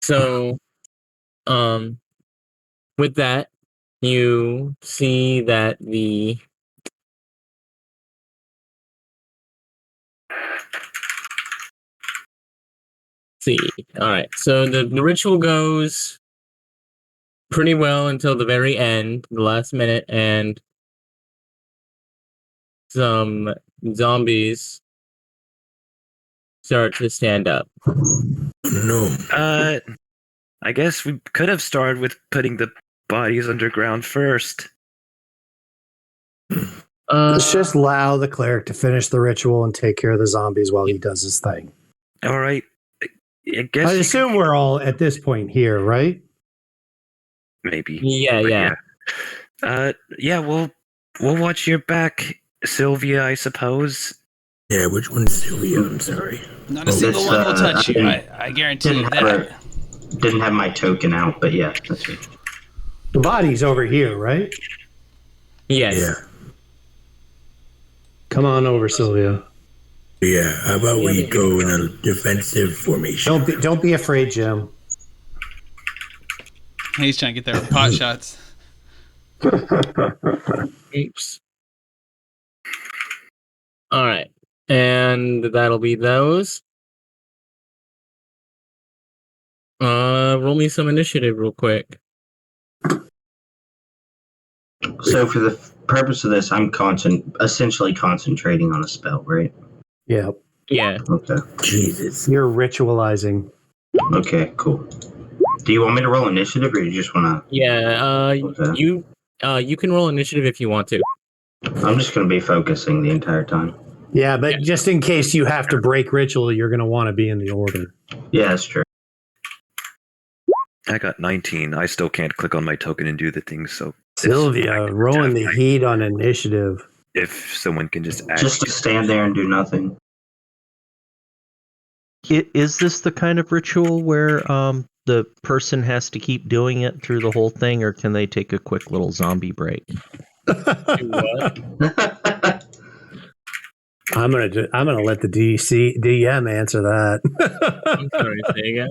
So, with that, you see that all right. So the ritual goes pretty well until the very end, the last minute, and some zombies start to stand up. No. I guess we could have started with putting the bodies underground first. Let's just allow the cleric to finish the ritual and take care of the zombies while he does his thing. All right. I guess I assume we're all at this point here, right? maybe. Yeah. Yeah. We'll watch your back, Sylvia. I suppose. Yeah, which one's Sylvia? I'm sorry. Not a single one will touch you. I guarantee you that. Didn't have my token out, but yeah, that's me. The body's over here, right? Yes. Yeah. Come on over, Sylvia. Yeah, how about we go in a defensive formation? Don't be afraid, Jim. He's trying to get there with pot shots. Oops. All right. And that'll be those. Roll me some initiative real quick. So for the purpose of this, I'm essentially concentrating on a spell, right? Yeah. Yeah. Okay. Jesus. You're ritualizing. Okay, cool. Do you want me to roll initiative, or you just want to? Yeah. Okay. You can roll initiative if you want to. I'm just going to be focusing the entire time. Yeah, but just in case you have to break ritual, you're going to want to be in the order. Yeah, that's true. I got 19. I still can't click on my token and do the things. So Sylvia, rolling the heat on initiative. if someone can just add Just to stand there and do nothing. Is this the kind of ritual where the person has to keep doing it through the whole thing, or can they take a quick little zombie break? What? I'm gonna let the DM answer that. I'm sorry, say again.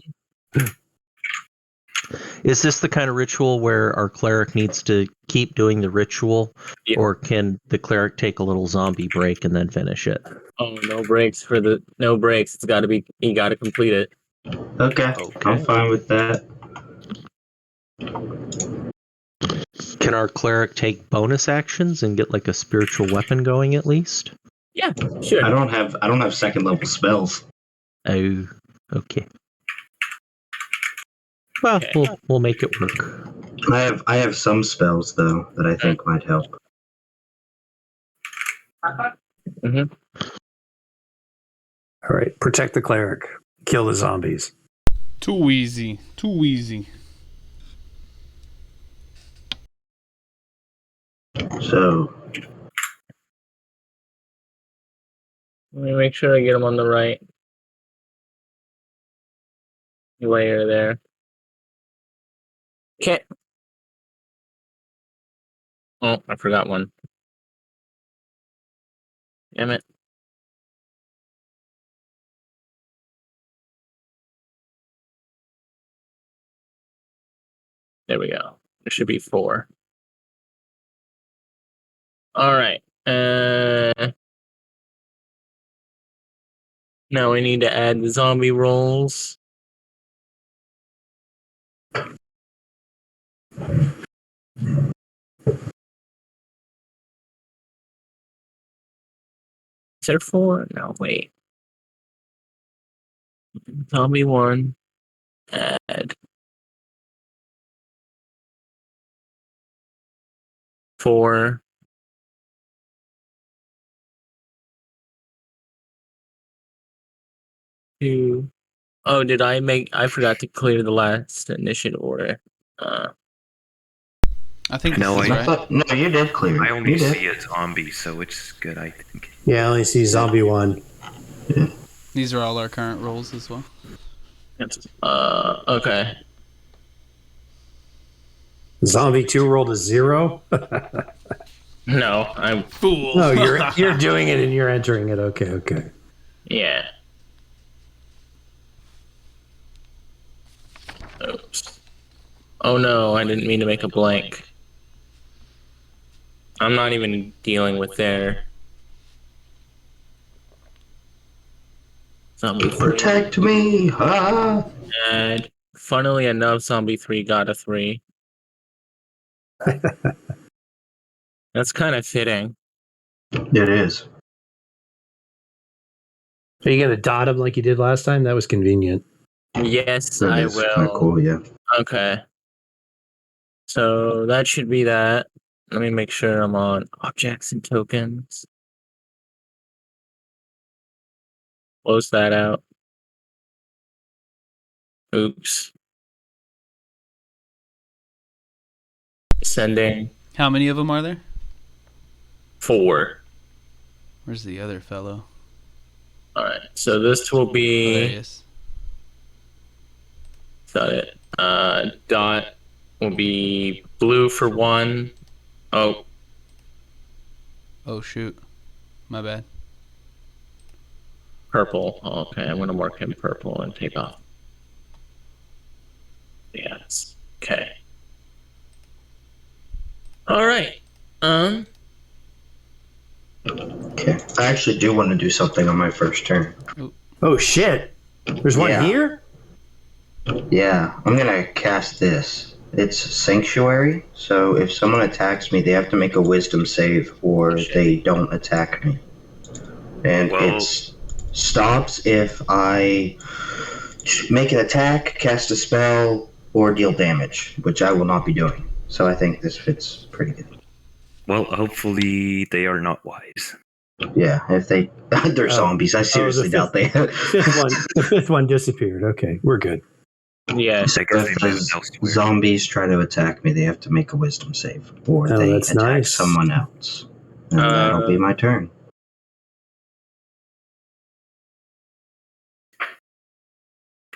Is this the kind of ritual where our cleric needs to keep doing the ritual, or can the cleric take a little zombie break and then finish it? Oh, no breaks. It's got to be. You got to complete it. Okay, I'm fine with that. Can our cleric take bonus actions and get like a spiritual weapon going at least? Yeah, sure. I don't have second level spells. Oh, okay. Well, Okay. we'll make it work. I have some spells though that I think might help. Mm-hmm. All right, protect the cleric. Kill the zombies. Too easy. Too easy. So Let me make sure I get them on the right layer there. Okay. Oh, I forgot one. Damn it. There we go. There should be 4. All right. Now we need to add the zombie rolls. Is there 4? No, wait. Zombie 1. Add 4. 2. Oh, did I make? I forgot to clear the last initiative order. I think No, this is I- I right. thought no, you did clear. I only You did. see a zombie, so it's good, I think. Yeah, I only see zombie 1. These are all our current rolls as well. Okay. Zombie 2 rolled a 0. No, I'm. Fool. No, you're doing it and you're entering it. Okay. Yeah. Oops. Oh no, I didn't mean to make a blank. I'm not even dealing with their zombie 3. Protect me! Ah! And funnily enough, zombie 3 got a 3. That's kind of fitting. It is. Are you gonna dot him like you did last time? That was convenient. Yes, That I is will. kind of cool. Yeah. Okay. So that should be that. Let me make sure I'm on objects and tokens. Close that out. Oops. Sending How many of them are there? 4. Where's the other fellow? All right. So this will Oh, there he be. is. Got it. Dot will be blue for 1. Oh, Oh shoot, my bad. purple. Oh, okay, I'm gonna mark him purple and take off. Yes. Okay. All right. Okay. I actually do want to do something on my first turn. Oh shit! There's one Yeah. here. Yeah, I'm gonna cast this. It's Sanctuary, so if someone attacks me, they have to make a Wisdom save, or they don't attack me. And Well- it stops if I make an attack, cast a spell, or deal damage, which I will not be doing. So I think this fits pretty good. Well, hopefully they are not wise. Yeah, if they're zombies, I seriously doubt they. The fifth one disappeared. Okay, we're good. Yes. So I guess if they moved the elsewhere. zombies try to attack me, they have to make a Wisdom save, or Oh, they that's attack nice. someone else, and that'll be my turn.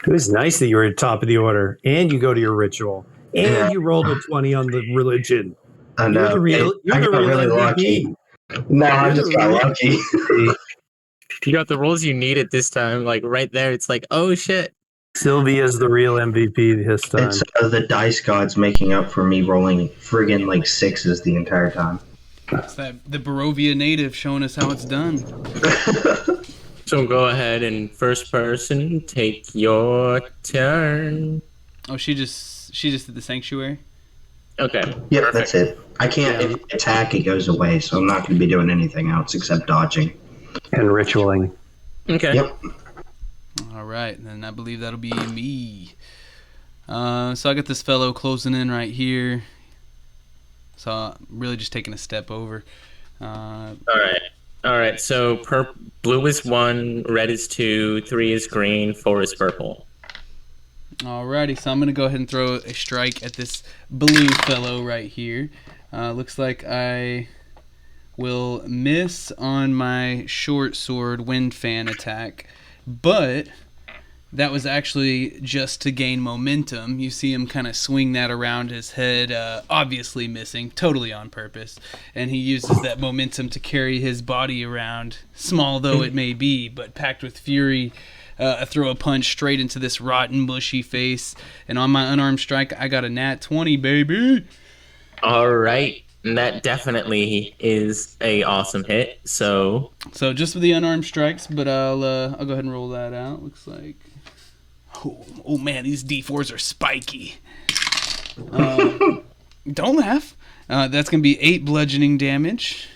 It was nice that you were at top of the order, and you go to your ritual, and Yeah. you rolled a 20 on the religion. I You're know. the real. You're I the got real really MVP. lucky. No, I You're just the got real- lucky. You got the rolls you needed this time. Like right there, it's like, oh shit. Sylvia's the real MVP this time. It's the dice gods making up for me rolling friggin' like 6s the entire time. It's that the Barovia native showing us how it's done. So go ahead and first person take your turn. Oh, she just did the sanctuary. Okay. Yep, Perfect. that's it. I can't if I attack, it goes away, so I'm not going to be doing anything else except dodging. And ritualing. Okay. Yep. All right, then I believe that'll be me. So I got this fellow closing in right here. So I'm really just taking a step over. All right. So blue is 1, red is 2, 3 is green, 4 is purple. Alrighty, so I'm going to go ahead and throw a strike at this blue fellow right here. Looks like I will miss on my short sword wind fan attack, but that was actually just to gain momentum. You see him kind of swing that around his head, obviously missing, totally on purpose. And he uses that momentum to carry his body around, small though it may be, but packed with fury. Throw a punch straight into this rotten, bushy face. And on my unarmed strike, I got a nat 20, baby. All right. And that definitely is a awesome hit. So just for the unarmed strikes, but I'll go ahead and roll that out. Looks like, oh man, these D4s are spiky. Don't laugh. That's gonna be 8 bludgeoning damage.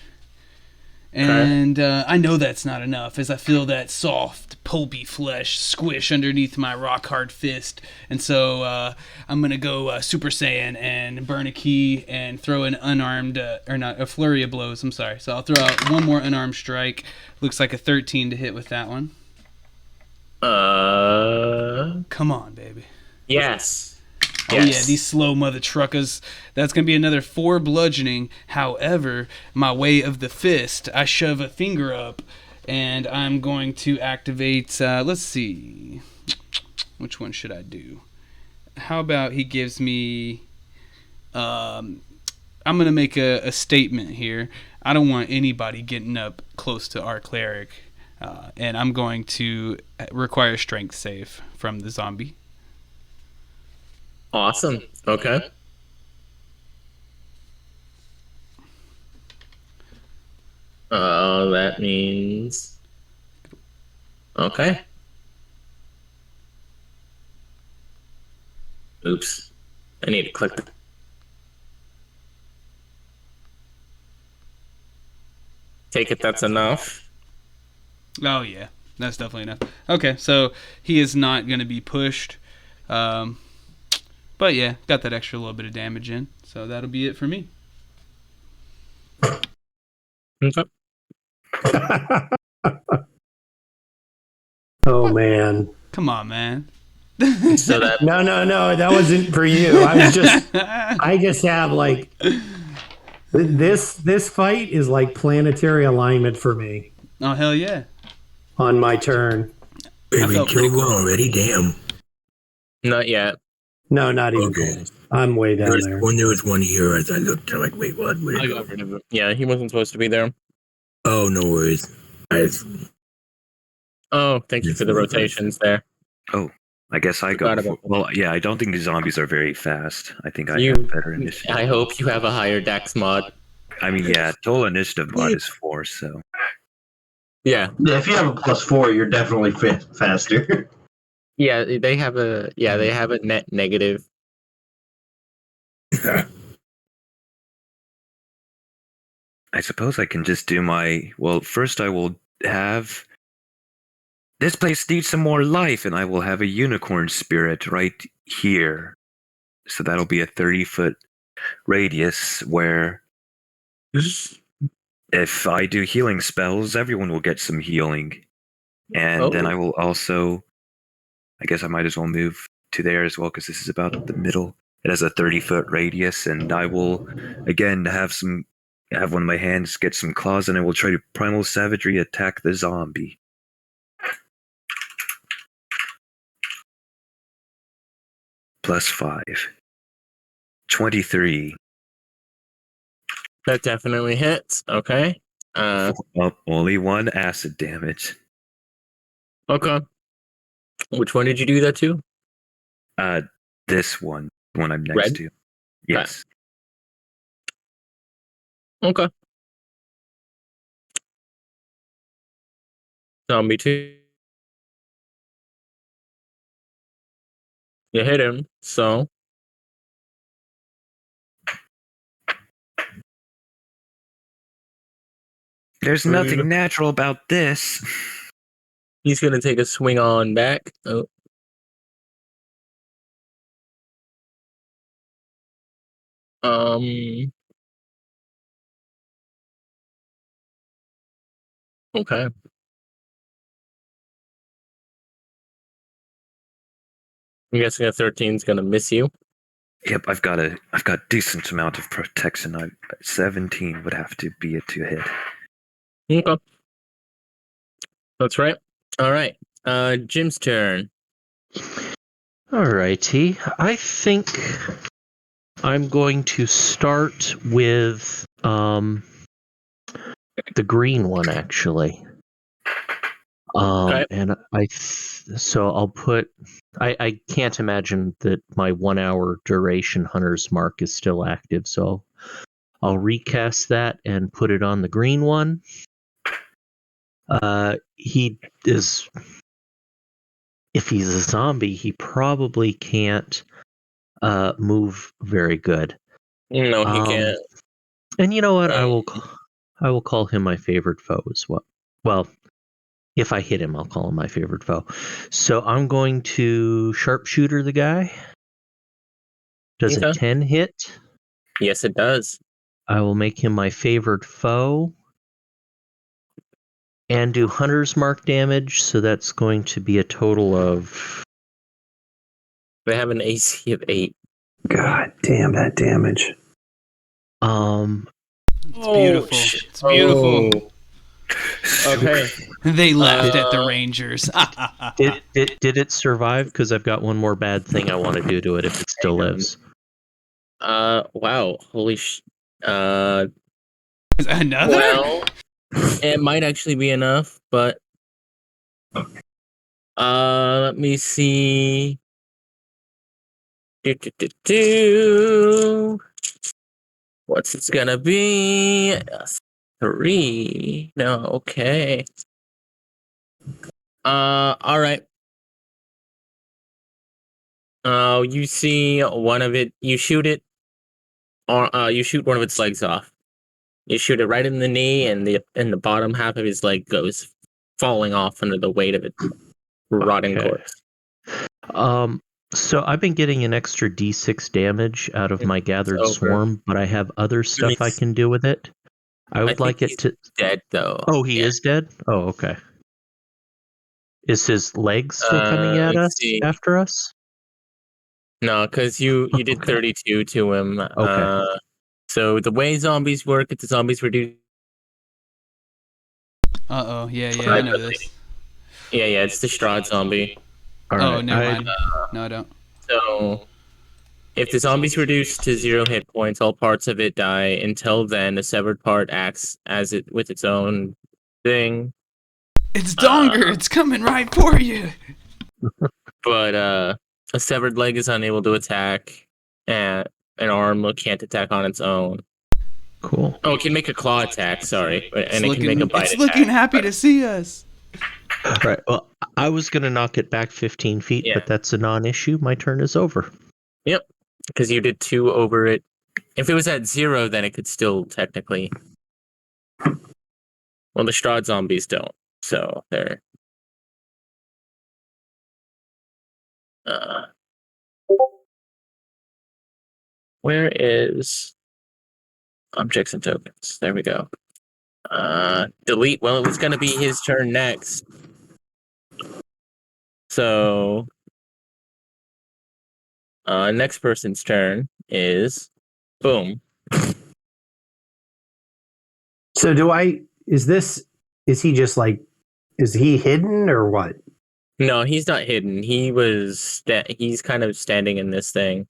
And I know that's not enough, as I feel that soft, pulpy flesh squish underneath my rock-hard fist. And so I'm going to go Super Saiyan and burn a key and throw an unarmed, or not, a flurry of blows, I'm sorry. So I'll throw out one more unarmed strike. Looks like a 13 to hit with that one. Come on, baby. Yes. Oh yeah, these slow mother truckers. That's gonna be another 4 bludgeoning. However, my way of the fist, I shove a finger up, and I'm going to activate. Let's see, which one should I do? How about he gives me? I'm gonna make a statement here. I don't want anybody getting up close to our cleric, and I'm going to require a strength save from the zombie. Awesome. Okay. That means... Okay. Oops. I need to click the... Take it that's enough. Oh yeah, that's definitely enough. Okay, so he is not going to be pushed. But yeah, got that extra little bit of damage in. So that'll be it for me. Okay. Oh man. Come on, man. So that... No, that wasn't for you. I just have like this fight is like planetary alignment for me Oh hell yeah. on my turn. Baby, felt pretty killed one already? Damn. Not yet. No, not even Okay. close. I'm way down there. When there was one here, as I looked, I'm like, wait, what? Where'd I it go? got rid of it. Yeah, he wasn't supposed to be there. Oh, no worries. Oh, thank you for the rotations there. Oh, I guess I go. Forgot about Well, yeah, I don't think the zombies are very fast. I think I You- have better initiative. I hope you have a higher dex mod. I mean, yeah, total initiative mod is 4, so. Yeah. Yeah, if you have a +4, you're definitely faster. Yeah, they have a net negative. I suppose I can just do my. Well, first I will have. This place needs some more life, and I will have a unicorn spirit right here. So that'll be a 30-foot radius where if I do healing spells, everyone will get some healing. And then I will also. I guess I might as well move to there as well, because this is about the middle. It has a 30-foot radius, and I will, again, have one of my hands get some claws, and I will try to primal savagery attack the zombie. +5. 23. That definitely hits. Okay. Only 1 acid damage. Okay. Which one did you do that to? This one, the one I'm next Red? to. Yes. Okay. Zombie 2. You hit him, so There's nothing natural about this. he's gonna take a swing on back. Oh. Okay. I'm guessing a 13 is gonna miss you. Yep, I've got decent amount of protection. 17 would have to be a 2 hit. Okay. That's right. All right. Jim's turn. Alrighty. I think I'm going to start with the green one actually. Okay. And so I'll put. I can't imagine that my 1 hour duration hunter's mark is still active, so I'll recast that and put it on the green one. He is. If he's a zombie, he probably can't move very good. No, he Um, can't. and you know what? I Um, will call him my favorite foe as well. Well, if I hit him, I'll call him my favorite foe. So I'm going to sharpshooter the guy. Does a Okay. 10 hit? Yes, it does. I will make him my favorite foe. And do hunter's mark damage, so that's going to be a total of. They have an AC of 8. God damn that damage. It's beautiful. It's beautiful. Okay. They laughed at the Rangers. Did it survive? Because I've got one more bad thing I want to do to it if it still lives. Wow. Holy uh, Another? well, it might actually be enough, but let me see. Do. What's it gonna be? 3. No, okay. All right. You see one of it. You shoot it, or you shoot one of its legs off. You shoot it right in the knee, and the bottom half of his leg goes falling off under the weight of its rotting Okay. corpse. So I've been getting an extra D6 damage out of my gathered over. swarm, but I have other stuff I can do with it. I would like it to. Dead though. Oh, he is dead? Oh, okay. Is his leg still coming at let's us see. after us? No, because you did Okay. 32 to him. Okay. So the way zombies work, if the zombies reduce. Uh-oh. Yeah, I know this. Yeah, it's the Strahd zombie. All Oh, right. never mind. No, I don't. So if the zombies reduce to 0 hit points, all parts of it die. Until then, the severed part acts as it with its own thing. It's Donger. It's coming right for you. But a severed leg is unable to attack, and an arm can't attack on its own. Cool. Oh, it can make a claw attack. Sorry, and it can make a bite It's attack. looking happy to see us. All right. Well, I was going to knock it back 15 feet, Yeah. but that's a non-issue. My turn is over. Yep, because you did 2 over it. If it was at 0, then it could still technically. Well, the Strahd zombies don't, so they're. Where is objects and tokens? There we go. Delete. Well, it was going to be his turn next. So, next person's turn is boom. So is he just like, is he hidden or what? No, he's not hidden. He's kind of standing in this thing.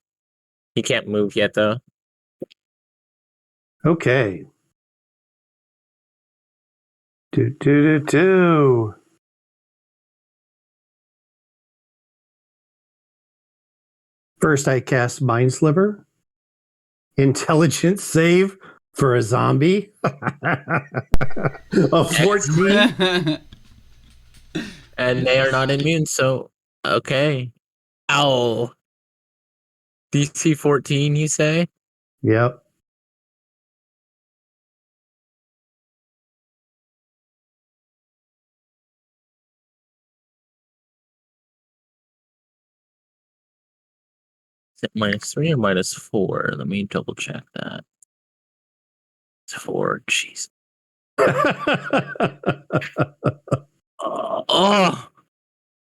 He can't move yet, though. Okay. Do. First, I cast Mind Sliver. Intelligence save for a zombie. A 14. And they are not immune, so okay. Ow. DC 14, you say? Yep. Is it -3 or -4? Let me double check that. It's 4. Jeez.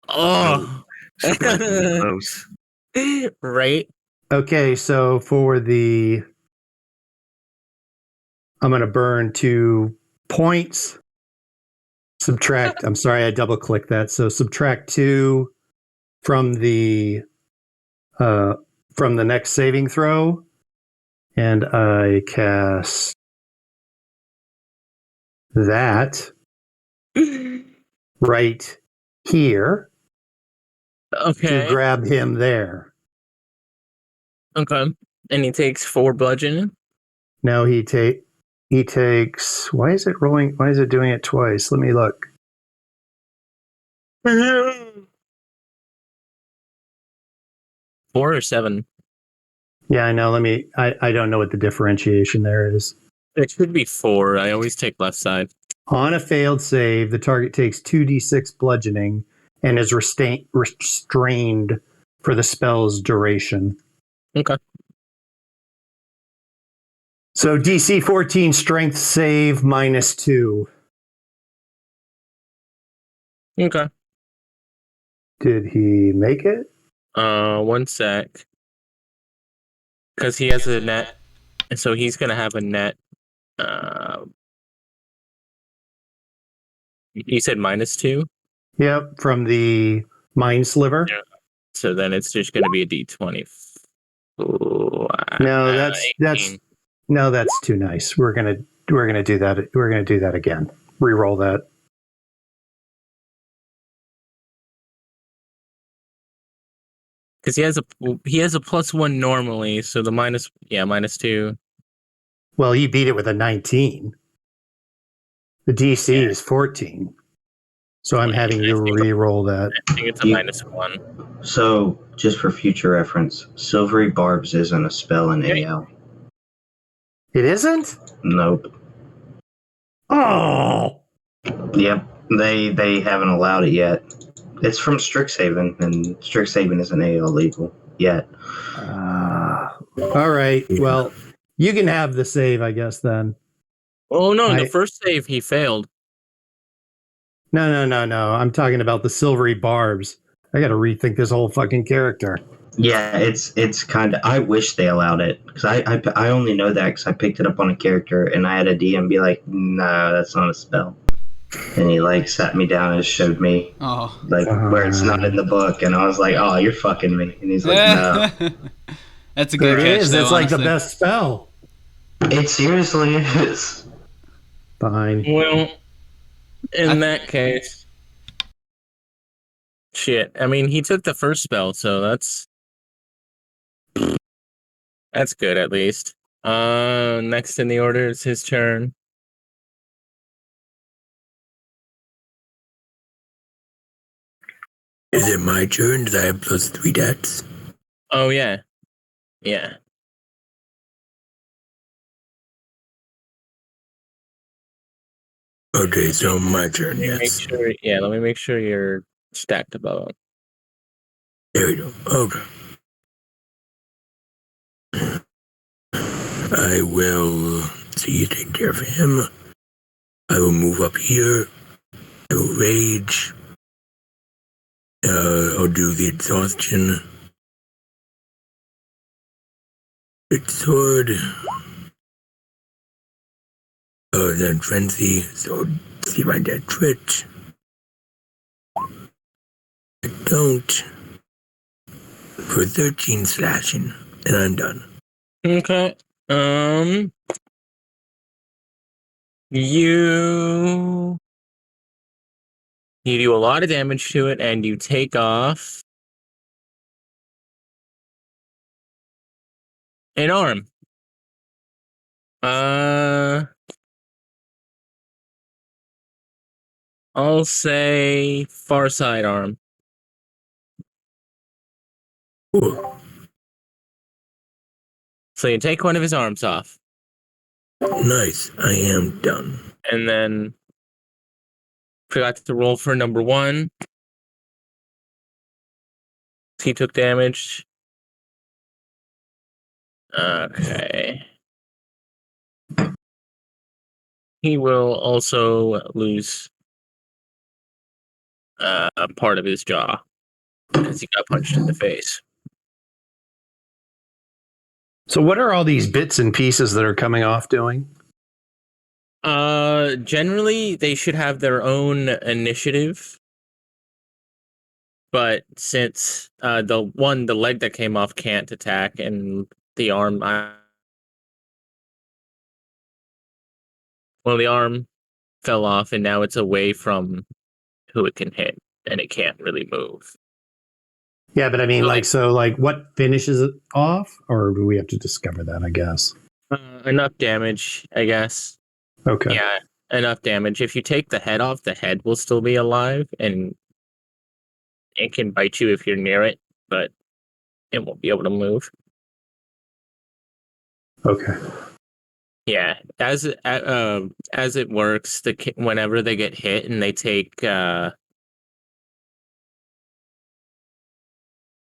Oh. Surprisingly close. Right? Okay, so I'm going to burn 2 points. Subtract. I'm sorry, I double clicked that. So subtract 2, from the next saving throw, and I cast that right here to Okay. grab him there. Okay. And he takes 4 bludgeoning. Now he takes. Why is it rolling? Why is it doing it twice? Let me look. 4 or 7. Yeah, I know. I don't know what the differentiation there is. It should be 4. I always take left side. On a failed save, the target takes 2d6 bludgeoning and is restrained for the spell's duration. Okay. So DC 14 strength save -2. Okay. Did he make it? 1 sec. Because he has a net, so he's gonna have a net. You said -2. Yep, from the mind sliver. Yeah. So then it's just gonna be a D20. No, that's too nice. We're gonna do that. We're gonna do that again. Reroll that. Because he has a +1 normally, so the -2. Well, you beat it with a 19. The DC is 14. So I'm having you re-roll that. I think it's a -1. So, just for future reference, Silvery Barbs isn't a spell in AL. It isn't? Nope. Oh! Yep. They haven't allowed it yet. It's from Strixhaven, and Strixhaven isn't AL legal yet. All right. Well, you can have the save, I guess, then. Oh, no, in the first save, he failed. No. I'm talking about the silvery barbs. I got to rethink this whole fucking character. Yeah, it's kind of. I wish they allowed it because I only know that because I picked it up on a character and I had a DM be like, "No, that's not a spell," and he like sat me down and showed me where it's not in the book, and I was like, "Oh, you're fucking me," and he's like, "No." That's a good catch. It is. It's like the best spell. It seriously is. Fine. Well, in that case, shit. I mean, he took the first spell, so that's good at least. Next in the order is his turn. Is it my turn? Does I have +3 dex? Oh yeah. Yeah. Okay, so my turn, yes. Let me make sure you're stacked above him. There we go. Okay. I will take care of him. I will move up here. I will rage. I'll do the exhaustion. Big sword. Then frenzy. So see if I get twitch. I don't. For 13 slashing, and I'm done. Okay. You do a lot of damage to it, and you take off an arm. I'll say far side arm. Cool. So you take one of his arms off. Nice. I am done. And then forgot to roll for number 1. He took damage. Okay. He will also lose part of his jaw because he got punched in the face. So what are all these bits and pieces that are coming off doing? Generally, they should have their own initiative. but since the leg that came off can't attack, and the arm, the arm fell off, and now it's away from who it can hit, and it can't really move. Yeah, but I mean, what finishes it off, or do we have to discover that? I guess Enough damage, I guess. Okay. Yeah, enough damage. If you take the head off, the head will still be alive, and it can bite you if you're near it, but it won't be able to move. Okay. Yeah, as it works, whenever they get hit and they take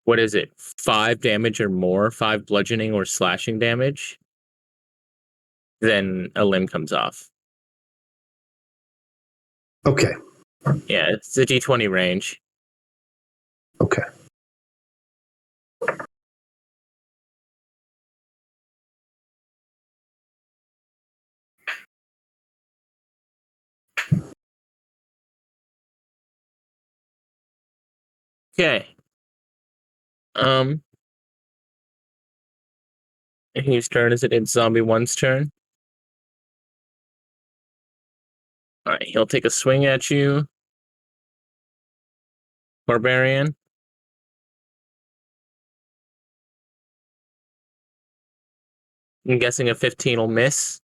what is it, 5 damage or more, 5 bludgeoning or slashing damage, then a limb comes off. Okay. Yeah, it's a D20 range. Okay. Okay. Whose turn is it? It's Zombie 1's turn. Alright, he'll take a swing at you. Barbarian. I'm guessing a 15 will miss.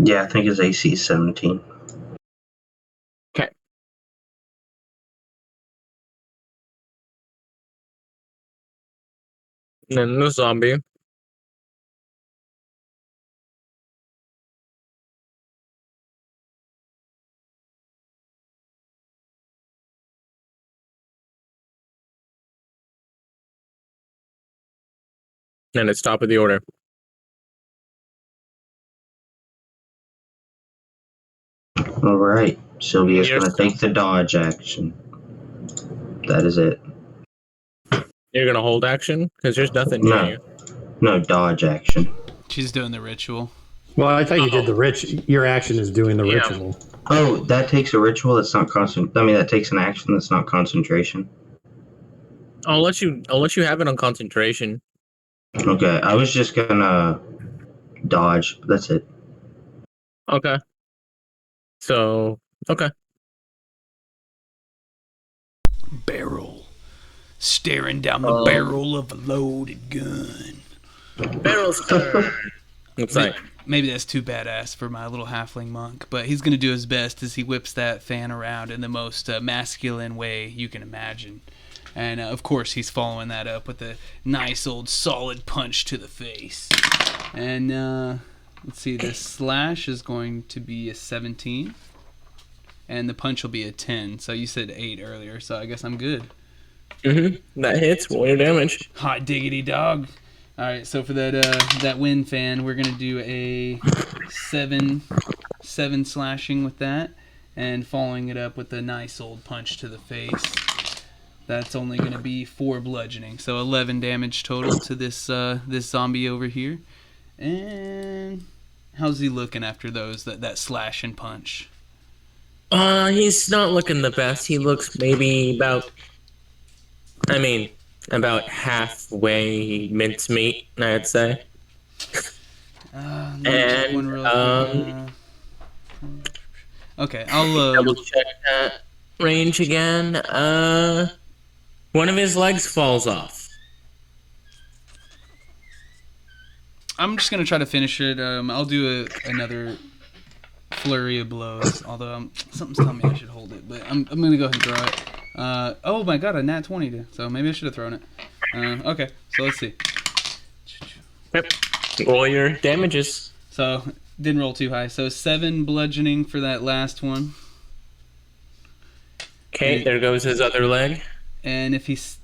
Yeah, I think his AC is 17. Okay. And then the zombie. And it's top of the order. All right. Sylvia's You're going to take the dodge action. That is it. You're gonna hold action? Because there's nothing near you. No, dodge action. She's doing the ritual. Well, I thought you did the your action is doing the Yeah. ritual. Oh, that takes a ritual that's not that takes an action that's not concentration. I'll let you have it on concentration. Okay, I was just gonna dodge. That's it. Okay. So, okay. Barrel. Staring down the barrel of a loaded gun. Barrel's turn. Looks like. Maybe that's too badass for my little halfling monk, but he's going to do his best as he whips that fan around in the most masculine way you can imagine. And, of course, he's following that up with a nice old solid punch to the face. And, let's see, the slash is going to be a 17. And the punch will be a 10. So you said 8 earlier, so I guess I'm good. Mm-hmm. That hits. Roll your damage. Hot diggity dog. All right, so for that wind fan, we're gonna do a 7 slashing with that, and following it up with a nice old punch to the face. That's only gonna be 4 bludgeoning, so 11 damage total to this zombie over here. And how's he looking after that slash and punch? He's not looking the best. He looks maybe about halfway mincemeat, I'd say. Let me check one real quick. Okay, I'll double check that range again. One of his legs falls off. I'm just gonna try to finish it. I'll do another flurry of blows. Although something's telling me I should hold it, but I'm gonna go ahead and throw it. Oh my god, a nat 20, so maybe I should have thrown it. Okay, so let's see. Yep. Roll your damages. So, didn't roll too high. So 7 bludgeoning for that last one. Okay, there goes his other leg. And if he's...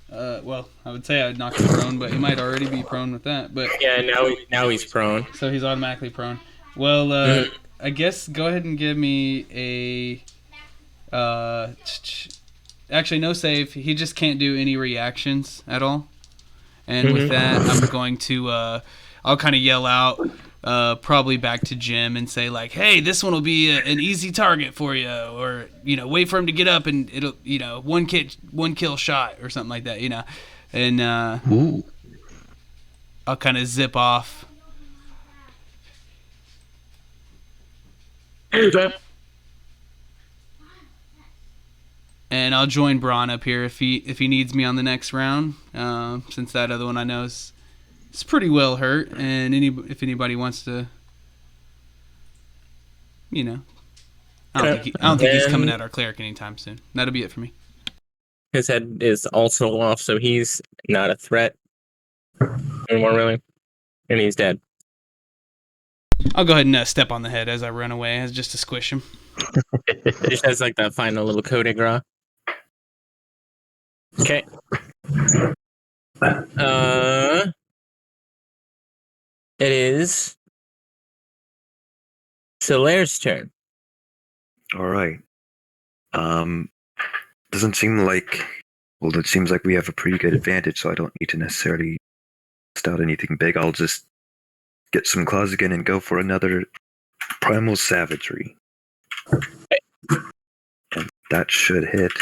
well, I would say I would knock him prone, but he might already be prone with that. But yeah, now he's prone. So he's automatically prone. Well, I guess go ahead and give me a... actually, no save. He just can't do any reactions at all. And with that, I'm going to... I'll kind of yell out, probably back to Jim and say like, "Hey, this one will be an easy target for you," or wait for him to get up and it'll one kill shot or something like that, and Ooh. I'll kind of zip off. And I'll join Braun up here if he needs me on the next round, since that other one I know is pretty well hurt, and if anybody wants to, I don't think he's coming at our cleric anytime soon. That'll be it for me. His head is also off, so he's not a threat anymore, really, and he's dead. I'll go ahead and step on the head as I run away, as just to squish him. It just has like that final little coup de grace. Okay. It is Solaire's turn. All right. Doesn't seem like. Well, it seems like we have a pretty good advantage, so I don't need to necessarily stout anything big. I'll just get some claws again and go for another primal savagery. And that should hit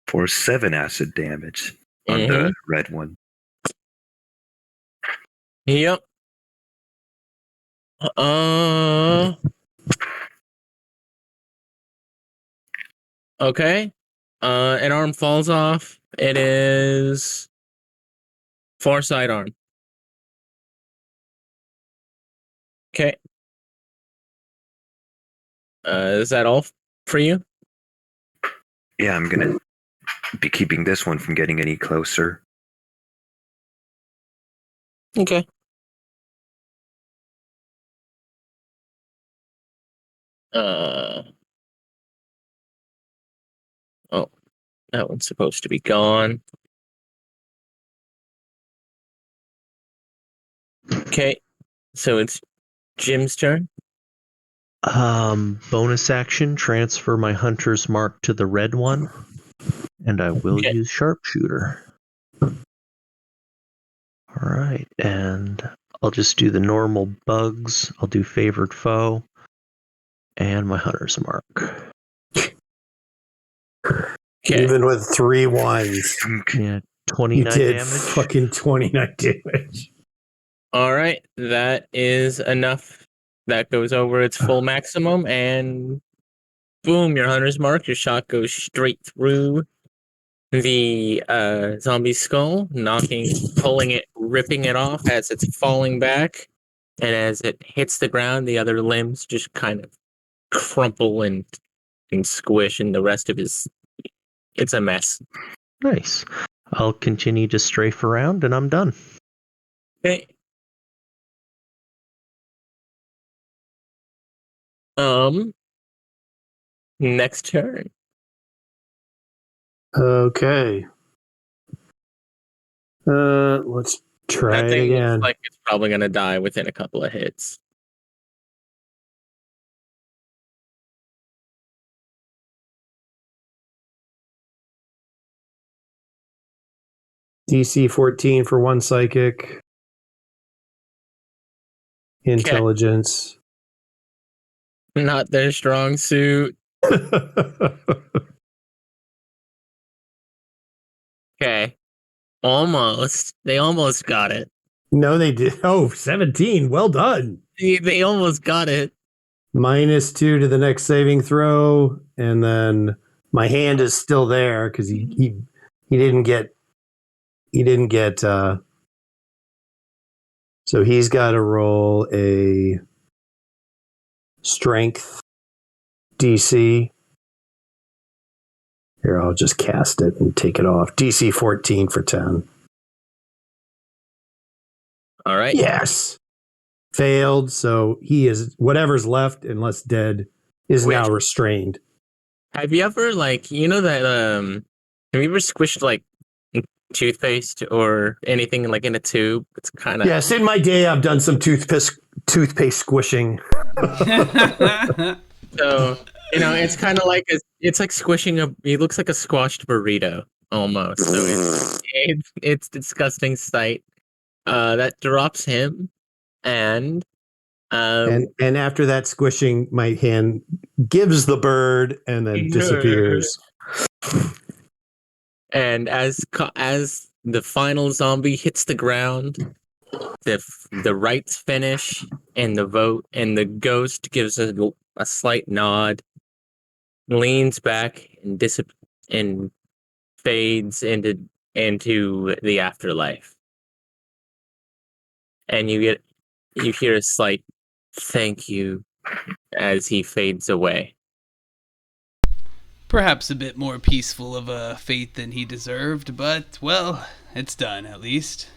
for 7 acid damage on the red one. Yep. Okay. An arm falls off. It is far side arm. Okay. Is that all for you? Yeah, I'm gonna be keeping this one from getting any closer. Okay. Oh, that one's supposed to be gone. Okay, so it's Jim's turn. Bonus action, transfer my hunter's mark to the red one, and I will use sharpshooter. All right, and I'll just do the normal bugs. I'll do favored foe and my hunter's mark. Okay. Even with 3 ones, Yeah, you 29 did damage. fucking 29 damage. All right, that is enough. That goes over its full maximum, and boom, your hunter's mark. Your shot goes straight through the zombie skull, pulling it, ripping it off as it's falling back. And as it hits the ground, the other limbs just kind of crumple and squish, and the rest of it's a mess. Nice. I'll continue to strafe around, and I'm done. Okay. Next turn. Okay. Let's try That it thing again. looks like it's probably gonna die within a couple of hits. DC 14 for 1 psychic. Intelligence. Not their strong suit. Okay. Almost. They almost got it. No, they did. Oh, 17. Well done. They almost got it. -2 to the next saving throw, and then my hand is still there because he didn't get so he's got to roll a strength DC. Here, I'll just cast it and take it off. DC 14 for 10. All right. Yes. Failed. So he is, whatever's left, unless dead, is now restrained. Have you ever that have you ever squished toothpaste or anything in a tube? It's kind of Yes, in my day I've done some toothpaste squishing. So it's kind of it's like squishing it looks like a squashed burrito almost. So it's disgusting sight. That drops him, and Um, And after that squishing, my hand gives the bird and then disappears. and as the final zombie hits the ground, the rites finish, and the vote, and the ghost gives a slight nod, leans back, and fades into the afterlife, and you hear a slight thank you as he fades away. Perhaps a bit more peaceful of a fate than he deserved, but, well, it's done, at least.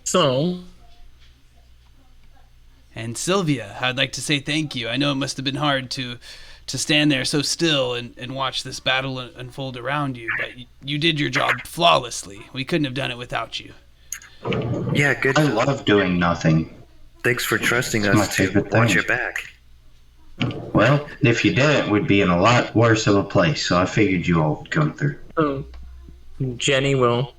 So, And Sylvia, I'd like to say thank you. I know it must have been hard to stand there so still and watch this battle unfold around you, but you did your job flawlessly. We couldn't have done it without you. Yeah, good. I love doing nothing. Thanks for trusting It's my us to favorite watch thing. your back. Well, if you didn't, we'd be in a lot worse of a place. So I figured you all would come through. Jenny will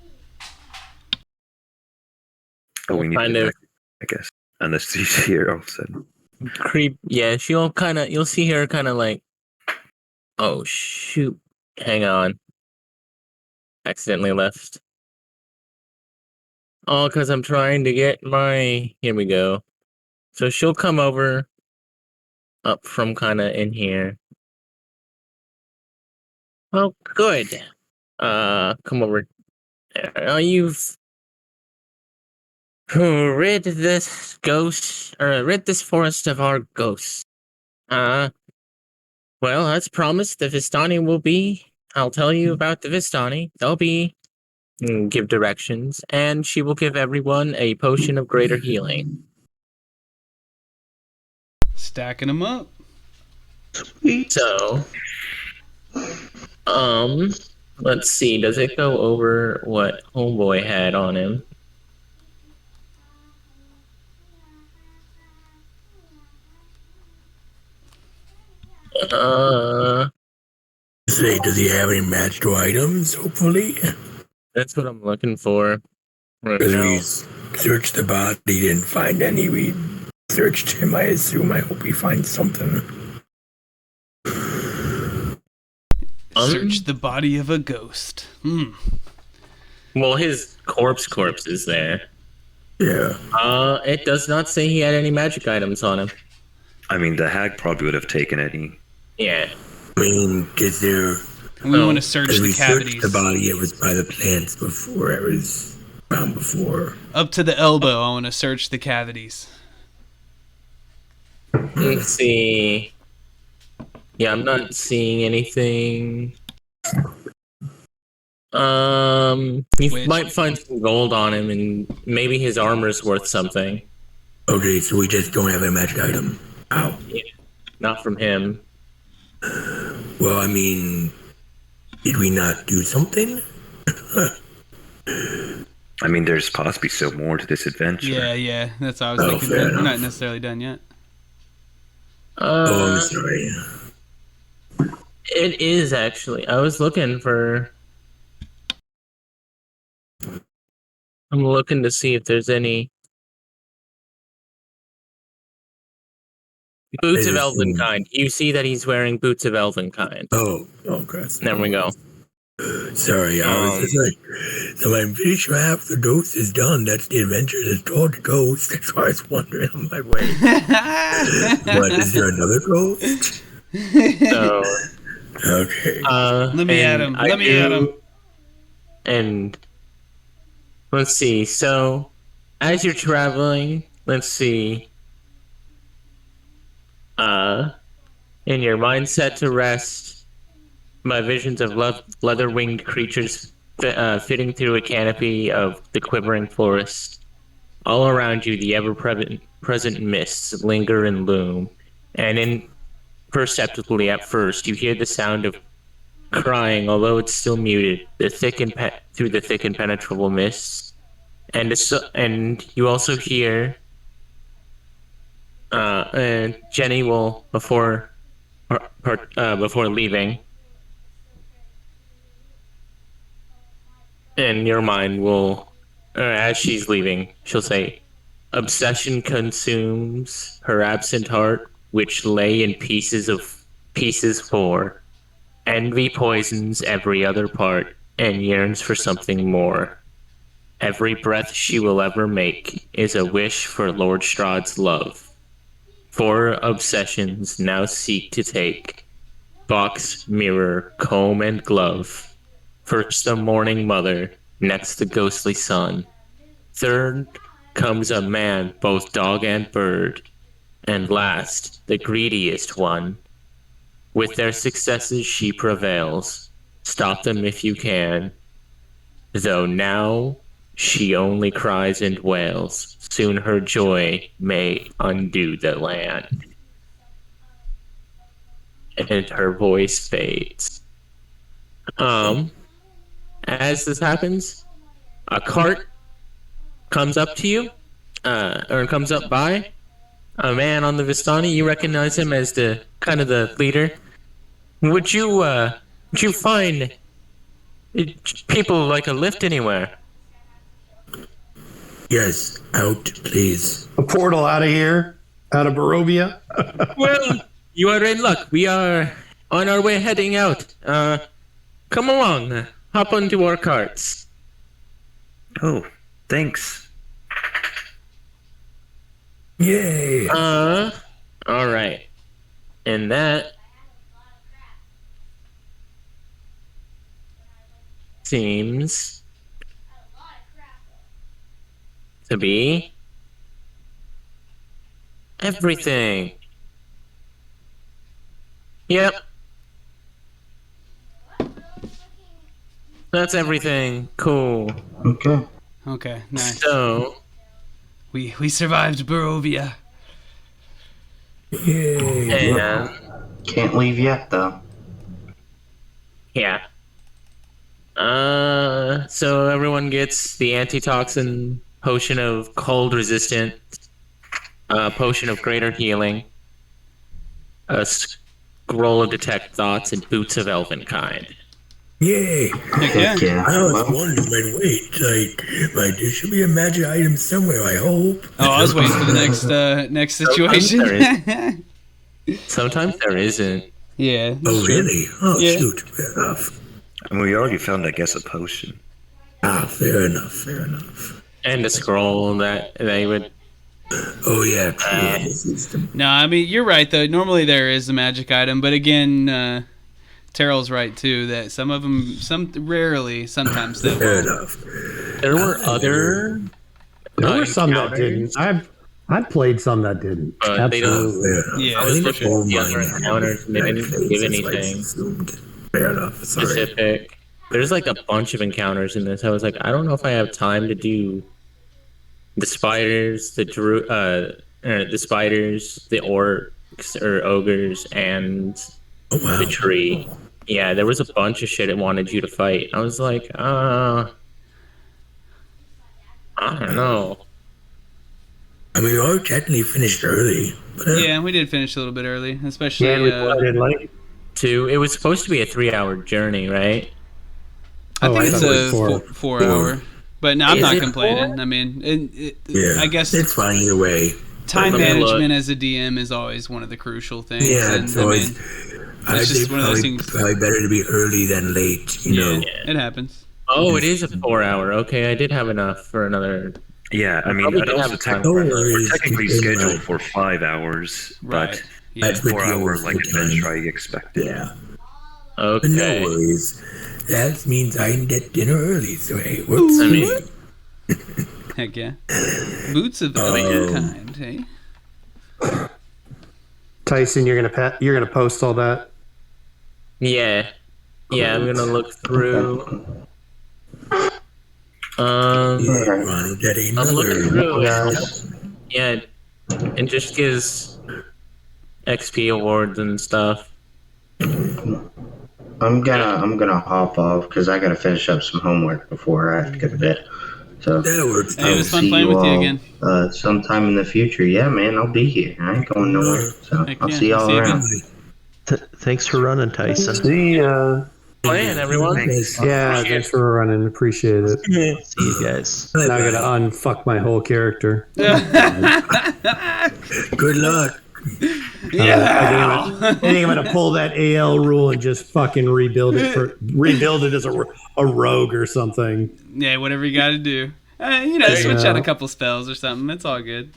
Oh, we need kind to, of I guess. Unless she's here all of a sudden. creep. Yeah, you'll see her kind of like, oh shoot, hang on, accidentally left. Oh, because I'm trying to get my. Here we go. So she'll come over up from kind of in here. Oh, good. Come over. You've rid this forest of our ghosts. Uh, well, as promised, the Vistani will be. I'll tell you about the Vistani. They'll be. Give directions, and she will give everyone a potion of greater healing. Stacking them up. So, let's see. Does it go over what Homeboy had on him? Say, does he have any magical items? Hopefully, That's what I'm looking for right because now. we searched the body, didn't find any. We searched him. I assume. I hope he finds something. Search the body of a ghost. Well, his corpse is there. Yeah. It does not say he had any magic items on him. I mean, the hag probably would have taken any. Yeah. I mean, is there? And we want to search As the we cavities. searched the body, it was by the plants before. It was found before. Up to the elbow, I want to search the cavities. Let's see. Yeah, I'm not seeing anything. You might find some gold on him, and maybe his armor's worth something. Okay, so we just don't have a magic item. Ow. Yeah, not from him. Well, I mean, did we not do something? I mean, there's possibly still more to this adventure. Yeah, that's what I was thinking. fair We're enough. not necessarily done yet. Oh, I'm sorry. It is actually. I was looking for. I'm looking to see if there's any boots of Elvenkind. You see that he's wearing boots of Elvenkind. Oh, okay. There we go. Sorry, I was just like, so I'm pretty sure half the ghost is done. That's the adventure that's told the ghost. That's why I was wondering. I'm like, wait, what? Is there another ghost? So, Okay. Let me at him. Let me at him. And let's see. So, as you're traveling, let's see. In your mind set to rest, my visions of leather-winged creatures fitting through a canopy of the quivering forest. All around you, the ever-present mists linger and loom, and imperceptibly at first, you hear the sound of crying, although it's still muted, through the thick and penetrable mists, and you also hear. And Jenny will before leaving. And your mind will, as she's leaving, she'll say, Obsession consumes her absent heart, which lay in pieces for. Envy poisons every other part and yearns for something more. Every breath she will ever make is a wish for Lord Strahd's love. Four obsessions now seek to take box, mirror, comb, and glove. First the mourning mother, next the ghostly son. Third comes a man, both dog and bird. And last, the greediest one. With their successes she prevails. Stop them if you can. Though now she only cries and wails. Soon her joy may undo the land. And her voice fades. As this happens, a cart comes up to you, or comes up by a man on the Vistani. You recognize him as the kind of the leader. Would you find people like a lift anywhere? Yes, out, please. A portal out of here, out of Barovia. Well, you are in luck. We are on our way heading out. Come along. Hop onto our carts. Oh, thanks. Yay! All right. And that seems to be everything. Yep. That's everything. Cool. Okay. Okay, nice. So, We survived Barovia. Yay! and Can't leave yet, though. yeah. So everyone gets the antitoxin potion of cold resistant, potion of greater healing, a scroll of detect thoughts, and boots of elven kind. Yay! Heck yeah. Heck yeah. I was Well, wondering, wait, there should be a magic item somewhere, I hope. Oh, I was waiting for the next situation. Sometimes there isn't. Yeah. Oh, that's true. really? Oh, Yeah. shoot. Fair enough. And we already found, I guess, a potion. Ah, fair enough. And a scroll that they would. Oh, yeah, true. No, I mean you're right though. Normally there is a magic item, but again, Terrell's right too. That some of them, sometimes they Fair won't. enough. There were other. There were some that encounters, didn't. I've played some that didn't. But they don't. Absolutely. Fair enough. Yeah, I was think looking all at the other mine have encounters and they red didn't plates, give that's why it's anything assumed. Fair enough. Sorry. specific. There's like a bunch of encounters in this. I was like, I don't know if I have time to do the spiders, the spiders, the orcs or ogres, and Oh, wow. the tree. Yeah, there was a bunch of shit it wanted you to fight. I was like, I don't know. I mean, we are technically finished early. But, Yeah, we did finish a little bit early, especially. Yeah, we started late. It was supposed to be a 3-hour journey, right? I think I it's thought it a was four hour. But no, I'm Is not it complaining. 4? I mean, yeah, I guess it's fine either way. time Let me management look. as a DM is always one of the crucial things. Yeah, and it's I always. mean, I'd it's say just one of those probably, things. probably better to be early than late. You know. It happens. Oh, it is a 4-hour. Okay, I did have enough for another. Yeah, I mean, Probably I'd did also have time No for another. we're worries. technically keep in scheduled mind. for 5 hours, Right. but Yeah. That's what 4 you hour always like full time. adventure I expected. Yeah. But no Okay. worries. That means I can get dinner early. So hey, whoops. I mean, Heck yeah. Boots of Oh, elven yeah. kind, hey? Tyson, you're gonna post all that. yeah. Yeah, I'm gonna look through. Yeah, Ronald, that ain't I'm looking another. through Yeah. it. Yeah, it just gives XP awards and stuff. I'm gonna hop off because I gotta finish up some homework before I have to go to bed. So That works. Hey, it was fun see playing with you all, again. sometime in the future. Yeah, man, I'll be here. I ain't going nowhere. So Heck I'll yeah, see y'all see you around. again. Thanks for running, Tyson. See ya. playing, everyone. Yeah, thanks for running. Appreciate it. See you guys. Now I gotta unfuck my whole character. Good luck. Yeah. I think I'm gonna pull that AL rule and just fucking rebuild it as a rogue or something. Yeah, whatever you got to do. Switch out a couple spells or something. It's all good.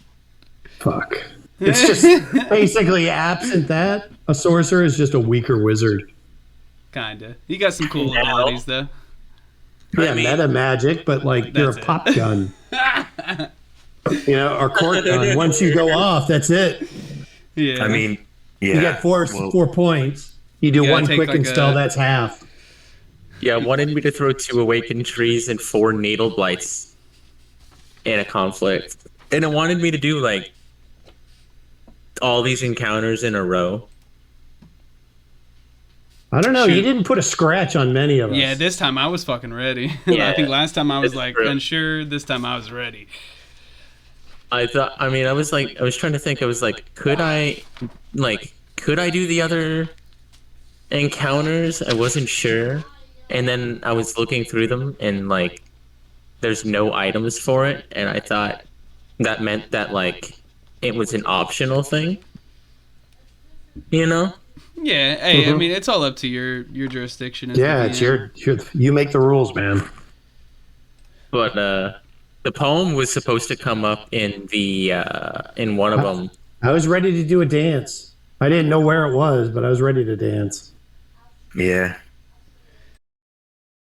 Fuck. It's just basically absent that, a sorcerer is just a weaker wizard. Kinda. You got some cool abilities though. Yeah, meta magic, but like you're a That's it. pop gun. Or court gun. Once you go off, that's it. Yeah. I mean, yeah. You get 4 points. You do You gotta one take, quicken like, spell, that's half. Yeah, wanted me to throw 2 awakened trees and 4 needle blights in a conflict, and it wanted me to do like all these encounters in a row. I don't know. Shoot. You didn't put a scratch on many of us. Yeah, this time I was fucking ready. Yeah, I think last time I was it's like true. unsure. This time I was ready. I was trying to think. I was like, could I do the other encounters? I wasn't sure. And then I was looking through them, and like, there's no items for it. And I thought that meant that like, it was an optional thing. You know? Yeah. Hey, I mean, it's all up to your jurisdiction. as the Yeah, it's DM. you make the rules, man. But the poem was supposed to come up in the in one of them. I was ready to do a dance. I didn't know where it was, but I was ready to dance. Yeah.